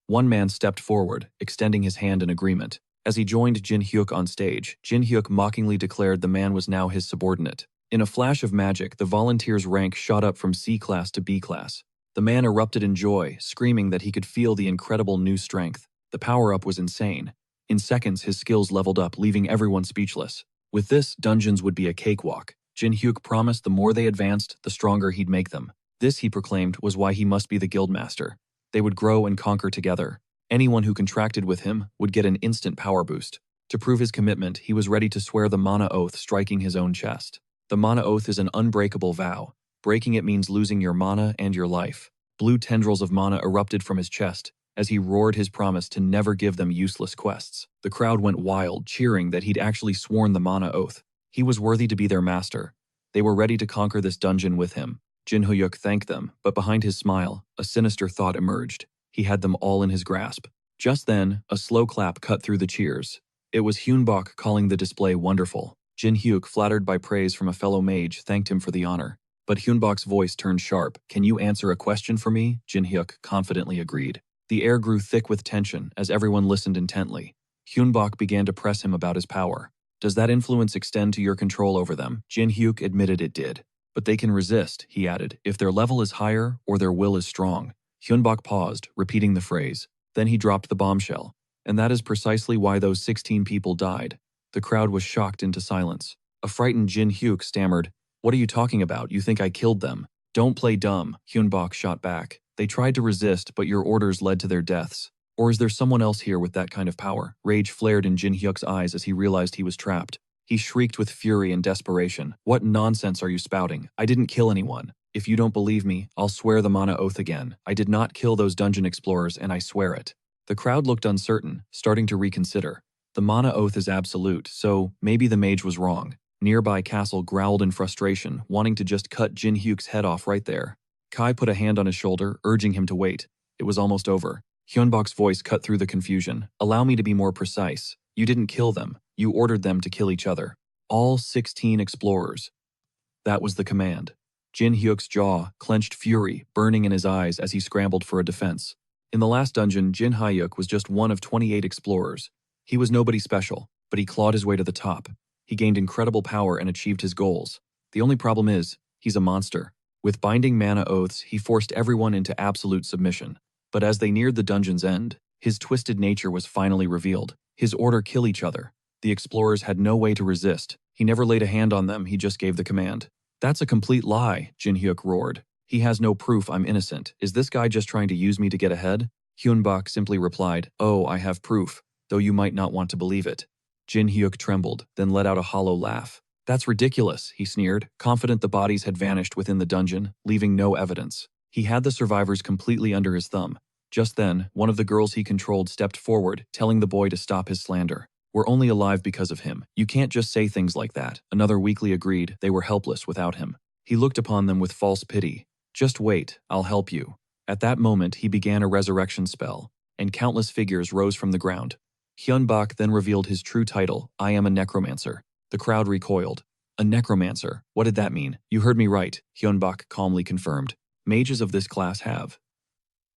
One man stepped forward, extending his hand in agreement. As he joined Jin Hyuk on stage, Jin Hyuk mockingly declared the man was now his subordinate. In a flash of magic, the volunteer's rank shot up from C class to B class. The man erupted in joy, screaming that he could feel the incredible new strength. The power-up was insane. In seconds, his skills leveled up, leaving everyone speechless. With this, dungeons would be a cakewalk. Jin Hyuk promised the more they advanced, the stronger he'd make them. This, he proclaimed, was why he must be the guildmaster. They would grow and conquer together. Anyone who contracted with him would get an instant power boost. To prove his commitment, he was ready to swear the mana oath, striking his own chest. The mana oath is an unbreakable vow. Breaking it means losing your mana and your life. Blue tendrils of mana erupted from his chest as he roared his promise to never give them useless quests. The crowd went wild, cheering that he'd actually sworn the mana oath. He was worthy to be their master. They were ready to conquer this dungeon with him. Jin Hyuk thanked them, but behind his smile, a sinister thought emerged. He had them all in his grasp. Just then, a slow clap cut through the cheers. It was Hyunbok calling the display wonderful. Jin Hyuk, flattered by praise from a fellow mage, thanked him for the honor. But Hyunbok's voice turned sharp. "Can you answer a question for me?" Jin Hyuk confidently agreed. The air grew thick with tension as everyone listened intently. Hyunbok began to press him about his power. "Does that influence extend to your control over them?" Jin Hyuk admitted it did. "But they can resist," he added, "if their level is higher or their will is strong." Hyunbok paused, repeating the phrase. Then he dropped the bombshell. "And that is precisely why those 16 people died." The crowd was shocked into silence. A frightened Jin Hyuk stammered, "What are you talking about? You think I killed them?" "Don't play dumb," Hyunbok shot back. "They tried to resist, but your orders led to their deaths. Or is there someone else here with that kind of power?" Rage flared in Jin Hyuk's eyes as he realized he was trapped. He shrieked with fury and desperation. "What nonsense are you spouting? I didn't kill anyone. If you don't believe me, I'll swear the mana oath again. I did not kill those dungeon explorers, and I swear it." The crowd looked uncertain, starting to reconsider. The mana oath is absolute, so maybe the mage was wrong. Nearby Castle growled in frustration, wanting to just cut Jin Hyuk's head off right there. Kai put a hand on his shoulder, urging him to wait. It was almost over. Hyunbok's voice cut through the confusion. "Allow me to be more precise. You didn't kill them. You ordered them to kill each other. All 16 explorers." That was the command. Jin Hyuk's jaw clenched, fury burning in his eyes as he scrambled for a defense. In the last dungeon, Jin Hyuk was just one of 28 explorers. He was nobody special, but he clawed his way to the top. He gained incredible power and achieved his goals. The only problem is, he's a monster. With binding mana oaths, he forced everyone into absolute submission. But as they neared the dungeon's end, his twisted nature was finally revealed. His order: kill each other. The explorers had no way to resist. He never laid a hand on them, he just gave the command. "That's a complete lie," Jin Hyuk roared. "He has no proof I'm innocent. Is this guy just trying to use me to get ahead?" Hyunbok simply replied, "Oh, I have proof, though you might not want to believe it." Jin Hyuk trembled, then let out a hollow laugh. "That's ridiculous," he sneered, confident the bodies had vanished within the dungeon, leaving no evidence. He had the survivors completely under his thumb. Just then, one of the girls he controlled stepped forward, telling the boy to stop his slander. "We're only alive because of him. You can't just say things like that." Another weakly agreed they were helpless without him. He looked upon them with false pity. "Just wait, I'll help you." At that moment, he began a resurrection spell, and countless figures rose from the ground. Hyunbok then revealed his true title: "I am a necromancer." The crowd recoiled. "A necromancer? What did that mean?" "You heard me right," Hyunbok calmly confirmed. "Mages of this class have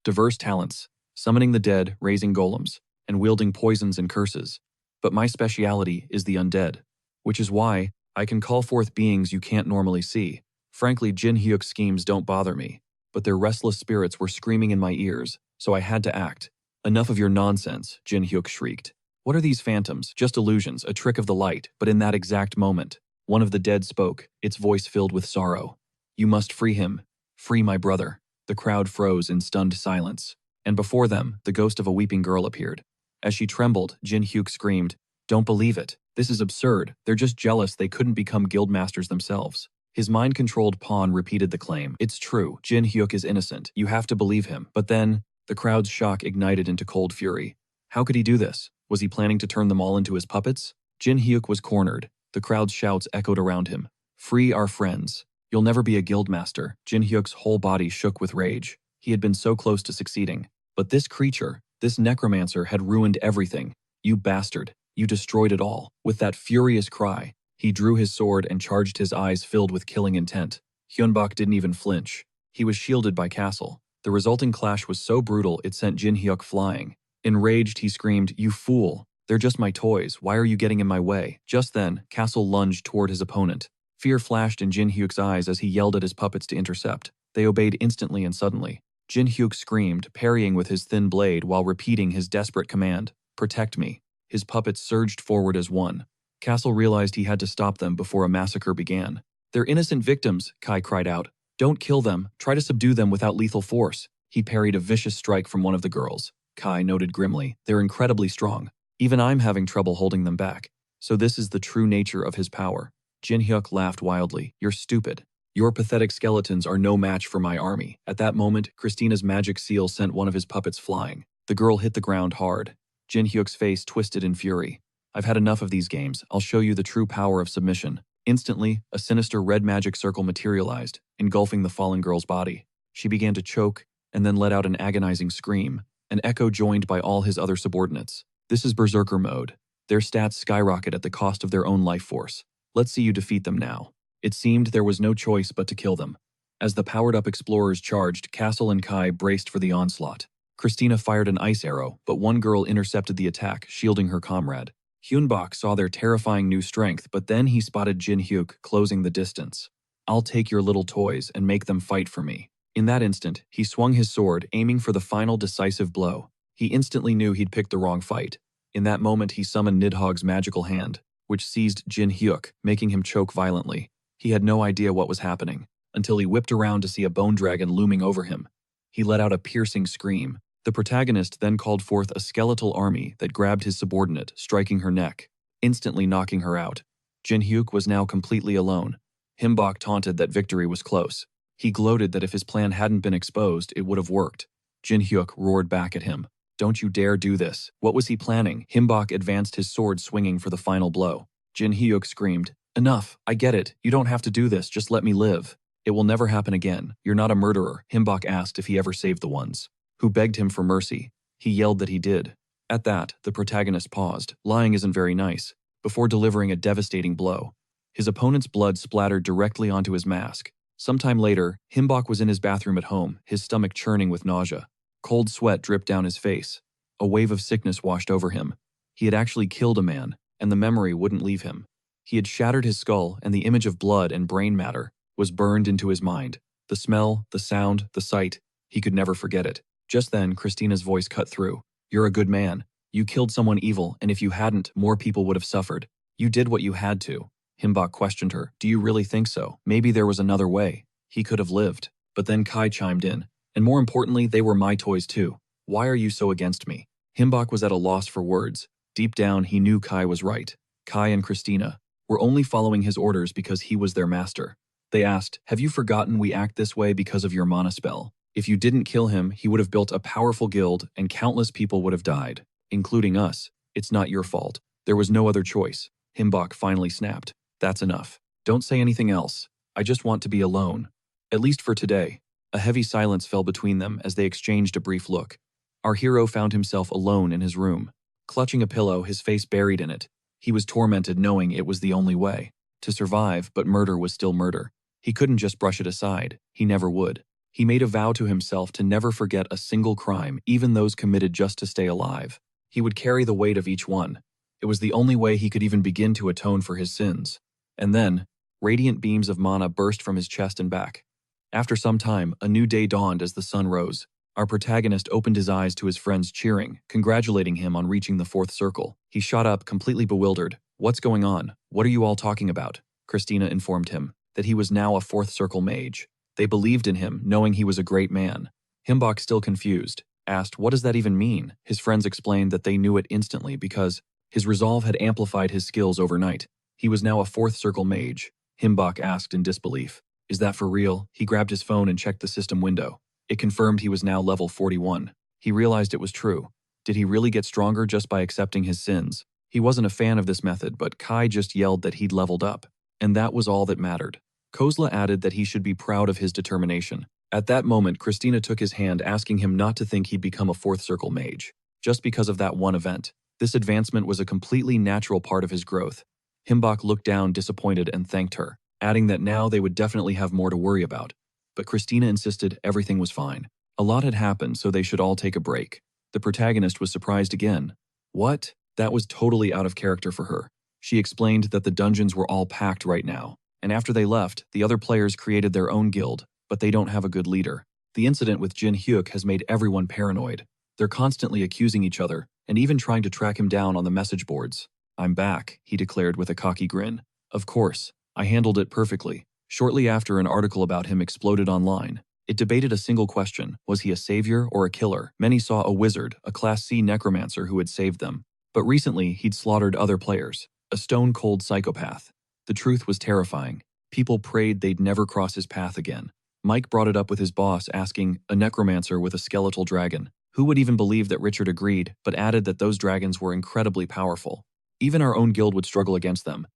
diverse talents, summoning the dead, raising golems, and wielding poisons and curses. But my speciality is the undead, which is why I can call forth beings you can't normally see. Frankly, Jin Hyuk's schemes don't bother me, but their restless spirits were screaming in my ears, so I had to act." "Enough of your nonsense," Jin Hyuk shrieked. "What are these phantoms? Just illusions, a trick of the light." But in that exact moment, one of the dead spoke, its voice filled with sorrow. "You must free him. Free my brother." The crowd froze in stunned silence, and before them, the ghost of a weeping girl appeared. As she trembled, Jin Hyuk screamed, "Don't believe it. This is absurd. They're just jealous they couldn't become guildmasters themselves." His mind-controlled pawn repeated the claim. "It's true. Jin Hyuk is innocent. You have to believe him." But then, the crowd's shock ignited into cold fury. How could he do this? Was he planning to turn them all into his puppets? Jin Hyuk was cornered. The crowd's shouts echoed around him. "Free our friends. You'll never be a guildmaster." Jin Hyuk's whole body shook with rage. He had been so close to succeeding. But this creature, this necromancer, had ruined everything. "You bastard. You destroyed it all." With that furious cry, he drew his sword and charged, his eyes filled with killing intent. Hyunbok didn't even flinch. He was shielded by Castle. The resulting clash was so brutal it sent Jin Hyuk flying. Enraged, he screamed, "You fool. They're just my toys. Why are you getting in my way?" Just then, Castle lunged toward his opponent. Fear flashed in Jin Hyuk's eyes as he yelled at his puppets to intercept. They obeyed instantly and suddenly. Jin Hyuk screamed, parrying with his thin blade while repeating his desperate command, "Protect me." His puppets surged forward as one. Castle realized he had to stop them before a massacre began. "They're innocent victims," Kai cried out. "Don't kill them. Try to subdue them without lethal force." He parried a vicious strike from one of the girls. Kai noted grimly, "They're incredibly strong. Even I'm having trouble holding them back. So this is the true nature of his power. Jin Hyuk laughed wildly. You're stupid. Your pathetic skeletons are no match for my army. At that moment, Christina's magic seal sent one of his puppets flying. The girl hit the ground hard. Jin Hyuk's face twisted in fury. I've had enough of these games. I'll show you the true power of submission. Instantly, a sinister red magic circle materialized, engulfing the fallen girl's body. She began to choke, and then let out an agonizing scream, an echo joined by all his other subordinates. This is Berserker mode. Their stats skyrocket at the cost of their own life force. Let's see you defeat them now. It seemed there was no choice but to kill them. As the powered-up explorers charged, Castle and Kai braced for the onslaught. Christina fired an ice arrow, but one girl intercepted the attack, shielding her comrade. Hyunbok saw their terrifying new strength, but then he spotted Jin Hyuk closing the distance. I'll take your little toys and make them fight for me. In that instant, he swung his sword, aiming for the final decisive blow. He instantly knew he'd picked the wrong fight. In that moment, he summoned Nidhogg's magical hand, which seized Jin Hyuk, making him choke violently. He had no idea what was happening, until he whipped around to see a bone dragon looming over him. He let out a piercing scream. The protagonist then called forth a skeletal army that grabbed his subordinate, striking her neck, instantly knocking her out. Jin Hyuk was now completely alone. Hyunbok taunted that victory was close. He gloated that if his plan hadn't been exposed, it would have worked. Jin Hyuk roared back at him. Don't you dare do this. What was he planning? Hyunbok advanced his sword swinging for the final blow. Jin Hyuk screamed, Enough, I get it. You don't have to do this, just let me live. It will never happen again. You're not a murderer. Hyunbok asked if he ever saved the ones who begged him for mercy. He yelled that he did. At that, the protagonist paused. Lying isn't very nice. Before delivering a devastating blow. His opponent's blood splattered directly onto his mask. Sometime later, Hyunbok was in his bathroom at home, his stomach churning with nausea. Cold sweat dripped down his face. A wave of sickness washed over him. He had actually killed a man, and the memory wouldn't leave him. He had shattered his skull, and the image of blood and brain matter was burned into his mind. The smell, the sound, the sight, he could never forget it. Just then, Christina's voice cut through. You're a good man. You killed someone evil, and if you hadn't, more people would have suffered. You did what you had to. Hyunbok questioned her. Do you really think so? Maybe there was another way. He could have lived. But then Kai chimed in. And more importantly, they were my toys too. Why are you so against me? Hyunbok was at a loss for words. Deep down, he knew Kai was right. Kai and Christina were only following his orders because he was their master. They asked, have you forgotten we act this way because of your mana spell? If you didn't kill him, he would have built a powerful guild and countless people would have died, including us. It's not your fault. There was no other choice. Hyunbok finally snapped. That's enough. Don't say anything else. I just want to be alone. At least for today. A heavy silence fell between them as they exchanged a brief look. Our hero found himself alone in his room. Clutching a pillow, his face buried in it. He was tormented knowing it was the only way to survive, but murder was still murder. He couldn't just brush it aside. He never would. He made a vow to himself to never forget a single crime, even those committed just to stay alive. He would carry the weight of each one. It was the only way he could even begin to atone for his sins. And then, radiant beams of mana burst from his chest and back. After some time, a new day dawned as the sun rose. Our protagonist opened his eyes to his friends cheering, congratulating him on reaching the fourth circle. He shot up, completely bewildered. What's going on? What are you all talking about? Christina informed him that he was now a fourth circle mage. They believed in him, knowing he was a great man. Hyunbok, still confused, asked, what does that even mean? His friends explained that they knew it instantly because his resolve had amplified his skills overnight. He was now a fourth circle mage. Hyunbok asked in disbelief. Is that for real? He grabbed his phone and checked the system window. It confirmed he was now level 41. He realized it was true. Did he really get stronger just by accepting his sins? He wasn't a fan of this method, but Kai just yelled that he'd leveled up. And that was all that mattered. Kozla added that he should be proud of his determination. At that moment, Christina took his hand, asking him not to think he'd become a fourth circle mage, just because of that one event. This advancement was a completely natural part of his growth. Hyunbok looked down, disappointed, and thanked her, adding that now they would definitely have more to worry about. But Christina insisted everything was fine. A lot had happened, so they should all take a break. The protagonist was surprised again. What? That was totally out of character for her. She explained that the dungeons were all packed right now, and after they left, the other players created their own guild, but they don't have a good leader. The incident with Jin Hyuk has made everyone paranoid. They're constantly accusing each other, and even trying to track him down on the message boards. I'm back, he declared with a cocky grin. Of course, I handled it perfectly. Shortly after, an article about him exploded online. It debated a single question. Was he a savior or a killer? Many saw a wizard, a Class C necromancer who had saved them. But recently, he'd slaughtered other players. A stone-cold psychopath. The truth was terrifying. People prayed they'd never cross his path again. Mike brought it up with his boss, asking, a necromancer with a skeletal dragon. Who would even believe that Richard agreed, but added that those dragons were incredibly powerful. Even our own guild would struggle against them.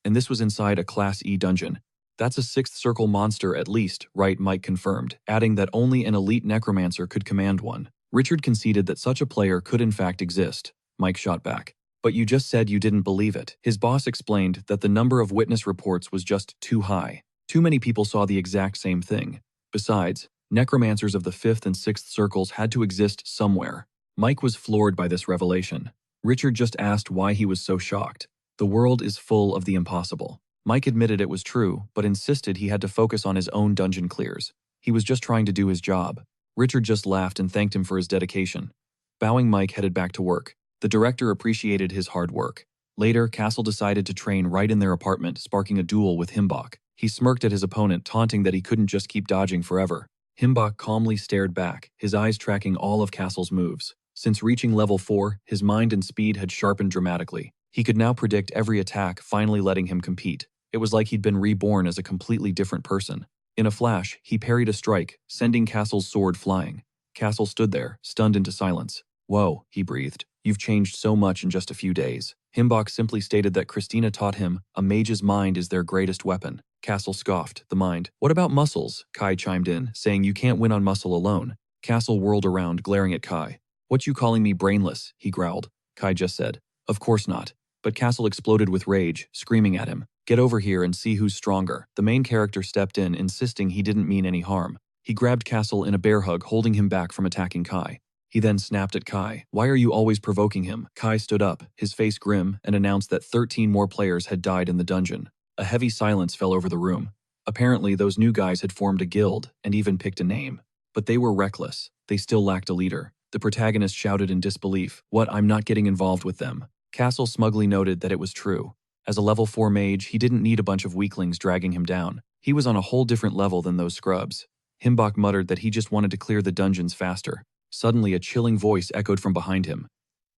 And this was inside a Class E dungeon. That's a sixth circle monster at least, right? Mike confirmed, adding that only an elite necromancer could command one. Richard conceded that such a player could in fact exist. Mike shot back. But you just said you didn't believe it. His boss explained that the number of witness reports was just too high. Too many people saw the exact same thing. Besides, necromancers of the 5th and 6th circles had to exist somewhere. Mike was floored by this revelation. Richard just asked why he was so shocked. The world is full of the impossible. Mike admitted it was true, but insisted he had to focus on his own dungeon clears. He was just trying to do his job. Richard just laughed and thanked him for his dedication. Bowing, Mike headed back to work. The director appreciated his hard work. Later, Castle decided to train right in their apartment, sparking a duel with Himbach. He smirked at his opponent, taunting that he couldn't just keep dodging forever. Himbach calmly stared back, his eyes tracking all of Castle's moves. Since reaching level 4, his mind and speed had sharpened dramatically. He could now predict every attack, finally letting him compete. It was like he'd been reborn as a completely different person. In a flash, he parried a strike, sending Castle's sword flying. Castle stood there, stunned into silence. Whoa, he breathed. You've changed so much in just a few days. Himbach simply stated that Christina taught him, a mage's mind is their greatest weapon. Castle scoffed, the mind. What about muscles? Kai chimed in, saying you can't win on muscle alone. Castle whirled around, glaring at Kai. What you calling me brainless? He growled. Kai just said, of course not. But Castle exploded with rage, screaming at him. Get over here and see who's stronger. The main character stepped in, insisting he didn't mean any harm. He grabbed Castle in a bear hug, holding him back from attacking Kai. He then snapped at Kai. Why are you always provoking him? Kai stood up, his face grim, and announced that 13 more players had died in the dungeon. A heavy silence fell over the room. Apparently, those new guys had formed a guild, and even picked a name. But they were reckless. They still lacked a leader. The protagonist shouted in disbelief, what, I'm not getting involved with them. Castle smugly noted that it was true. As a level 4 mage, he didn't need a bunch of weaklings dragging him down. He was on a whole different level than those scrubs. Himbach muttered that he just wanted to clear the dungeons faster. Suddenly, a chilling voice echoed from behind him.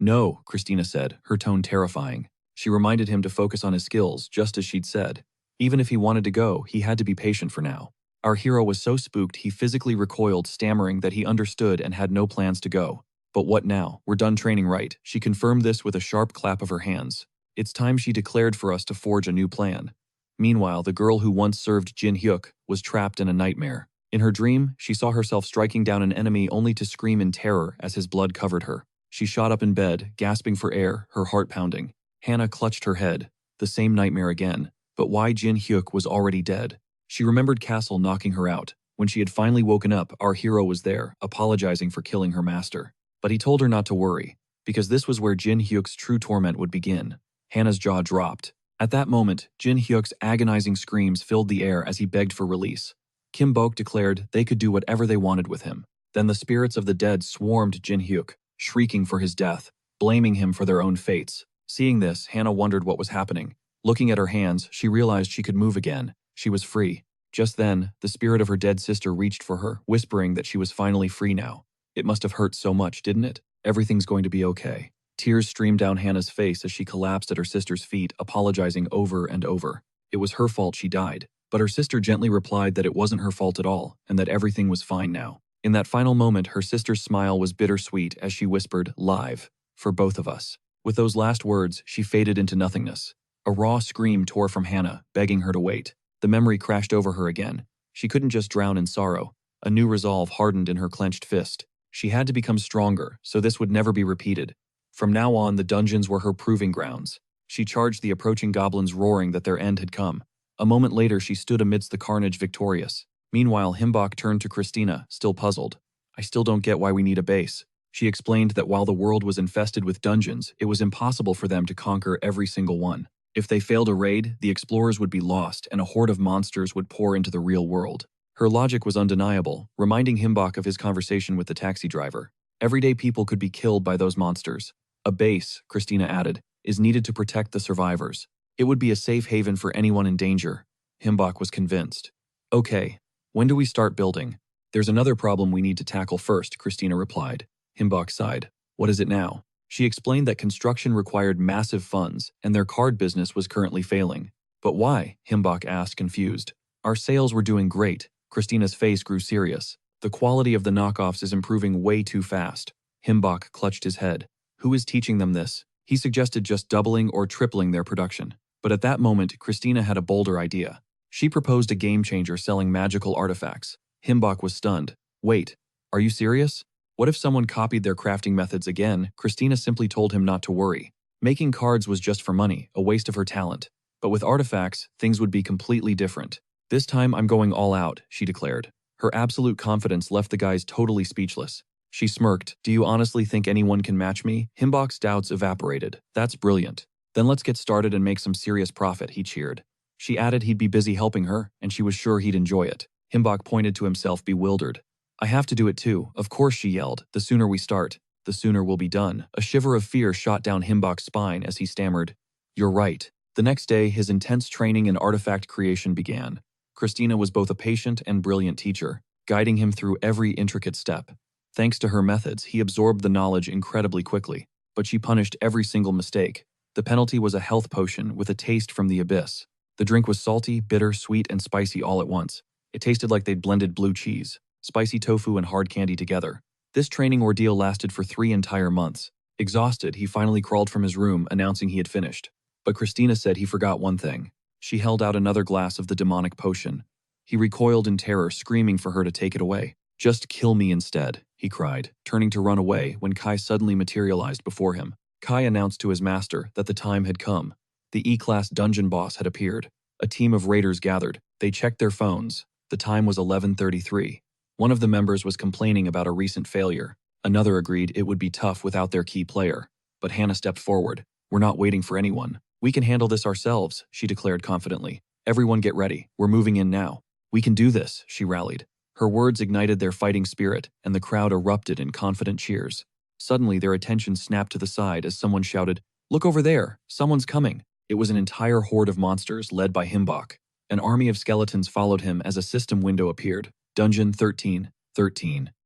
No, Christina said, her tone terrifying. She reminded him to focus on his skills, just as she'd said. Even if he wanted to go, he had to be patient for now. Our hero was so spooked he physically recoiled, stammering that he understood and had no plans to go. But what now? We're done training, right? She confirmed this with a sharp clap of her hands. It's time, she declared, for us to forge a new plan. Meanwhile, the girl who once served Jin Hyuk was trapped in a nightmare. In her dream, she saw herself striking down an enemy only to scream in terror as his blood covered her. She shot up in bed, gasping for air, her heart pounding. Hannah clutched her head. The same nightmare again. But why Jin Hyuk was already dead? She remembered Castle knocking her out. When she had finally woken up, our hero was there, apologizing for killing her master. But he told her not to worry, because this was where Jin Hyuk's true torment would begin. Hannah's jaw dropped. At that moment, Jin Hyuk's agonizing screams filled the air as he begged for release. Kim Bok declared they could do whatever they wanted with him. Then the spirits of the dead swarmed Jin Hyuk, shrieking for his death, blaming him for their own fates. Seeing this, Hannah wondered what was happening. Looking at her hands, she realized she could move again. She was free. Just then, the spirit of her dead sister reached for her, whispering that she was finally free now. It must have hurt so much, didn't it? Everything's going to be okay. Tears streamed down Hannah's face as she collapsed at her sister's feet, apologizing over and over. It was her fault she died. But her sister gently replied that it wasn't her fault at all, and that everything was fine now. In that final moment, her sister's smile was bittersweet as she whispered, live, for both of us. With those last words, she faded into nothingness. A raw scream tore from Hannah, begging her to wait. The memory crashed over her again. She couldn't just drown in sorrow. A new resolve hardened in her clenched fist. She had to become stronger, so this would never be repeated. From now on, the dungeons were her proving grounds. She charged the approaching goblins, roaring that their end had come. A moment later, she stood amidst the carnage, victorious. Meanwhile, Himbach turned to Christina, still puzzled. I still don't get why we need a base. She explained that while the world was infested with dungeons, it was impossible for them to conquer every single one. If they failed a raid, the explorers would be lost and a horde of monsters would pour into the real world. Her logic was undeniable, reminding Himbach of his conversation with the taxi driver. Everyday people could be killed by those monsters. A base, Christina added, is needed to protect the survivors. It would be a safe haven for anyone in danger. Himbach was convinced. Okay, when do we start building? There's another problem we need to tackle first, Christina replied. Himbach sighed. What is it now? She explained that construction required massive funds and their card business was currently failing. But why? Himbok asked, confused. Our sales were doing great. Christina's face grew serious. The quality of the knockoffs is improving way too fast. Himbok clutched his head. Who is teaching them this? He suggested just doubling or tripling their production. But at that moment, Christina had a bolder idea. She proposed a game changer selling magical artifacts. Himbok was stunned. Wait, are you serious? What if someone copied their crafting methods again? Christina simply told him not to worry. Making cards was just for money, a waste of her talent. But with artifacts, things would be completely different. This time I'm going all out, she declared. Her absolute confidence left the guys totally speechless. She smirked. Do you honestly think anyone can match me? Himbok's doubts evaporated. That's brilliant. Then let's get started and make some serious profit, he cheered. She added he'd be busy helping her, and she was sure he'd enjoy it. Himbok pointed to himself, bewildered. I have to do it too. Of course, she yelled. The sooner we start, the sooner we'll be done. A shiver of fear shot down Himbok's spine as he stammered. You're right. The next day, his intense training in artifact creation began. Christina was both a patient and brilliant teacher, guiding him through every intricate step. Thanks to her methods, he absorbed the knowledge incredibly quickly, but she punished every single mistake. The penalty was a health potion with a taste from the abyss. The drink was salty, bitter, sweet, and spicy all at once. It tasted like they'd blended blue cheese, spicy tofu, and hard candy together. This training ordeal lasted for 3 entire months. Exhausted, he finally crawled from his room, announcing he had finished. But Christina said he forgot one thing. She held out another glass of the demonic potion. He recoiled in terror, screaming for her to take it away. Just kill me instead, he cried, turning to run away when Kai suddenly materialized before him. Kai announced to his master that the time had come. The E-Class dungeon boss had appeared. A team of raiders gathered. They checked their phones. The time was 11:33. One of the members was complaining about a recent failure. Another agreed it would be tough without their key player. But Hannah stepped forward. We're not waiting for anyone. We can handle this ourselves, she declared confidently. Everyone get ready. We're moving in now. We can do this, she rallied. Her words ignited their fighting spirit, and the crowd erupted in confident cheers. Suddenly, their attention snapped to the side as someone shouted, Look over there! Someone's coming! It was an entire horde of monsters led by Himbok. An army of skeletons followed him as a system window appeared. Dungeon 13.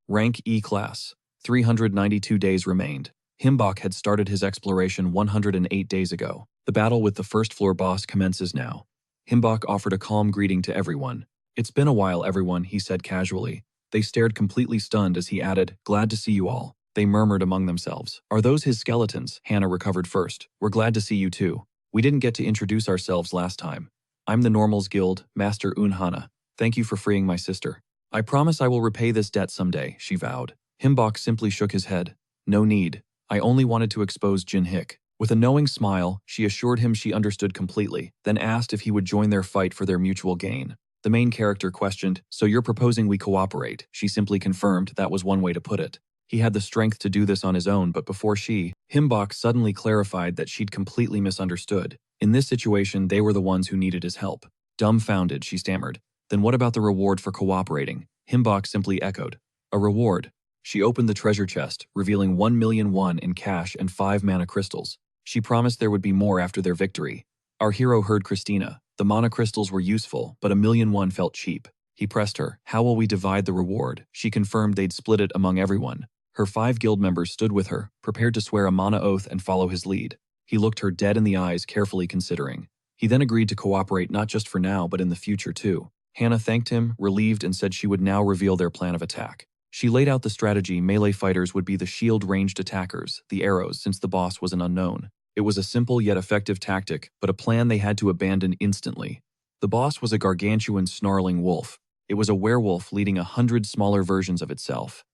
Rank E-Class. 392 days remained. Himbok had started his exploration 108 days ago. The battle with the first floor boss commences now. Himbok offered a calm greeting to everyone. It's been a while, everyone, he said casually. They stared completely stunned as he added, Glad to see you all. They murmured among themselves. Are those his skeletons? Hannah recovered first. We're glad to see you too. We didn't get to introduce ourselves last time. I'm the Normals Guild, Master Unhana. Thank you for freeing my sister. I promise I will repay this debt someday, she vowed. Himbok simply shook his head. No need. I only wanted to expose Jin Hik. With a knowing smile, she assured him she understood completely, then asked if he would join their fight for their mutual gain. The main character questioned, So you're proposing we cooperate? She simply confirmed that was one way to put it. He had the strength to do this on his own, but before Himbok suddenly clarified that she'd completely misunderstood. In this situation, they were the ones who needed his help. Dumbfounded, she stammered. Then what about the reward for cooperating? Himbok simply echoed. A reward. She opened the treasure chest, revealing 1,000,000 won in cash and 5 mana crystals. She promised there would be more after their victory. Our hero heard Christina. The mana crystals were useful, but 1,000,000 won felt cheap. He pressed her. How will we divide the reward? She confirmed they'd split it among everyone. Her 5 guild members stood with her, prepared to swear a mana oath and follow his lead. He looked her dead in the eyes, carefully considering. He then agreed to cooperate not just for now, but in the future too. Hannah thanked him, relieved, and said she would now reveal their plan of attack. She laid out the strategy. Melee fighters would be the shield-ranged attackers, the arrows, since the boss was an unknown. It was a simple yet effective tactic, but a plan they had to abandon instantly. The boss was a gargantuan snarling wolf. It was a werewolf leading 100 smaller versions of itself.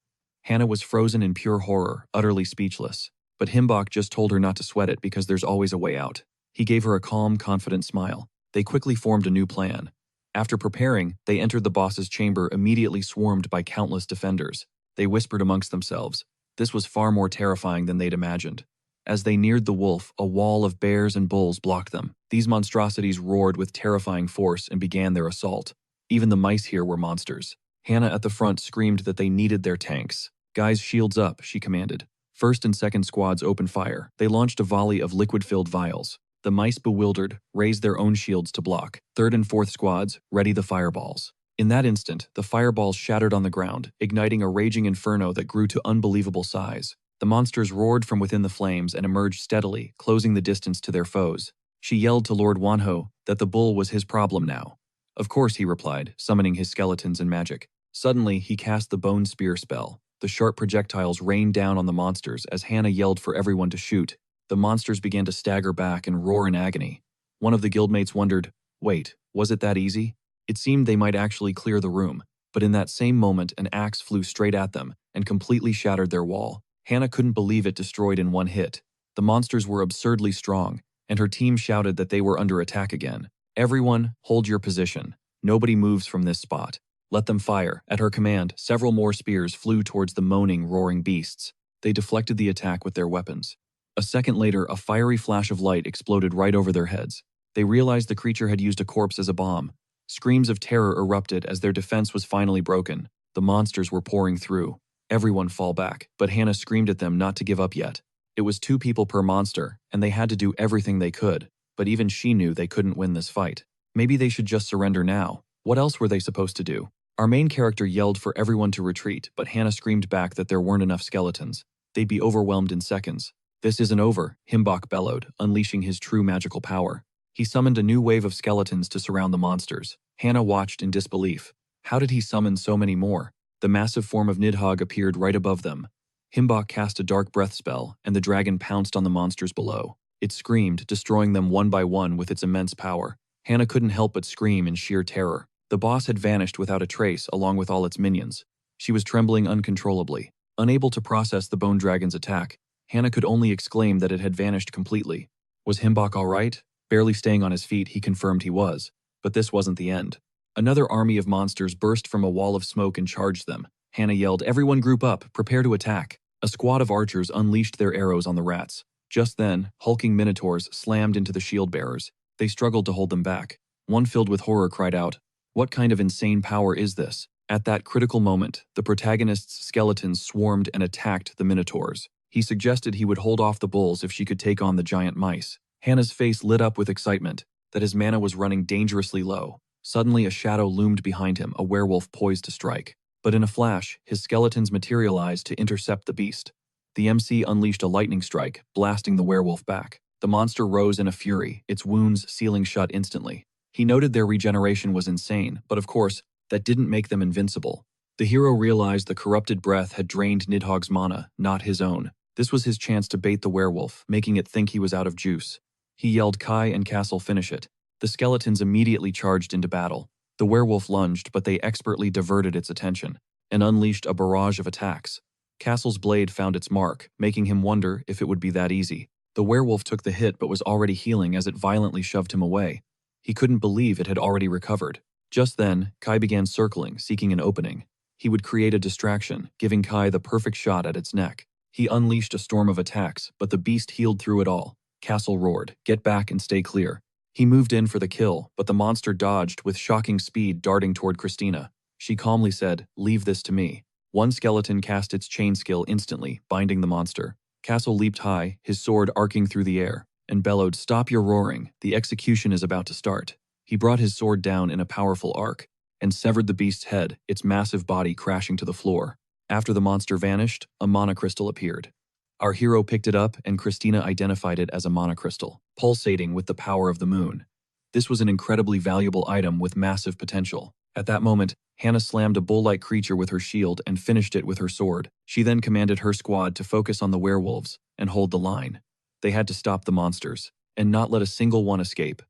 Hannah was frozen in pure horror, utterly speechless. But Himbok just told her not to sweat it because there's always a way out. He gave her a calm, confident smile. They quickly formed a new plan. After preparing, they entered the boss's chamber, immediately swarmed by countless defenders. They whispered amongst themselves. This was far more terrifying than they'd imagined. As they neared the wolf, a wall of bears and bulls blocked them. These monstrosities roared with terrifying force and began their assault. Even the mice here were monsters. Hannah at the front screamed that they needed their tanks. Guys, shields up, she commanded. First and second squads opened fire. They launched a volley of liquid-filled vials. The mice, bewildered, raised their own shields to block. Third and fourth squads, ready the fireballs. In that instant, the fireballs shattered on the ground, igniting a raging inferno that grew to unbelievable size. The monsters roared from within the flames and emerged steadily, closing the distance to their foes. She yelled to Lord Wanho that the bull was his problem now. Of course, he replied, summoning his skeletons and magic. Suddenly, he cast the bone spear spell. The sharp projectiles rained down on the monsters as Hannah yelled for everyone to shoot. The monsters began to stagger back and roar in agony. One of the guildmates wondered, wait, was it that easy? It seemed they might actually clear the room, but in that same moment an axe flew straight at them and completely shattered their wall. Hannah couldn't believe it destroyed in one hit. The monsters were absurdly strong, and her team shouted that they were under attack again. Everyone, hold your position. Nobody moves from this spot. Let them fire. At her command, several more spears flew towards the moaning, roaring beasts. They deflected the attack with their weapons. A second later, a fiery flash of light exploded right over their heads. They realized the creature had used a corpse as a bomb. Screams of terror erupted as their defense was finally broken. The monsters were pouring through. Everyone fall back, but Hannah screamed at them not to give up yet. It was 2 people per monster, and they had to do everything they could, but even she knew they couldn't win this fight. Maybe they should just surrender now. What else were they supposed to do? Our main character yelled for everyone to retreat, but Hannah screamed back that there weren't enough skeletons. They'd be overwhelmed in seconds. This isn't over, Himbok bellowed, unleashing his true magical power. He summoned a new wave of skeletons to surround the monsters. Hannah watched in disbelief. How did he summon so many more? The massive form of Nidhogg appeared right above them. Himbok cast a dark breath spell, and the dragon pounced on the monsters below. It screamed, destroying them one by one with its immense power. Hannah couldn't help but scream in sheer terror. The boss had vanished without a trace along with all its minions. She was trembling uncontrollably. Unable to process the bone dragon's attack, Hannah could only exclaim that it had vanished completely. Was Himbok all right? Barely staying on his feet, he confirmed he was. But this wasn't the end. Another army of monsters burst from a wall of smoke and charged them. Hannah yelled, "Everyone group up, prepare to attack." A squad of archers unleashed their arrows on the rats. Just then, hulking minotaurs slammed into the shield bearers. They struggled to hold them back. One filled with horror cried out, "What kind of insane power is this?" At that critical moment, the protagonist's skeletons swarmed and attacked the minotaurs. He suggested he would hold off the bulls if she could take on the giant mice. Hannah's face lit up with excitement that his mana was running dangerously low. Suddenly, a shadow loomed behind him, a werewolf poised to strike. But in a flash, his skeletons materialized to intercept the beast. The MC unleashed a lightning strike, blasting the werewolf back. The monster rose in a fury, its wounds sealing shut instantly. He noted their regeneration was insane, but of course, that didn't make them invincible. The hero realized the corrupted breath had drained Nidhogg's mana, not his own. This was his chance to bait the werewolf, making it think he was out of juice. He yelled, "Kai and Castle, finish it." The skeletons immediately charged into battle. The werewolf lunged, but they expertly diverted its attention and unleashed a barrage of attacks. Castle's blade found its mark, making him wonder if it would be that easy. The werewolf took the hit but was already healing as it violently shoved him away. He couldn't believe it had already recovered. Just then, Kai began circling, seeking an opening. He would create a distraction, giving Kai the perfect shot at its neck. He unleashed a storm of attacks, but the beast healed through it all. Castle roared, "Get back and stay clear." He moved in for the kill, but the monster dodged with shocking speed, darting toward Christina. She calmly said, "Leave this to me." One skeleton cast its chain skill instantly, binding the monster. Castle leaped high, his sword arcing through the air, and bellowed, "Stop your roaring, the execution is about to start." He brought his sword down in a powerful arc, and severed the beast's head, its massive body crashing to the floor. After the monster vanished, a mana crystal appeared. Our hero picked it up, and Christina identified it as a mana crystal, pulsating with the power of the moon. This was an incredibly valuable item with massive potential. At that moment, Hannah slammed a bull-like creature with her shield and finished it with her sword. She then commanded her squad to focus on the werewolves and hold the line. They had to stop the monsters, and not let a single one escape.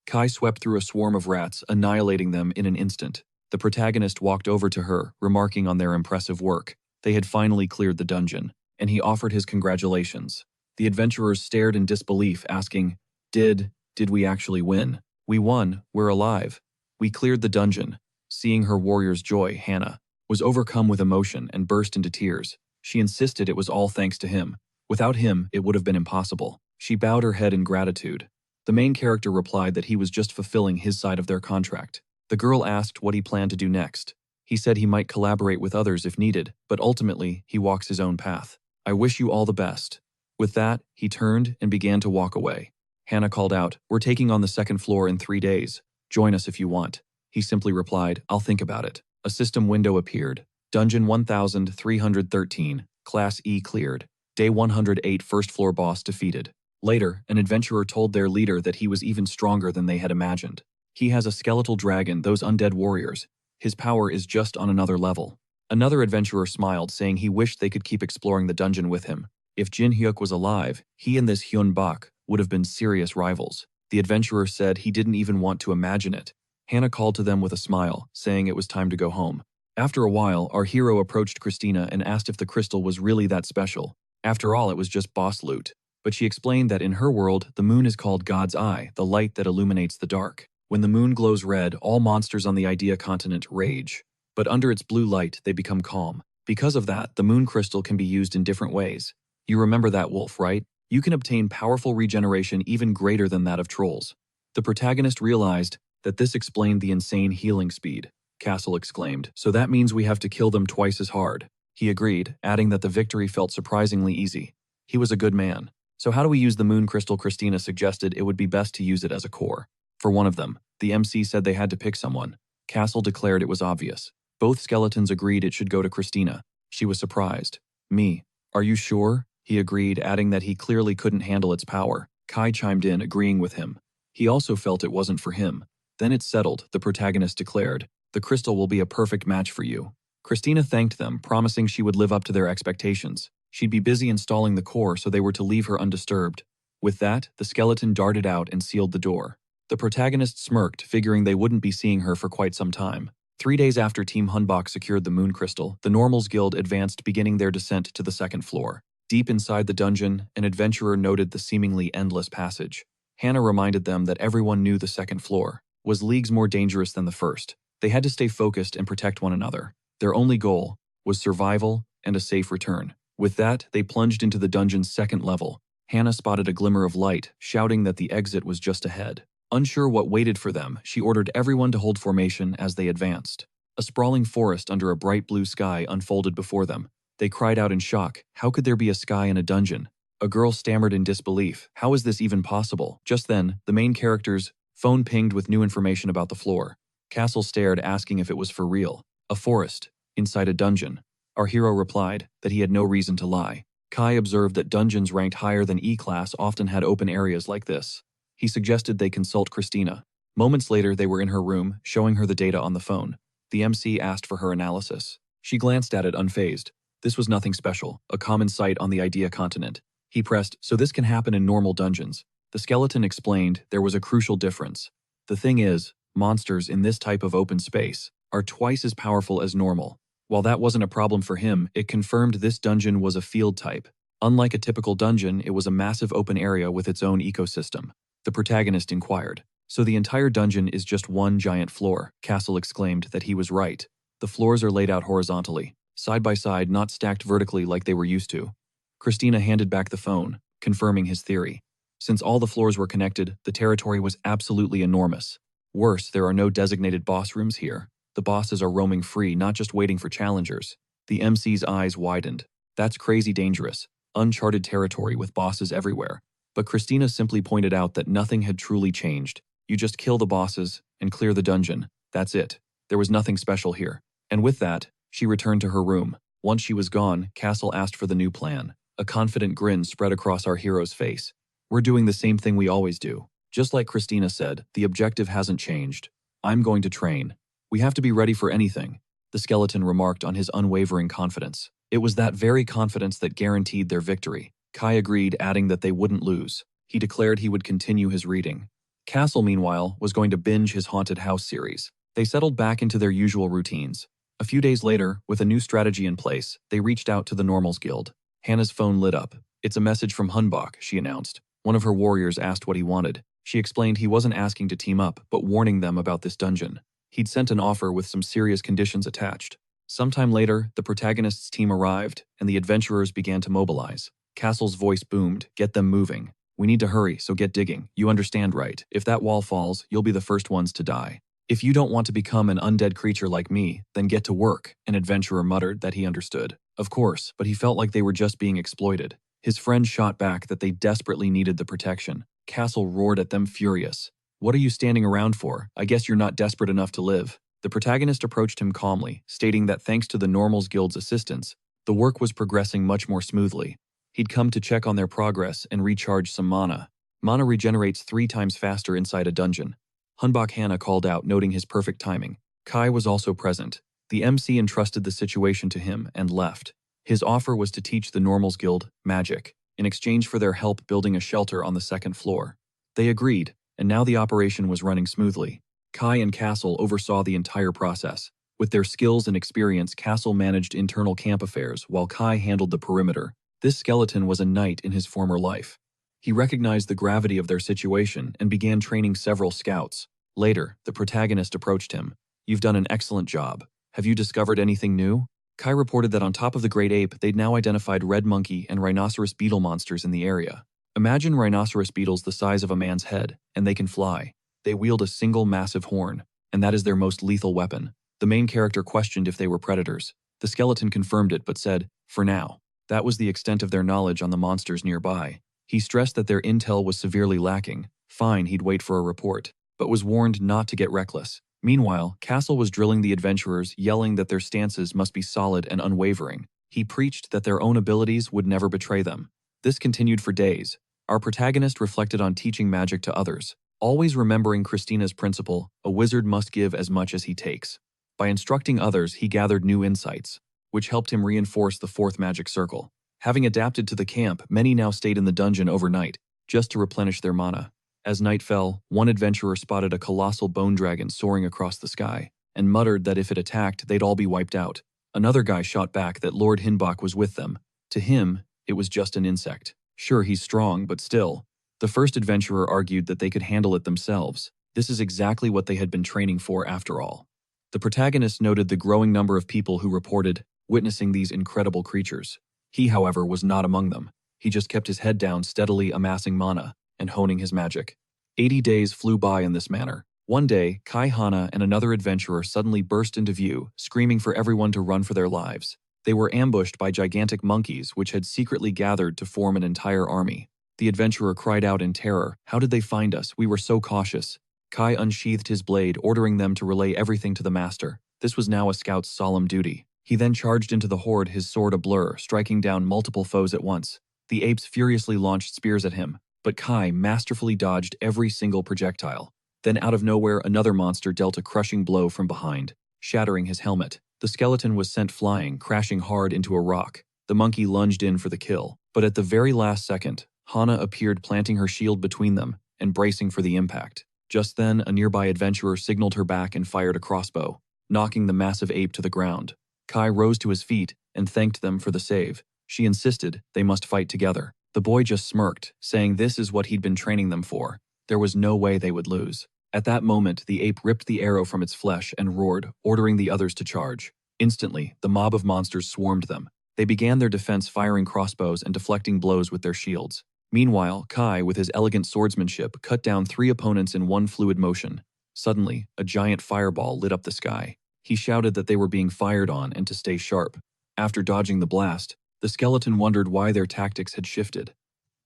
Kai swept through a swarm of rats, annihilating them in an instant. The protagonist walked over to her, remarking on their impressive work. They had finally cleared the dungeon, and he offered his congratulations. The adventurers stared in disbelief, asking, Did we actually win? "We won, we're alive. We cleared the dungeon." Seeing her warrior's joy, Hannah was overcome with emotion and burst into tears. She insisted it was all thanks to him. Without him, it would have been impossible. She bowed her head in gratitude. The main character replied that he was just fulfilling his side of their contract. The girl asked what he planned to do next. He said he might collaborate with others if needed, but ultimately, he walks his own path. "I wish you all the best." With that, he turned and began to walk away. Hannah called out, "We're taking on the second floor in 3 days. Join us if you want." He simply replied, "I'll think about it." A system window appeared. Dungeon 1313, Class E cleared. Day 108 first floor boss defeated. Later, an adventurer told their leader that he was even stronger than they had imagined. He has a skeletal dragon, those undead warriors. His power is just on another level. Another adventurer smiled, saying he wished they could keep exploring the dungeon with him. If Jin Hyuk was alive, he and this Hyun Bak would have been serious rivals. The adventurer said he didn't even want to imagine it. Hannah called to them with a smile, saying it was time to go home. After a while, our hero approached Christina and asked if the crystal was really that special. After all, it was just boss loot. But she explained that in her world, the moon is called God's eye, the light that illuminates the dark. When the moon glows red, all monsters on the Idea continent rage. But under its blue light, they become calm. Because of that, the moon crystal can be used in different ways. You remember that, Wolf, right? You can obtain powerful regeneration even greater than that of trolls. The protagonist realized that this explained the insane healing speed. Castle exclaimed, "So that means we have to kill them twice as hard." He agreed, adding that the victory felt surprisingly easy. He was a good man. "So how do we use the moon crystal?" Christina suggested it would be best to use it as a core. For one of them, the MC said they had to pick someone. Castle declared it was obvious. Both skeletons agreed it should go to Christina. She was surprised. "Me. Are you sure?" He agreed, adding that he clearly couldn't handle its power. Kai chimed in, agreeing with him. He also felt it wasn't for him. "Then it's settled," the protagonist declared. "The crystal will be a perfect match for you." Christina thanked them, promising she would live up to their expectations. She'd be busy installing the core, so they were to leave her undisturbed. With that, the skeleton darted out and sealed the door. The protagonist smirked, figuring they wouldn't be seeing her for quite some time. 3 days after Team Hunbok secured the moon crystal, the Normals Guild advanced, beginning their descent to the second floor. Deep inside the dungeon, an adventurer noted the seemingly endless passage. Hannah reminded them that everyone knew the second floor was leagues more dangerous than the first. They had to stay focused and protect one another. Their only goal was survival and a safe return. With that, they plunged into the dungeon's second level. Hannah spotted a glimmer of light, shouting that the exit was just ahead. Unsure what waited for them, she ordered everyone to hold formation as they advanced. A sprawling forest under a bright blue sky unfolded before them. They cried out in shock. How could there be a sky in a dungeon? A girl stammered in disbelief. How is this even possible? Just then, the main character's phone pinged with new information about the floor. Castle stared, asking if it was for real. A forest, inside a dungeon. Our hero replied that he had no reason to lie. Kai observed that dungeons ranked higher than E-class often had open areas like this. He suggested they consult Christina. Moments later, they were in her room, showing her the data on the phone. The MC asked for her analysis. She glanced at it unfazed. This was nothing special, a common sight on the Idea continent. He pressed, "So this can happen in normal dungeons." The skeleton explained there was a crucial difference. The thing is, monsters in this type of open space are twice as powerful as normal. While that wasn't a problem for him, it confirmed this dungeon was a field type. Unlike a typical dungeon, it was a massive open area with its own ecosystem. The protagonist inquired, "So the entire dungeon is just one giant floor?" Castle exclaimed that he was right. The floors are laid out horizontally, side by side, not stacked vertically like they were used to. Christina handed back the phone, confirming his theory. Since all the floors were connected, the territory was absolutely enormous. Worse, there are no designated boss rooms here. The bosses are roaming free, not just waiting for challengers. The MC's eyes widened. That's crazy dangerous. Uncharted territory with bosses everywhere. But Christina simply pointed out that nothing had truly changed. You just kill the bosses and clear the dungeon. That's it. There was nothing special here. And with that, she returned to her room. Once she was gone, Castle asked for the new plan. A confident grin spread across our hero's face. "We're doing the same thing we always do. Just like Christina said, the objective hasn't changed. I'm going to train. We have to be ready for anything," the skeleton remarked on his unwavering confidence. It was that very confidence that guaranteed their victory. Kai agreed, adding that they wouldn't lose. He declared he would continue his reading. Castle, meanwhile, was going to binge his haunted house series. They settled back into their usual routines. A few days later, with a new strategy in place, they reached out to the Normals Guild. Hannah's phone lit up. "It's a message from Hunbok," she announced. One of her warriors asked what he wanted. She explained he wasn't asking to team up, but warning them about this dungeon. He'd sent an offer with some serious conditions attached. Sometime later, the protagonist's team arrived, and the adventurers began to mobilize. Castle's voice boomed, "Get them moving. We need to hurry, so get digging. You understand, right? If that wall falls, you'll be the first ones to die. If you don't want to become an undead creature like me, then get to work," an adventurer muttered that he understood. Of course, but he felt like they were just being exploited. His friend shot back that they desperately needed the protection. Castle roared at them, furious. "What are you standing around for? I guess you're not desperate enough to live." The protagonist approached him calmly, stating that thanks to the Normals Guild's assistance, the work was progressing much more smoothly. He'd come to check on their progress and recharge some mana. Mana regenerates 3 times faster inside a dungeon. Hunbok Hana called out, noting his perfect timing. Kai was also present. The MC entrusted the situation to him and left. His offer was to teach the Normals Guild magic, in exchange for their help building a shelter on the 2nd floor. They agreed, and now the operation was running smoothly. Kai and Castle oversaw the entire process. With their skills and experience, Castle managed internal camp affairs while Kai handled the perimeter. This skeleton was a knight in his former life. He recognized the gravity of their situation and began training several scouts. Later, the protagonist approached him. "You've done an excellent job. Have you discovered anything new?" Kai reported that on top of the great ape, they'd now identified red monkey and rhinoceros beetle monsters in the area. Imagine rhinoceros beetles the size of a man's head, and they can fly. They wield a single massive horn, and that is their most lethal weapon. The main character questioned if they were predators. The skeleton confirmed it but said, "For now." That was the extent of their knowledge on the monsters nearby. He stressed that their intel was severely lacking. Fine, he'd wait for a report, but was warned not to get reckless. Meanwhile, Castle was drilling the adventurers, yelling that their stances must be solid and unwavering. He preached that their own abilities would never betray them. This continued for days. Our protagonist reflected on teaching magic to others, always remembering Christina's principle, a wizard must give as much as he takes. By instructing others, he gathered new insights, which helped him reinforce the 4th magic circle. Having adapted to the camp, many now stayed in the dungeon overnight, just to replenish their mana. As night fell, one adventurer spotted a colossal bone dragon soaring across the sky, and muttered that if it attacked, they'd all be wiped out. Another guy shot back that Lord Hinbok was with them. To him, it was just an insect. Sure, he's strong, but still. The first adventurer argued that they could handle it themselves. This is exactly what they had been training for after all. The protagonist noted the growing number of people who reported witnessing these incredible creatures. He, however, was not among them. He just kept his head down, steadily amassing mana and honing his magic. 80 days flew by in this manner. One day, Kai Hana and another adventurer suddenly burst into view, screaming for everyone to run for their lives. They were ambushed by gigantic monkeys which had secretly gathered to form an entire army. The adventurer cried out in terror, "How did they find us? We were so cautious." Kai unsheathed his blade, ordering them to relay everything to the master. This was now a scout's solemn duty. He then charged into the horde, his sword a blur, striking down multiple foes at once. The apes furiously launched spears at him, but Kai masterfully dodged every single projectile. Then out of nowhere, another monster dealt a crushing blow from behind, shattering his helmet. The skeleton was sent flying, crashing hard into a rock. The monkey lunged in for the kill, but at the very last second, Hana appeared, planting her shield between them and bracing for the impact. Just then, a nearby adventurer signaled her back and fired a crossbow, knocking the massive ape to the ground. Kai rose to his feet and thanked them for the save. She insisted they must fight together. The boy just smirked, saying this is what he'd been training them for. There was no way they would lose. At that moment, the ape ripped the arrow from its flesh and roared, ordering the others to charge. Instantly, the mob of monsters swarmed them. They began their defense, firing crossbows and deflecting blows with their shields. Meanwhile, Kai, with his elegant swordsmanship, cut down 3 opponents in one fluid motion. Suddenly, a giant fireball lit up the sky. He shouted that they were being fired on and to stay sharp. After dodging the blast, the skeleton wondered why their tactics had shifted.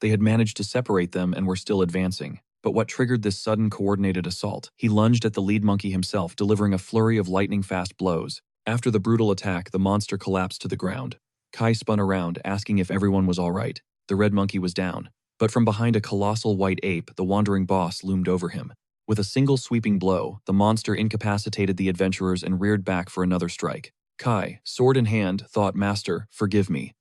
They had managed to separate them and were still advancing. But what triggered this sudden coordinated assault? He lunged at the lead monkey himself, delivering a flurry of lightning-fast blows. After the brutal attack, the monster collapsed to the ground. Kai spun around, asking if everyone was all right. The red monkey was down. But from behind a colossal white ape, the wandering boss loomed over him. With a single sweeping blow, the monster incapacitated the adventurers and reared back for another strike. Kai, sword in hand, thought, "Master, forgive me.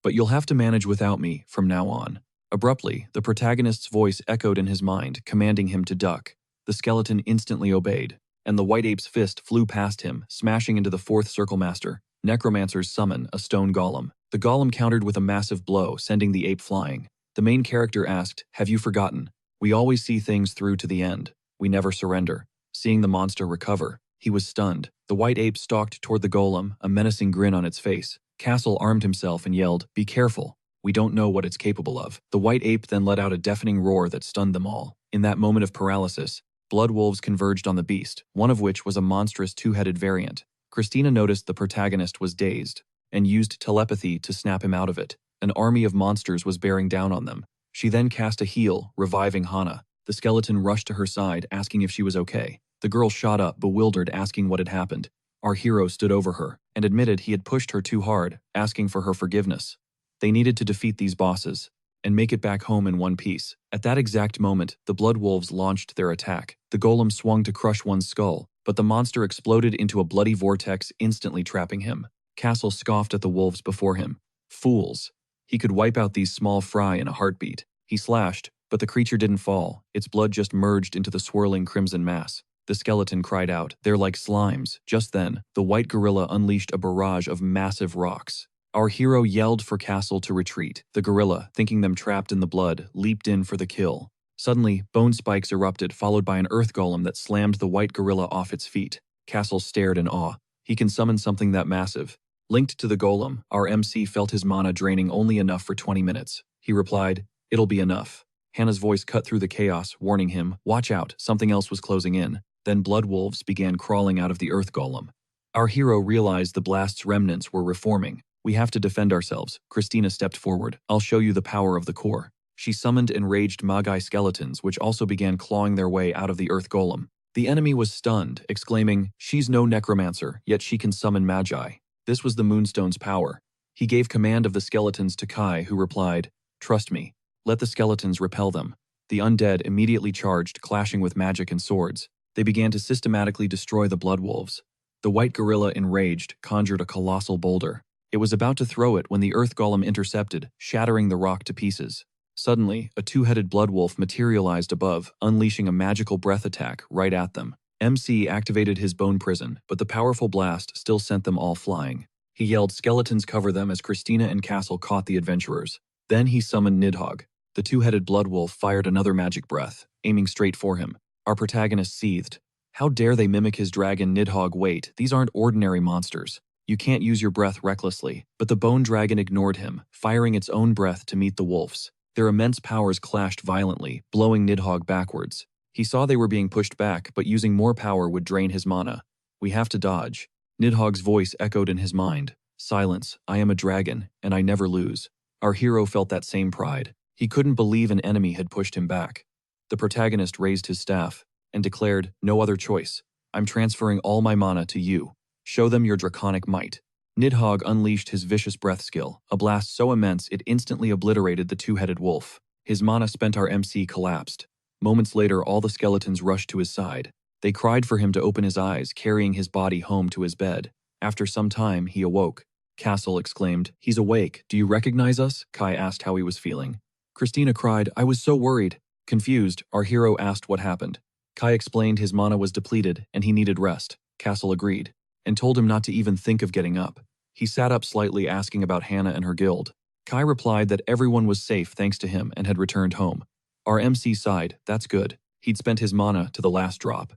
But you'll have to manage without me from now on." Abruptly, the protagonist's voice echoed in his mind, commanding him to duck. The skeleton instantly obeyed, and the white ape's fist flew past him, smashing into the 4th circle master. Necromancers summon a stone golem. The golem countered with a massive blow, sending the ape flying. The main character asked, "Have you forgotten? We always see things through to the end. We never surrender." Seeing the monster recover, he was stunned. The white ape stalked toward the golem, a menacing grin on its face. Castle armed himself and yelled, "Be careful. We don't know what it's capable of." The white ape then let out a deafening roar that stunned them all. In that moment of paralysis, blood wolves converged on the beast, one of which was a monstrous 2-headed variant. Christina noticed the protagonist was dazed, and used telepathy to snap him out of it. An army of monsters was bearing down on them. She then cast a heal, reviving Hana. The skeleton rushed to her side, asking if she was okay. The girl shot up, bewildered, asking what had happened. Our hero stood over her, and admitted he had pushed her too hard, asking for her forgiveness. They needed to defeat these bosses and make it back home in one piece. At that exact moment, the Blood Wolves launched their attack. The golem swung to crush one's skull, but the monster exploded into a bloody vortex, instantly trapping him. Castle scoffed at the wolves before him. Fools. He could wipe out these small fry in a heartbeat. He slashed, but the creature didn't fall. Its blood just merged into the swirling crimson mass. The skeleton cried out, "They're like slimes." Just then, the white gorilla unleashed a barrage of massive rocks. Our hero yelled for Castle to retreat. The gorilla, thinking them trapped in the blood, leaped in for the kill. Suddenly, bone spikes erupted, followed by an earth golem that slammed the white gorilla off its feet. Castle stared in awe. He can summon something that massive. Linked to the golem, our MC felt his mana draining only enough for 20 minutes. He replied, "It'll be enough." Hannah's voice cut through the chaos, warning him, "Watch out, something else was closing in." Then blood wolves began crawling out of the earth golem. Our hero realized the blast's remnants were reforming. "We have to defend ourselves." Christina stepped forward. "I'll show you the power of the core." She summoned enraged Magi skeletons, which also began clawing their way out of the earth golem. The enemy was stunned, exclaiming, "She's no necromancer, yet she can summon Magi." This was the Moonstone's power. He gave command of the skeletons to Kai, who replied, "Trust me. Let the skeletons repel them." The undead immediately charged, clashing with magic and swords. They began to systematically destroy the blood wolves. The white gorilla, enraged, conjured a colossal boulder. It was about to throw it when the earth golem intercepted, shattering the rock to pieces. Suddenly, a two-headed blood wolf materialized above, unleashing a magical breath attack right at them. MC activated his bone prison, but the powerful blast still sent them all flying. He yelled, "Skeletons cover them," as Christina and Castle caught the adventurers. Then he summoned Nidhogg. The two-headed blood wolf fired another magic breath, aiming straight for him. Our protagonist seethed. How dare they mimic his dragon Nidhogg? Wait, these aren't ordinary monsters. You can't use your breath recklessly. But the bone dragon ignored him, firing its own breath to meet the wolf's. Their immense powers clashed violently, blowing Nidhogg backwards. He saw they were being pushed back, but using more power would drain his mana. "We have to dodge." Nidhogg's voice echoed in his mind. "Silence, I am a dragon, and I never lose." Our hero felt that same pride. He couldn't believe an enemy had pushed him back. The protagonist raised his staff and declared, "No other choice. I'm transferring all my mana to you. Show them your draconic might." Nidhogg unleashed his vicious breath skill, a blast so immense it instantly obliterated the two-headed wolf. His mana spent, our MC collapsed. Moments later, all the skeletons rushed to his side. They cried for him to open his eyes, carrying his body home to his bed. After some time, he awoke. Castle exclaimed, "He's awake. Do you recognize us?" Kai asked how he was feeling. Christina cried, "I was so worried." Confused, our hero asked what happened. Kai explained his mana was depleted and he needed rest. Castle agreed, and told him not to even think of getting up. He sat up slightly, asking about Hannah and her guild. Kai replied that everyone was safe thanks to him and had returned home. Our MC sighed, "That's good." He'd spent his mana to the last drop.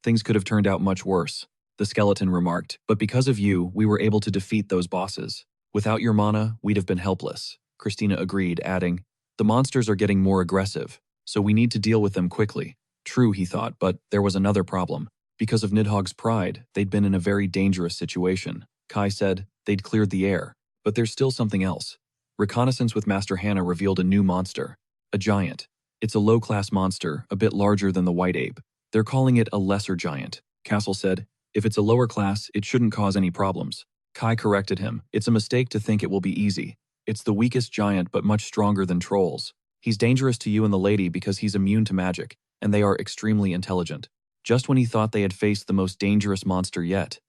"Things could have turned out much worse," the skeleton remarked, "but because of you, we were able to defeat those bosses. Without your mana, we'd have been helpless." Christina agreed, adding, "The monsters are getting more aggressive, so we need to deal with them quickly." True, he thought, but there was another problem. Because of Nidhogg's pride, they'd been in a very dangerous situation. Kai said they'd cleared the air, but there's still something else. Reconnaissance with Master Hannah revealed a new monster, a giant. It's a low-class monster, a bit larger than the white ape. They're calling it a lesser giant. Castle said, "If it's a lower class, it shouldn't cause any problems." Kai corrected him, "It's a mistake to think it will be easy. It's the weakest giant but much stronger than trolls. He's dangerous to you and the lady because he's immune to magic, and they are extremely intelligent." Just when he thought they had faced the most dangerous monster yet,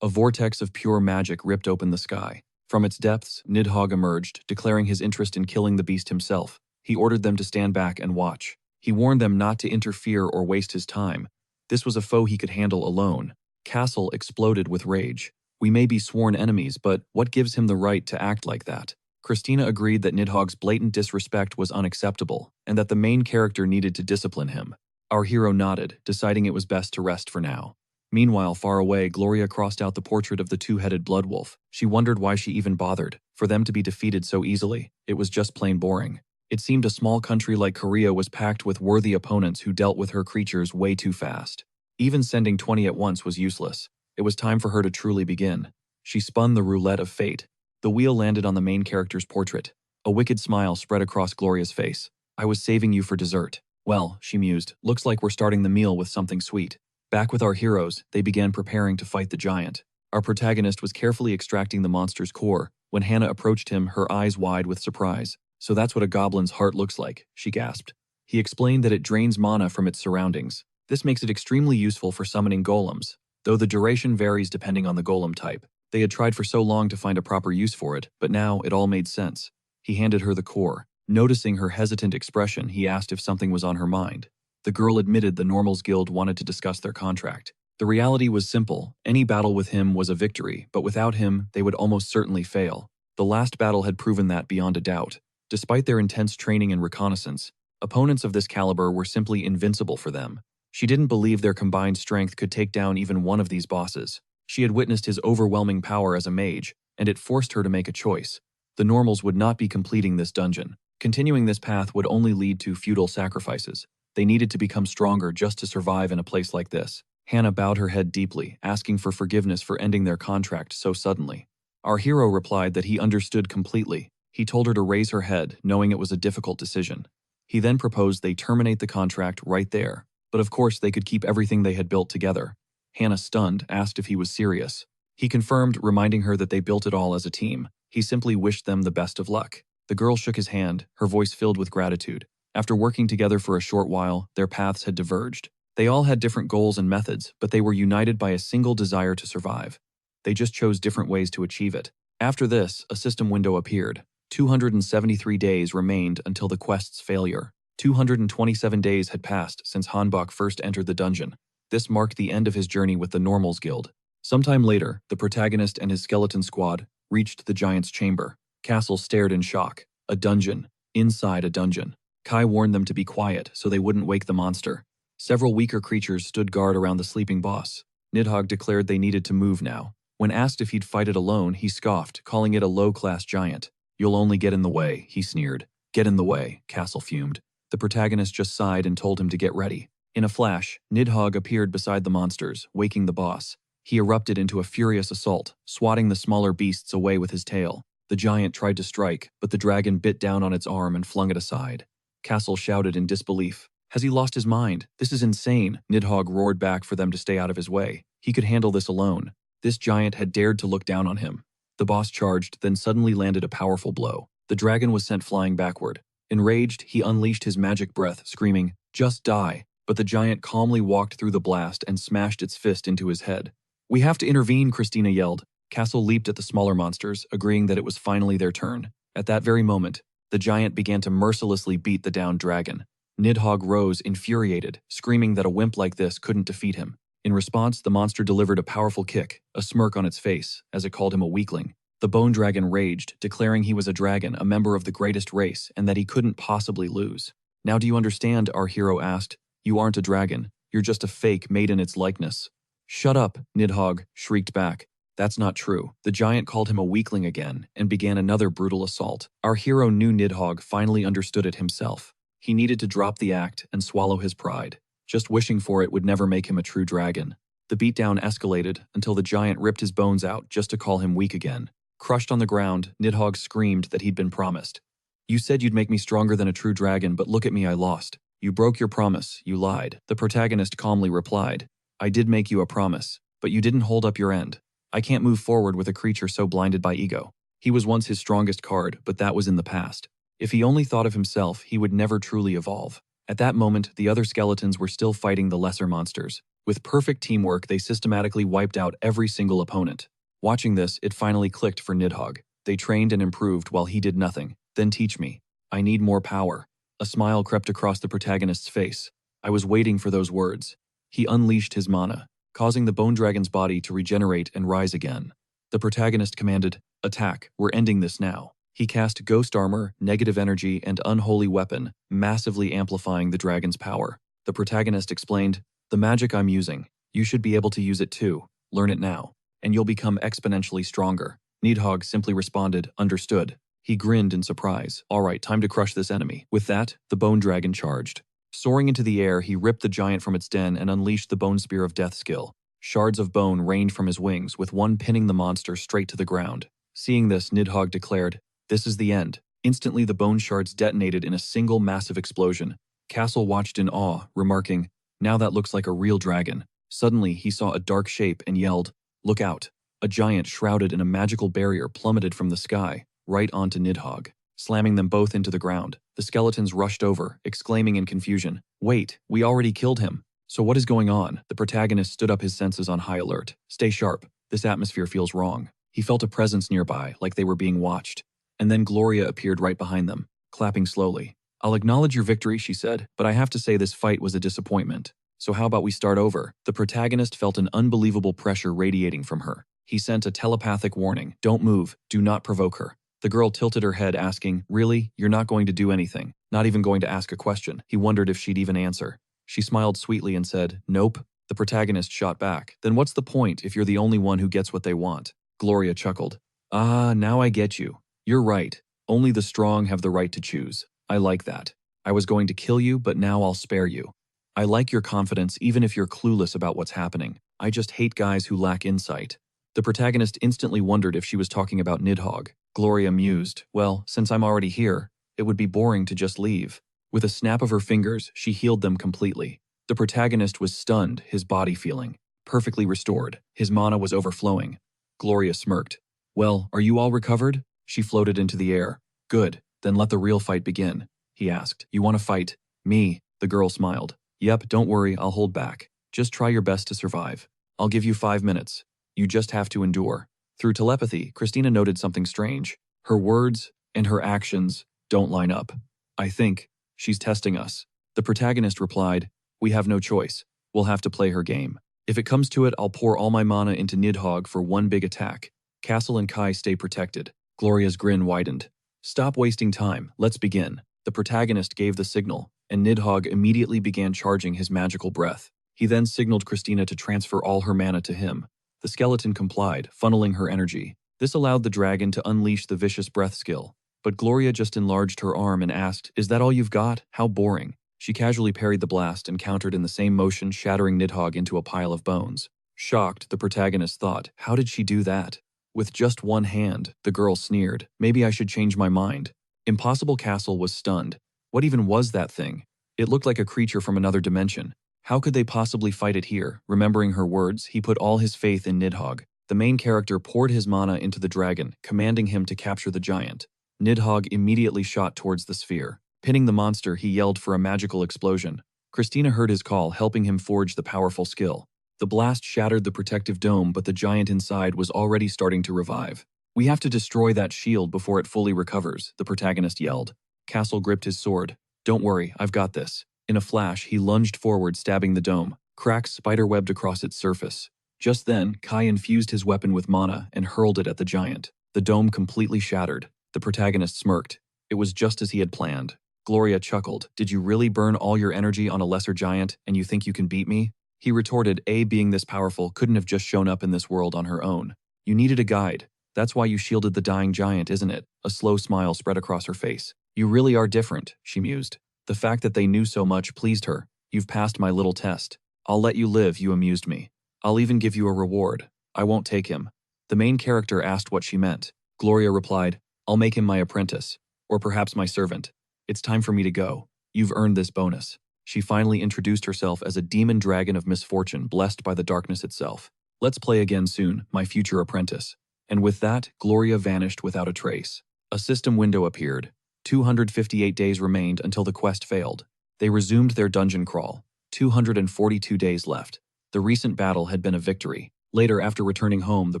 a vortex of pure magic ripped open the sky. From its depths, Nidhogg emerged, declaring his interest in killing the beast himself. He ordered them to stand back and watch. He warned them not to interfere or waste his time. This was a foe he could handle alone. Castle exploded with rage. "We may be sworn enemies, but what gives him the right to act like that?" Christina agreed that Nidhogg's blatant disrespect was unacceptable, and that the main character needed to discipline him. Our hero nodded, deciding it was best to rest for now. Meanwhile, far away, Gloria crossed out the portrait of the two-headed blood wolf. She wondered why she even bothered. For them to be defeated so easily, it was just plain boring. It seemed a small country like Korea was packed with worthy opponents who dealt with her creatures way too fast. Even sending 20 at once was useless. It was time for her to truly begin. She spun the roulette of fate. The wheel landed on the main character's portrait. A wicked smile spread across Gloria's face. "I was saving you for dessert." "Well," she mused, "looks like we're starting the meal with something sweet." Back with our heroes, they began preparing to fight the giant. Our protagonist was carefully extracting the monster's core when Hannah approached him, her eyes wide with surprise. "So that's what a goblin's heart looks like," she gasped. He explained that it drains mana from its surroundings. This makes it extremely useful for summoning golems, though the duration varies depending on the golem type. They had tried for so long to find a proper use for it, but now it all made sense. He handed her the core. Noticing her hesitant expression, he asked if something was on her mind. The girl admitted the Normals Guild wanted to discuss their contract. The reality was simple. Any battle with him was a victory, but without him, they would almost certainly fail. The last battle had proven that beyond a doubt. Despite their intense training and reconnaissance, opponents of this caliber were simply invincible for them. She didn't believe their combined strength could take down even one of these bosses. She had witnessed his overwhelming power as a mage, and it forced her to make a choice. The Normals would not be completing this dungeon. Continuing this path would only lead to futile sacrifices. They needed to become stronger just to survive in a place like this. Hannah bowed her head deeply, asking for forgiveness for ending their contract so suddenly. Our hero replied that he understood completely. He told her to raise her head, knowing it was a difficult decision. He then proposed they terminate the contract right there. But of course they could keep everything they had built together. Hannah, stunned, asked if he was serious. He confirmed, reminding her that they built it all as a team. He simply wished them the best of luck. The girl shook his hand, her voice filled with gratitude. After working together for a short while, their paths had diverged. They all had different goals and methods, but they were united by a single desire to survive. They just chose different ways to achieve it. After this, a system window appeared. 273 days remained until the quest's failure. 227 days had passed since Hanbok first entered the dungeon. This marked the end of his journey with the Normals Guild. Sometime later, the protagonist and his skeleton squad reached the giant's chamber. Castle stared in shock. A dungeon. Inside a dungeon. Kai warned them to be quiet so they wouldn't wake the monster. Several weaker creatures stood guard around the sleeping boss. Nidhogg declared they needed to move now. When asked if he'd fight it alone, he scoffed, calling it a low-class giant. "You'll only get in the way," he sneered. "Get in the way," Castle fumed. The protagonist just sighed and told him to get ready. In a flash, Nidhogg appeared beside the monsters, waking the boss. He erupted into a furious assault, swatting the smaller beasts away with his tail. The giant tried to strike, but the dragon bit down on its arm and flung it aside. Castle shouted in disbelief. "Has he lost his mind? This is insane!" Nidhogg roared back for them to stay out of his way. He could handle this alone. This giant had dared to look down on him. The boss charged, then suddenly landed a powerful blow. The dragon was sent flying backward. Enraged, he unleashed his magic breath, screaming, "Just die!" But the giant calmly walked through the blast and smashed its fist into his head. "We have to intervene," Christina yelled. Castle leaped at the smaller monsters, agreeing that it was finally their turn. At that very moment, the giant began to mercilessly beat the downed dragon. Nidhogg rose, infuriated, screaming that a wimp like this couldn't defeat him. In response, the monster delivered a powerful kick, a smirk on its face, as it called him a weakling. The bone dragon raged, declaring he was a dragon, a member of the greatest race, and that he couldn't possibly lose. "Now do you understand?" our hero asked. "You aren't a dragon. You're just a fake made in its likeness." "Shut up," Nidhogg shrieked back. That's not true. The giant called him a weakling again and began another brutal assault. Our hero knew Nidhogg finally understood it himself. He needed to drop the act and swallow his pride. Just wishing for it would never make him a true dragon. The beatdown escalated until the giant ripped his bones out just to call him weak again. Crushed on the ground, Nidhogg screamed that he'd been promised. "You said you'd make me stronger than a true dragon, but look at me, I lost." "You broke your promise, you lied," the protagonist calmly replied. "I did make you a promise, but you didn't hold up your end. I can't move forward with a creature so blinded by ego. He was once his strongest card, but that was in the past. If he only thought of himself, he would never truly evolve." At that moment, the other skeletons were still fighting the lesser monsters. With perfect teamwork, they systematically wiped out every single opponent. Watching this, it finally clicked for Nidhogg. They trained and improved while he did nothing. "Then teach me. I need more power." A smile crept across the protagonist's face. I was waiting for those words. He unleashed his mana, causing the bone dragon's body to regenerate and rise again. The protagonist commanded, "Attack, we're ending this now." He cast Ghost Armor, Negative Energy, and Unholy Weapon, massively amplifying the dragon's power. The protagonist explained, "The magic I'm using, you should be able to use it too. Learn it now, and you'll become exponentially stronger." Nidhogg simply responded, "Understood." He grinned in surprise. "All right, time to crush this enemy." With that, the bone dragon charged. Soaring into the air, he ripped the giant from its den and unleashed the Bone Spear of Death skill. Shards of bone rained from his wings, with one pinning the monster straight to the ground. Seeing this, Nidhogg declared, "This is the end." Instantly, the bone shards detonated in a single massive explosion. Castle watched in awe, remarking, "Now that looks like a real dragon." Suddenly, he saw a dark shape and yelled, "Look out." A giant shrouded in a magical barrier plummeted from the sky, right onto Nidhogg, slamming them both into the ground. The skeletons rushed over, exclaiming in confusion, "Wait, we already killed him. So what is going on?" The protagonist stood up, his senses on high alert. "Stay sharp. This atmosphere feels wrong." He felt a presence nearby, like they were being watched. And then Gloria appeared right behind them, clapping slowly. "I'll acknowledge your victory," she said, "but I have to say this fight was a disappointment. So how about we start over?" The protagonist felt an unbelievable pressure radiating from her. He sent a telepathic warning, "Don't move, do not provoke her." The girl tilted her head, asking, "Really? You're not going to do anything? Not even going to ask a question?" He wondered if she'd even answer. She smiled sweetly and said, "Nope." The protagonist shot back, "Then what's the point if you're the only one who gets what they want?" Gloria chuckled. "Ah, now I get you. You're right. Only the strong have the right to choose. I like that. I was going to kill you, but now I'll spare you. I like your confidence even if you're clueless about what's happening. I just hate guys who lack insight." The protagonist instantly wondered if she was talking about Nidhogg. Gloria mused, "Well, since I'm already here, it would be boring to just leave." With a snap of her fingers, she healed them completely. The protagonist was stunned, his body feeling perfectly restored. His mana was overflowing. Gloria smirked. "Well, are you all recovered?" She floated into the air. "Good, then let the real fight begin," he asked. "You want to fight? Me?" The girl smiled. "Yep, don't worry, I'll hold back. Just try your best to survive. I'll give you 5 minutes. You just have to endure." Through telepathy, Christina noted something strange. Her words and her actions don't line up. "I think she's testing us." The protagonist replied, "We have no choice. We'll have to play her game. If it comes to it, I'll pour all my mana into Nidhogg for one big attack. Castle and Kai stay protected." Gloria's grin widened. "Stop wasting time. Let's begin." The protagonist gave the signal, and Nidhogg immediately began charging his magical breath. He then signaled Christina to transfer all her mana to him. The skeleton complied, funneling her energy. This allowed the dragon to unleash the vicious breath skill. But Gloria just enlarged her arm and asked, "Is that all you've got? How boring." She casually parried the blast and countered in the same motion, shattering Nidhogg into a pile of bones. Shocked, the protagonist thought, "How did she do that?" With just one hand, the girl sneered, "Maybe I should change my mind." Impossible Castle was stunned. What even was that thing? It looked like a creature from another dimension. How could they possibly fight it here? Remembering her words, he put all his faith in Nidhogg. The main character poured his mana into the dragon, commanding him to capture the giant. Nidhogg immediately shot towards the sphere. Pinning the monster, he yelled for a magical explosion. Christina heard his call, helping him forge the powerful skill. The blast shattered the protective dome, but the giant inside was already starting to revive. "We have to destroy that shield before it fully recovers," the protagonist yelled. Castle gripped his sword. "Don't worry, I've got this." In a flash, he lunged forward, stabbing the dome. Cracks spiderwebbed across its surface. Just then, Kai infused his weapon with mana and hurled it at the giant. The dome completely shattered. The protagonist smirked. It was just as he had planned. Gloria chuckled. "Did you really burn all your energy on a lesser giant, and you think you can beat me?" He retorted, "A being this powerful couldn't have just shown up in this world on her own. You needed a guide. That's why you shielded the dying giant, isn't it?" A slow smile spread across her face. "You really are different," she mused. The fact that they knew so much pleased her. "You've passed my little test. I'll let you live, you amused me. I'll even give you a reward. I won't take him." The main character asked what she meant. Gloria replied, "I'll make him my apprentice. Or perhaps my servant. It's time for me to go. You've earned this bonus." She finally introduced herself as a demon dragon of misfortune blessed by the darkness itself. "Let's play again soon, my future apprentice." And with that, Gloria vanished without a trace. A system window appeared. 258 days remained until the quest failed. They resumed their dungeon crawl. 242 days left. The recent battle had been a victory. Later, after returning home, the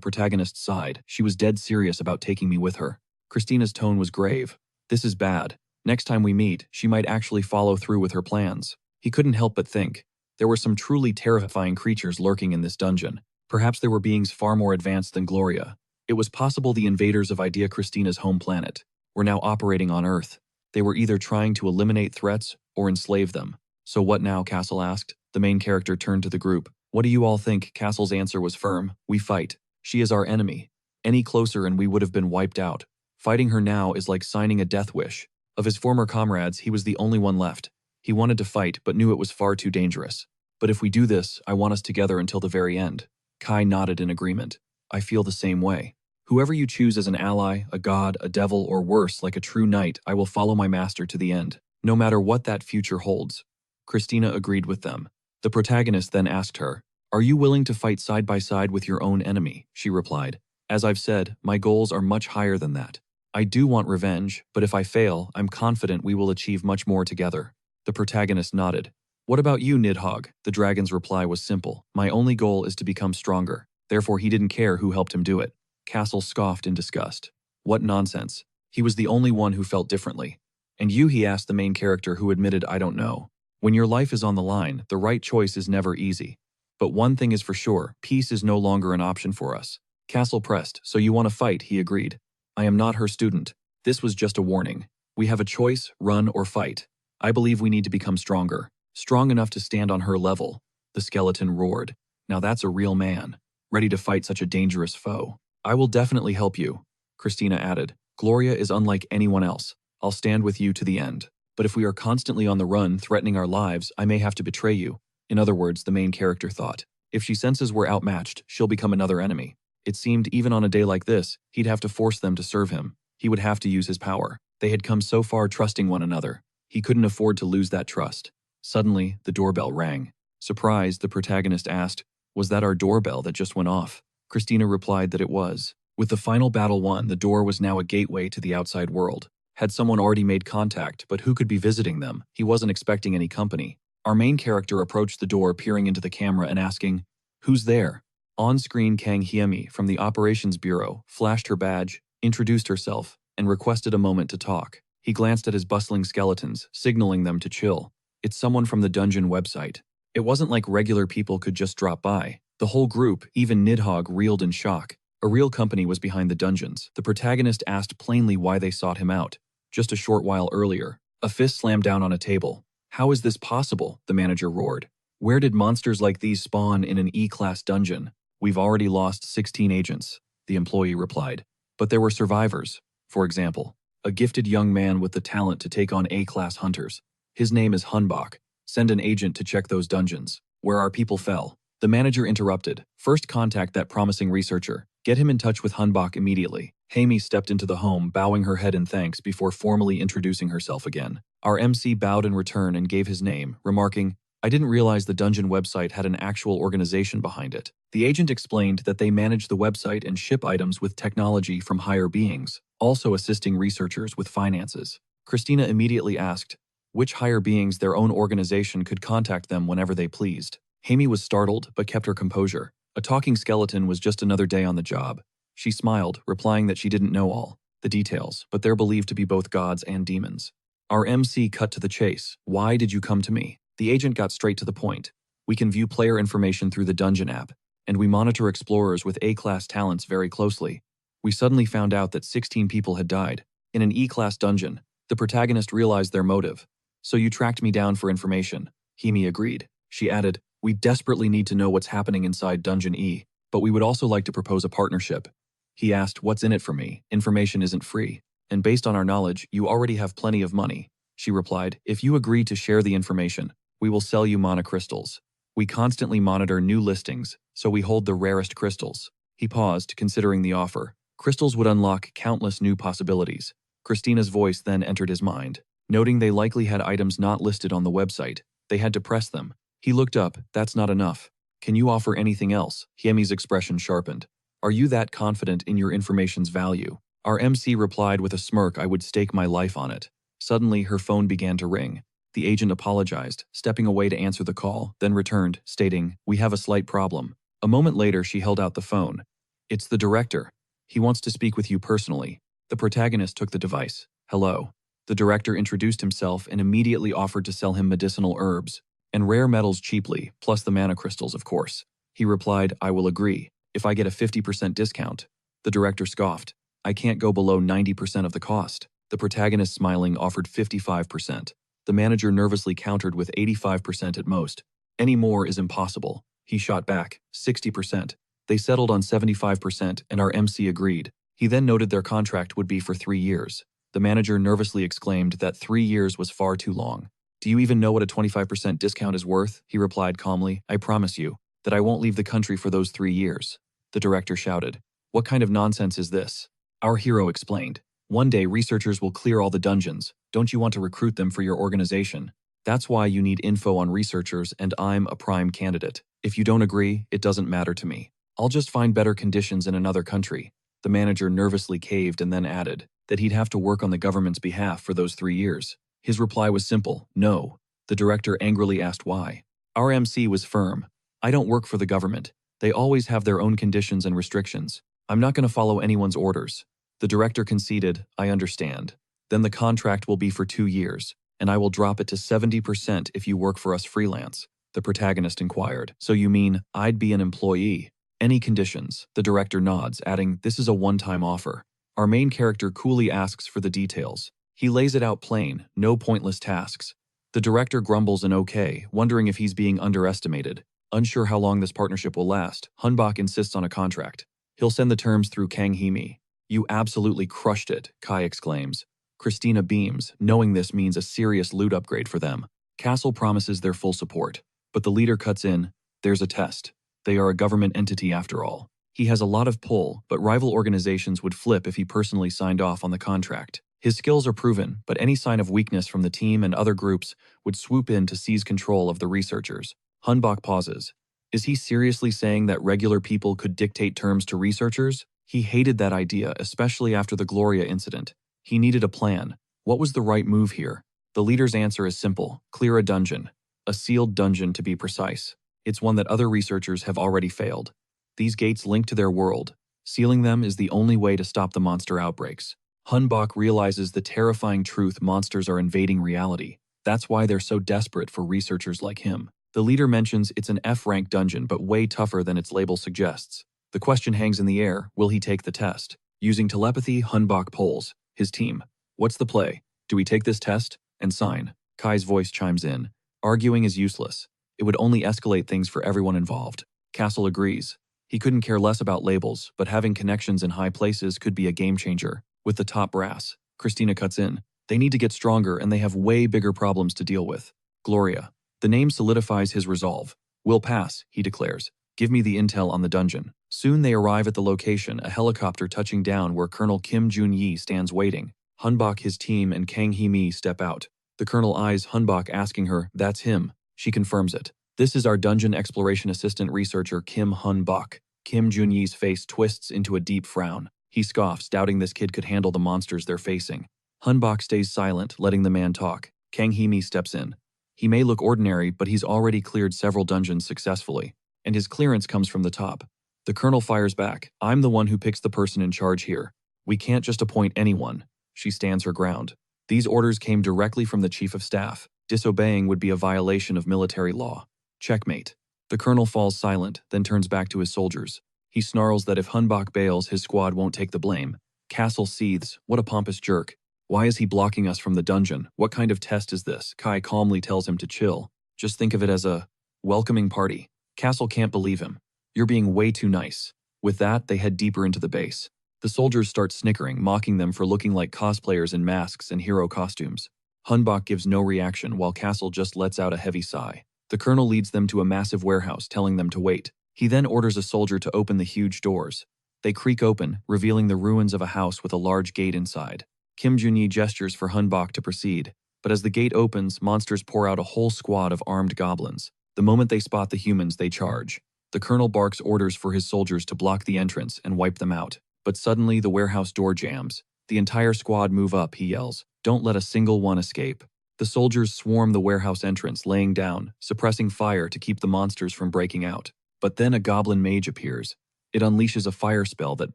protagonist sighed. She was dead serious about taking me with her. Christina's tone was grave. "This is bad. Next time we meet, she might actually follow through with her plans." He couldn't help but think. There were some truly terrifying creatures lurking in this dungeon. Perhaps there were beings far more advanced than Gloria. It was possible the invaders of Idea Christina's home planet were now operating on Earth. They were either trying to eliminate threats or enslave them. "So what now?" Castle asked. The main character turned to the group. "What do you all think?" Castle's answer was firm. "We fight. She is our enemy. Any closer and we would have been wiped out. Fighting her now is like signing a death wish." Of his former comrades, he was the only one left. He wanted to fight, but knew it was far too dangerous. "But if we do this, I want us together until the very end." Kai nodded in agreement. "I feel the same way. Whoever you choose as an ally, a god, a devil, or worse, like a true knight, I will follow my master to the end, no matter what that future holds." Christina agreed with them. The protagonist then asked her, Are you willing to fight side by side with your own enemy? She replied. As I've said, my goals are much higher than that. I do want revenge, but if I fail, I'm confident we will achieve much more together. The protagonist nodded. What about you, Nidhogg? The dragon's reply was simple. My only goal is to become stronger. Therefore, he didn't care who helped him do it. Castle scoffed in disgust. What nonsense. He was the only one who felt differently. And you, he asked the main character, who admitted, I don't know. When your life is on the line, the right choice is never easy. But one thing is for sure, peace is no longer an option for us. Castle pressed, so you want to fight, he agreed. I am not her student. This was just a warning. We have a choice, run or fight. I believe we need to become stronger. Strong enough to stand on her level. The skeleton roared. Now that's a real man, ready to fight such a dangerous foe. I will definitely help you, Christina added. Gloria is unlike anyone else. I'll stand with you to the end. But if we are constantly on the run, threatening our lives, I may have to betray you. In other words, the main character thought. If she senses we're outmatched, she'll become another enemy. It seemed even on a day like this, he'd have to force them to serve him. He would have to use his power. They had come so far trusting one another. He couldn't afford to lose that trust. Suddenly, the doorbell rang. Surprised, the protagonist asked, was that our doorbell that just went off? Christina replied that it was. With the final battle won, the door was now a gateway to the outside world. Had someone already made contact, but who could be visiting them? He wasn't expecting any company. Our main character approached the door, peering into the camera and asking, who's there? On-screen, Kang Hyemi from the Operations Bureau flashed her badge, introduced herself, and requested a moment to talk. He glanced at his bustling skeletons, signaling them to chill. It's someone from the dungeon website. It wasn't like regular people could just drop by. The whole group, even Nidhogg, reeled in shock. A real company was behind the dungeons. The protagonist asked plainly why they sought him out. Just a short while earlier, a fist slammed down on a table. How is this possible? The manager roared. Where did monsters like these spawn in an E-class dungeon? We've already lost 16 agents, the employee replied. But there were survivors. For example, a gifted young man with the talent to take on A-class hunters. His name is Hunbach. Send an agent to check those dungeons, where our people fell. The manager interrupted. First contact that promising researcher. Get him in touch with Hunbach immediately. Hyemi stepped into the home, bowing her head in thanks before formally introducing herself again. Our MC bowed in return and gave his name, remarking, I didn't realize the dungeon website had an actual organization behind it. The agent explained that they manage the website and ship items with technology from higher beings, also assisting researchers with finances. Christina immediately asked which higher beings their own organization could contact them whenever they pleased. Hyemi was startled, but kept her composure. A talking skeleton was just another day on the job. She smiled, replying that she didn't know all the details, but they're believed to be both gods and demons. Our MC cut to the chase. Why did you come to me? The agent got straight to the point. We can view player information through the dungeon app, and we monitor explorers with A-class talents very closely. We suddenly found out that 16 people had died in an E-class dungeon. The protagonist realized their motive. So you tracked me down for information. Hyemi agreed. She added, we desperately need to know what's happening inside Dungeon E, but we would also like to propose a partnership. He asked, what's in it for me? Information isn't free. And based on our knowledge, you already have plenty of money. She replied, if you agree to share the information, we will sell you mana crystals. We constantly monitor new listings, so we hold the rarest crystals. He paused, considering the offer. Crystals would unlock countless new possibilities. Christina's voice then entered his mind. Noting they likely had items not listed on the website, they had to press them. He looked up. That's not enough. Can you offer anything else? Hyemi's expression sharpened. Are you that confident in your information's value? Our MC replied with a smirk. I would stake my life on it. Suddenly, her phone began to ring. The agent apologized, stepping away to answer the call, then returned, stating, we have a slight problem. A moment later, she held out the phone. It's the director. He wants to speak with you personally. The protagonist took the device. Hello. The director introduced himself and immediately offered to sell him medicinal herbs and rare metals cheaply, plus the mana crystals, of course. He replied, I will agree, if I get a 50% discount. The director scoffed. I can't go below 90% of the cost. The protagonist, smiling, offered 55%. The manager nervously countered with 85% at most. Any more is impossible. He shot back, 60%. They settled on 75% and our MC agreed. He then noted their contract would be for 3 years. The manager nervously exclaimed that 3 years was far too long. Do you even know what a 25% discount is worth? He replied calmly. I promise you that I won't leave the country for those 3 years. The director shouted. What kind of nonsense is this? Our hero explained. One day researchers will clear all the dungeons. Don't you want to recruit them for your organization? That's why you need info on researchers, and I'm a prime candidate. If you don't agree, it doesn't matter to me. I'll just find better conditions in another country. The manager nervously caved and then added that he'd have to work on the government's behalf for those 3 years. His reply was simple, no. The director angrily asked why. Our MC was firm. I don't work for the government. They always have their own conditions and restrictions. I'm not going to follow anyone's orders. The director conceded, I understand. Then the contract will be for 2 years, and I will drop it to 70% if you work for us freelance. The protagonist inquired. So you mean I'd be an employee? Any conditions? The director nods, adding, this is a one-time offer. Our main character coolly asks for the details. He lays it out plain, no pointless tasks. The director grumbles an okay, wondering if he's being underestimated. Unsure how long this partnership will last, Hunbok insists on a contract. He'll send the terms through Kang Hee-mi. You absolutely crushed it, Kai exclaims. Christina beams, knowing this means a serious loot upgrade for them. Castle promises their full support. But the leader cuts in, there's a test. They are a government entity after all. He has a lot of pull, but rival organizations would flip if he personally signed off on the contract. His skills are proven, but any sign of weakness from the team and other groups would swoop in to seize control of the researchers. Hunbok pauses. Is he seriously saying that regular people could dictate terms to researchers? He hated that idea, especially after the Gloria incident. He needed a plan. What was the right move here? The leader's answer is simple, clear a dungeon. A sealed dungeon to be precise. It's one that other researchers have already failed. These gates link to their world. Sealing them is the only way to stop the monster outbreaks. Hunbok realizes the terrifying truth monsters are invading reality. That's why they're so desperate for researchers like him. The leader mentions it's an F-rank dungeon but way tougher than its label suggests. The question hangs in the air, will he take the test? Using telepathy, Hunbok polls his team. What's the play? Do we take this test? And sign. Kai's voice chimes in. Arguing is useless. It would only escalate things for everyone involved. Castle agrees. He couldn't care less about labels, but having connections in high places could be a game changer. With the top brass, Christina cuts in. They need to get stronger and they have way bigger problems to deal with. Gloria. The name solidifies his resolve. We'll pass, he declares. Give me the intel on the dungeon. Soon they arrive at the location, a helicopter touching down where Colonel Kim Jun-yi stands waiting. Hunbok, his team, and Kang Hee-mi step out. The colonel eyes Hunbok, asking her, that's him. She confirms it. This is our dungeon exploration assistant researcher Kim Hunbok. Kim Jun-yi's face twists into a deep frown. He scoffs, doubting this kid could handle the monsters they're facing. Hunbok stays silent, letting the man talk. Kang Hee-mi steps in. He may look ordinary, but he's already cleared several dungeons successfully, and his clearance comes from the top. The colonel fires back. I'm the one who picks the person in charge here. We can't just appoint anyone. She stands her ground. These orders came directly from the chief of staff. Disobeying would be a violation of military law. Checkmate. The colonel falls silent, then turns back to his soldiers. He snarls that if Hunbok bails, his squad won't take the blame. Castle seethes. What a pompous jerk. Why is he blocking us from the dungeon? What kind of test is this? Kai calmly tells him to chill. Just think of it as a welcoming party. Castle can't believe him. You're being way too nice. With that, they head deeper into the base. The soldiers start snickering, mocking them for looking like cosplayers in masks and hero costumes. Hunbok gives no reaction while Castle just lets out a heavy sigh. The colonel leads them to a massive warehouse, telling them to wait. He then orders a soldier to open the huge doors. They creak open, revealing the ruins of a house with a large gate inside. Kim Jun-yi gestures for Hunbok to proceed, but as the gate opens, monsters pour out a whole squad of armed goblins. The moment they spot the humans, they charge. The colonel barks orders for his soldiers to block the entrance and wipe them out. But suddenly, the warehouse door jams. The entire squad move up, he yells. Don't let a single one escape. The soldiers swarm the warehouse entrance, laying down, suppressing fire to keep the monsters from breaking out. But then a goblin mage appears. It unleashes a fire spell that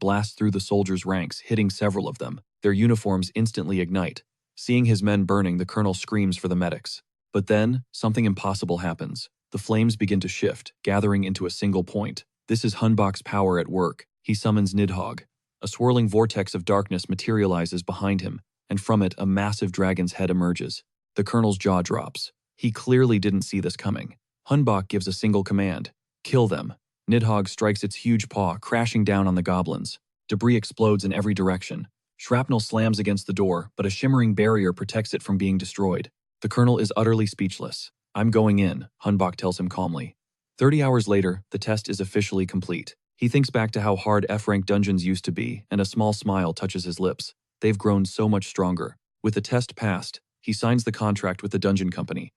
blasts through the soldiers' ranks, hitting several of them. Their uniforms instantly ignite. Seeing his men burning, the colonel screams for the medics. But then, something impossible happens. The flames begin to shift, gathering into a single point. This is Hunbok's power at work. He summons Nidhogg. A swirling vortex of darkness materializes behind him, and from it a massive dragon's head emerges. The colonel's jaw drops. He clearly didn't see this coming. Hunbok gives a single command. Kill them. Nidhogg strikes its huge paw, crashing down on the goblins. Debris explodes in every direction. Shrapnel slams against the door, but a shimmering barrier protects it from being destroyed. The colonel is utterly speechless. I'm going in, Hunbok tells him calmly. 30 hours later, the test is officially complete. He thinks back to how hard F-rank dungeons used to be, and a small smile touches his lips. They've grown so much stronger. With the test passed, he signs the contract with the dungeon company,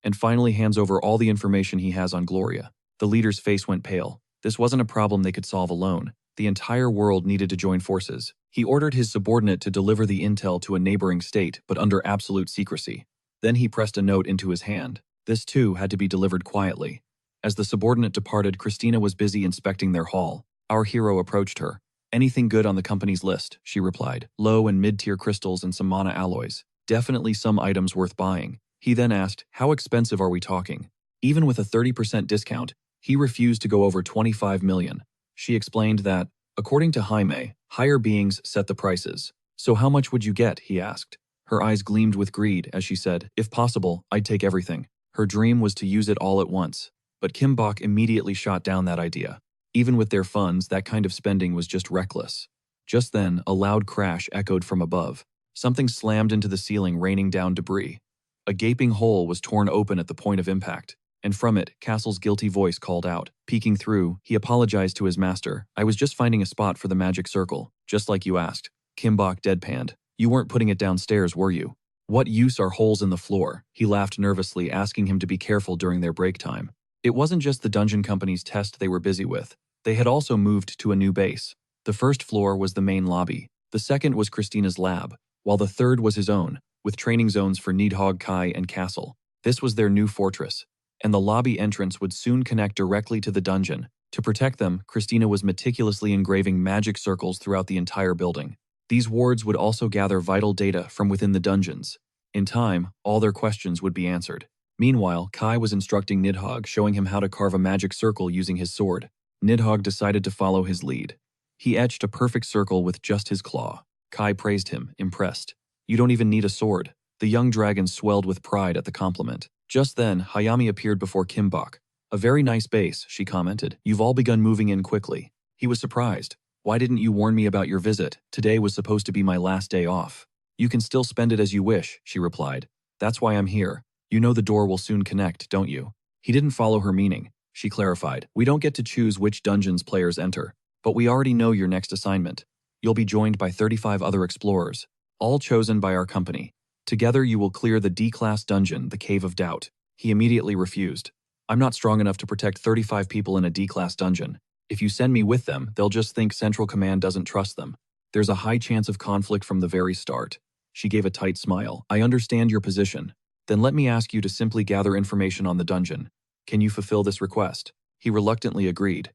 and finally hands over all the information he has on Gloria. The leader's face went pale. This wasn't a problem they could solve alone. The entire world needed to join forces. He ordered his subordinate to deliver the intel to a neighboring state, but under absolute secrecy. Then he pressed a note into his hand. This too had to be delivered quietly. As the subordinate departed, Christina was busy inspecting their haul. Our hero approached her. Anything good on the company's list, she replied. Low and mid-tier crystals and some mana alloys. Definitely some items worth buying. He then asked, how expensive are we talking? Even with a 30% discount, he refused to go over 25 million. She explained that, according to Jaime, higher beings set the prices. So how much would you get, he asked. Her eyes gleamed with greed as she said, if possible, I'd take everything. Her dream was to use it all at once. But Kim Bok immediately shot down that idea. Even with their funds, that kind of spending was just reckless. Just then, a loud crash echoed from above. Something slammed into the ceiling, raining down debris. A gaping hole was torn open at the point of impact, and from it, Castle's guilty voice called out. Peeking through, he apologized to his master. I was just finding a spot for the magic circle, just like you asked. Kim Bok deadpanned. You weren't putting it downstairs, were you? What use are holes in the floor? He laughed nervously, asking him to be careful during their break time. It wasn't just the dungeon company's test they were busy with. They had also moved to a new base. The first floor was the main lobby. The second was Christina's lab, while the third was his own, with training zones for Nidhogg, Kai, and Castle. This was their new fortress, and the lobby entrance would soon connect directly to the dungeon. To protect them, Christina was meticulously engraving magic circles throughout the entire building. These wards would also gather vital data from within the dungeons. In time, all their questions would be answered. Meanwhile, Kai was instructing Nidhogg, showing him how to carve a magic circle using his sword. Nidhogg decided to follow his lead. He etched a perfect circle with just his claw. Kai praised him, impressed. You don't even need a sword. The young dragon swelled with pride at the compliment. Just then, Hayami appeared before Kim Bok. A very nice base, she commented. You've all begun moving in quickly. He was surprised. Why didn't you warn me about your visit? Today was supposed to be my last day off. You can still spend it as you wish, she replied. That's why I'm here. You know the door will soon connect, don't you? He didn't follow her meaning. She clarified. We don't get to choose which dungeons players enter, but we already know your next assignment. You'll be joined by 35 other explorers, all chosen by our company. Together you will clear the D-class dungeon, the Cave of Doubt. He immediately refused. I'm not strong enough to protect 35 people in a D-class dungeon. If you send me with them, they'll just think Central Command doesn't trust them. There's a high chance of conflict from the very start. She gave a tight smile. I understand your position. Then let me ask you to simply gather information on the dungeon. Can you fulfill this request? He reluctantly agreed.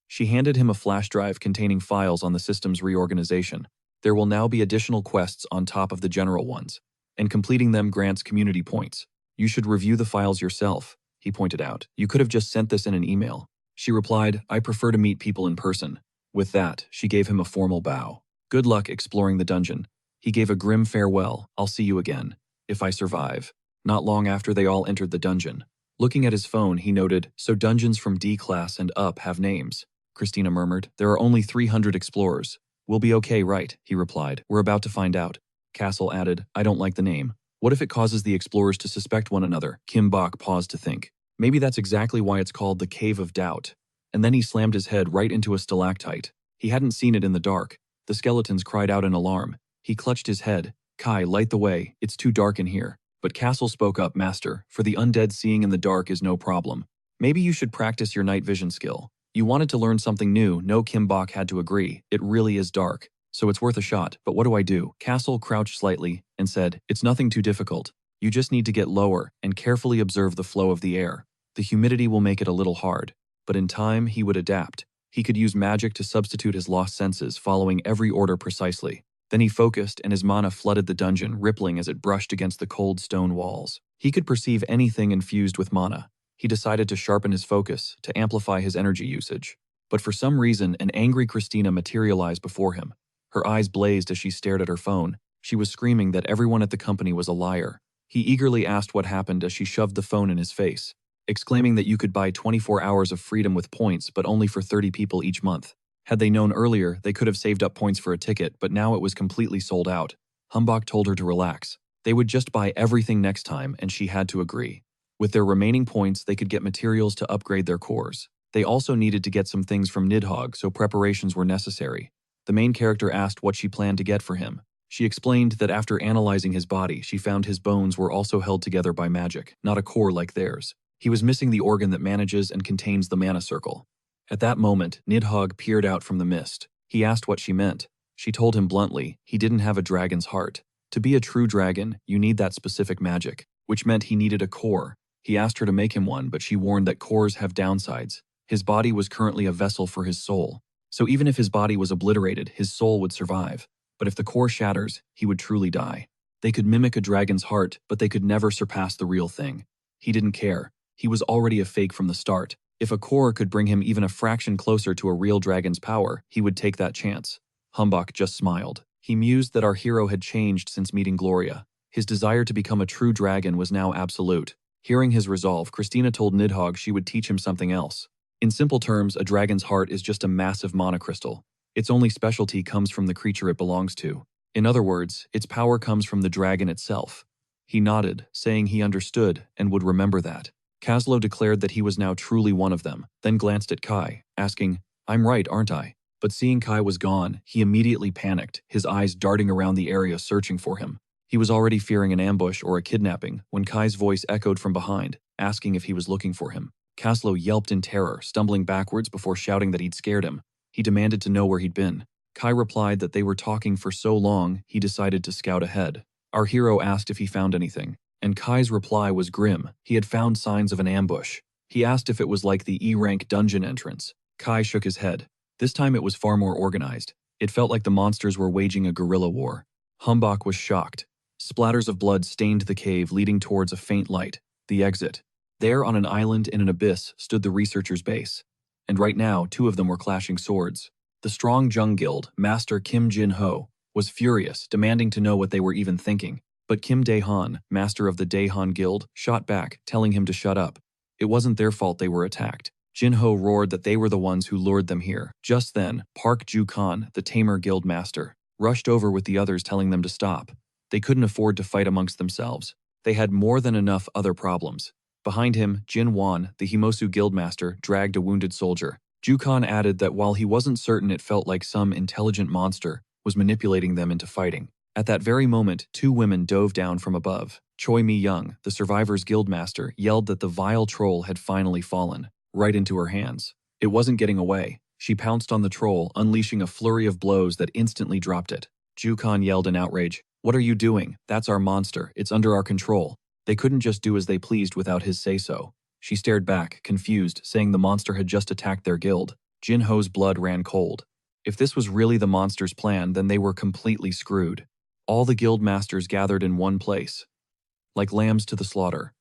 She handed him a flash drive containing files on the system's reorganization. There will now be additional quests on top of the general ones, and completing them grants community points. You should review the files yourself, he pointed out. You could have just sent this in an email. She replied, I prefer to meet people in person. With that, she gave him a formal bow. Good luck exploring the dungeon. He gave a grim farewell. I'll see you again, if I survive. Not long after they all entered the dungeon. Looking at his phone, he noted, so dungeons from D-class and up have names. Christina murmured, there are only 300 explorers. We'll be okay, right? He replied. We're about to find out. Castle added, I don't like the name. What if it causes the explorers to suspect one another? Kim Bok paused to think. Maybe that's exactly why it's called the Cave of Doubt. And then he slammed his head right into a stalactite. He hadn't seen it in the dark. The skeletons cried out in alarm. He clutched his head. Kai, light the way. It's too dark in here. But Castle spoke up, Master, for the undead seeing in the dark is no problem. Maybe you should practice your night vision skill. You wanted to learn something new. No, Kim Bok had to agree. It really is dark. So it's worth a shot, but what do I do? Castle crouched slightly and said, it's nothing too difficult. You just need to get lower and carefully observe the flow of the air. The humidity will make it a little hard, but in time he would adapt. He could use magic to substitute his lost senses, following every order precisely. Then he focused and his mana flooded the dungeon, rippling as it brushed against the cold stone walls. He could perceive anything infused with mana. He decided to sharpen his focus, to amplify his energy usage. But for some reason, an angry Christina materialized before him. Her eyes blazed as she stared at her phone. She was screaming that everyone at the company was a liar. He eagerly asked what happened as she shoved the phone in his face, exclaiming that you could buy 24 hours of freedom with points, but only for 30 people each month. Had they known earlier, they could have saved up points for a ticket, but now it was completely sold out. Humbok told her to relax. They would just buy everything next time, and she had to agree. With their remaining points, they could get materials to upgrade their cores. They also needed to get some things from Nidhogg, so preparations were necessary. The main character asked what she planned to get for him. She explained that after analyzing his body, she found his bones were also held together by magic, not a core like theirs. He was missing the organ that manages and contains the mana circle. At that moment, Nidhogg peered out from the mist. He asked what she meant. She told him bluntly he didn't have a dragon's heart. To be a true dragon, you need that specific magic, which meant he needed a core. He asked her to make him one, but she warned that cores have downsides. His body was currently a vessel for his soul. So even if his body was obliterated, his soul would survive. But if the core shatters, he would truly die. They could mimic a dragon's heart, but they could never surpass the real thing. He didn't care. He was already a fake from the start. If a core could bring him even a fraction closer to a real dragon's power, he would take that chance. Humbok just smiled. He mused that our hero had changed since meeting Gloria. His desire to become a true dragon was now absolute. Hearing his resolve, Christina told Nidhogg she would teach him something else. In simple terms, a dragon's heart is just a massive monocrystal. Its only specialty comes from the creature it belongs to. In other words, its power comes from the dragon itself. He nodded, saying he understood and would remember that. Kaslo declared that he was now truly one of them, then glanced at Kai, asking, "I'm right, aren't I?" But seeing Kai was gone, he immediately panicked, his eyes darting around the area searching for him. He was already fearing an ambush or a kidnapping when Kai's voice echoed from behind, asking if he was looking for him. Kaslo yelped in terror, stumbling backwards before shouting that he'd scared him. He demanded to know where he'd been. Kai replied that they were talking for so long, he decided to scout ahead. Our hero asked if he found anything, and Kai's reply was grim. He had found signs of an ambush. He asked if it was like the E-rank dungeon entrance. Kai shook his head. This time it was far more organized. It felt like the monsters were waging a guerrilla war. Humbok was shocked. Splatters of blood stained the cave, leading towards a faint light, the exit. There, on an island in an abyss, stood the researchers' base. And right now, two of them were clashing swords. The strong Jung Guild, Master Kim Jin-ho, was furious, demanding to know what they were even thinking. But Kim Dae-han, master of the Dae-han Guild, shot back, telling him to shut up. It wasn't their fault they were attacked. Jin-ho roared that they were the ones who lured them here. Just then, Park Ju-kan, the Tamer Guild master, rushed over with the others telling them to stop. They couldn't afford to fight amongst themselves. They had more than enough other problems. Behind him, Jin Wan, the Himosu Guildmaster, dragged a wounded soldier. Ju-kan added that while he wasn't certain, it felt like some intelligent monster was manipulating them into fighting. At that very moment, two women dove down from above. Choi Mi-young, the survivors' guildmaster, yelled that the vile troll had finally fallen, right into her hands. It wasn't getting away. She pounced on the troll, unleashing a flurry of blows that instantly dropped it. Ju-kan yelled in outrage, "What are you doing? That's our monster. It's under our control." They couldn't just do as they pleased without his say-so. She stared back, confused, saying the monster had just attacked their guild. Jin-ho's blood ran cold. If this was really the monster's plan, then they were completely screwed. All the guild masters gathered in one place, like lambs to the slaughter.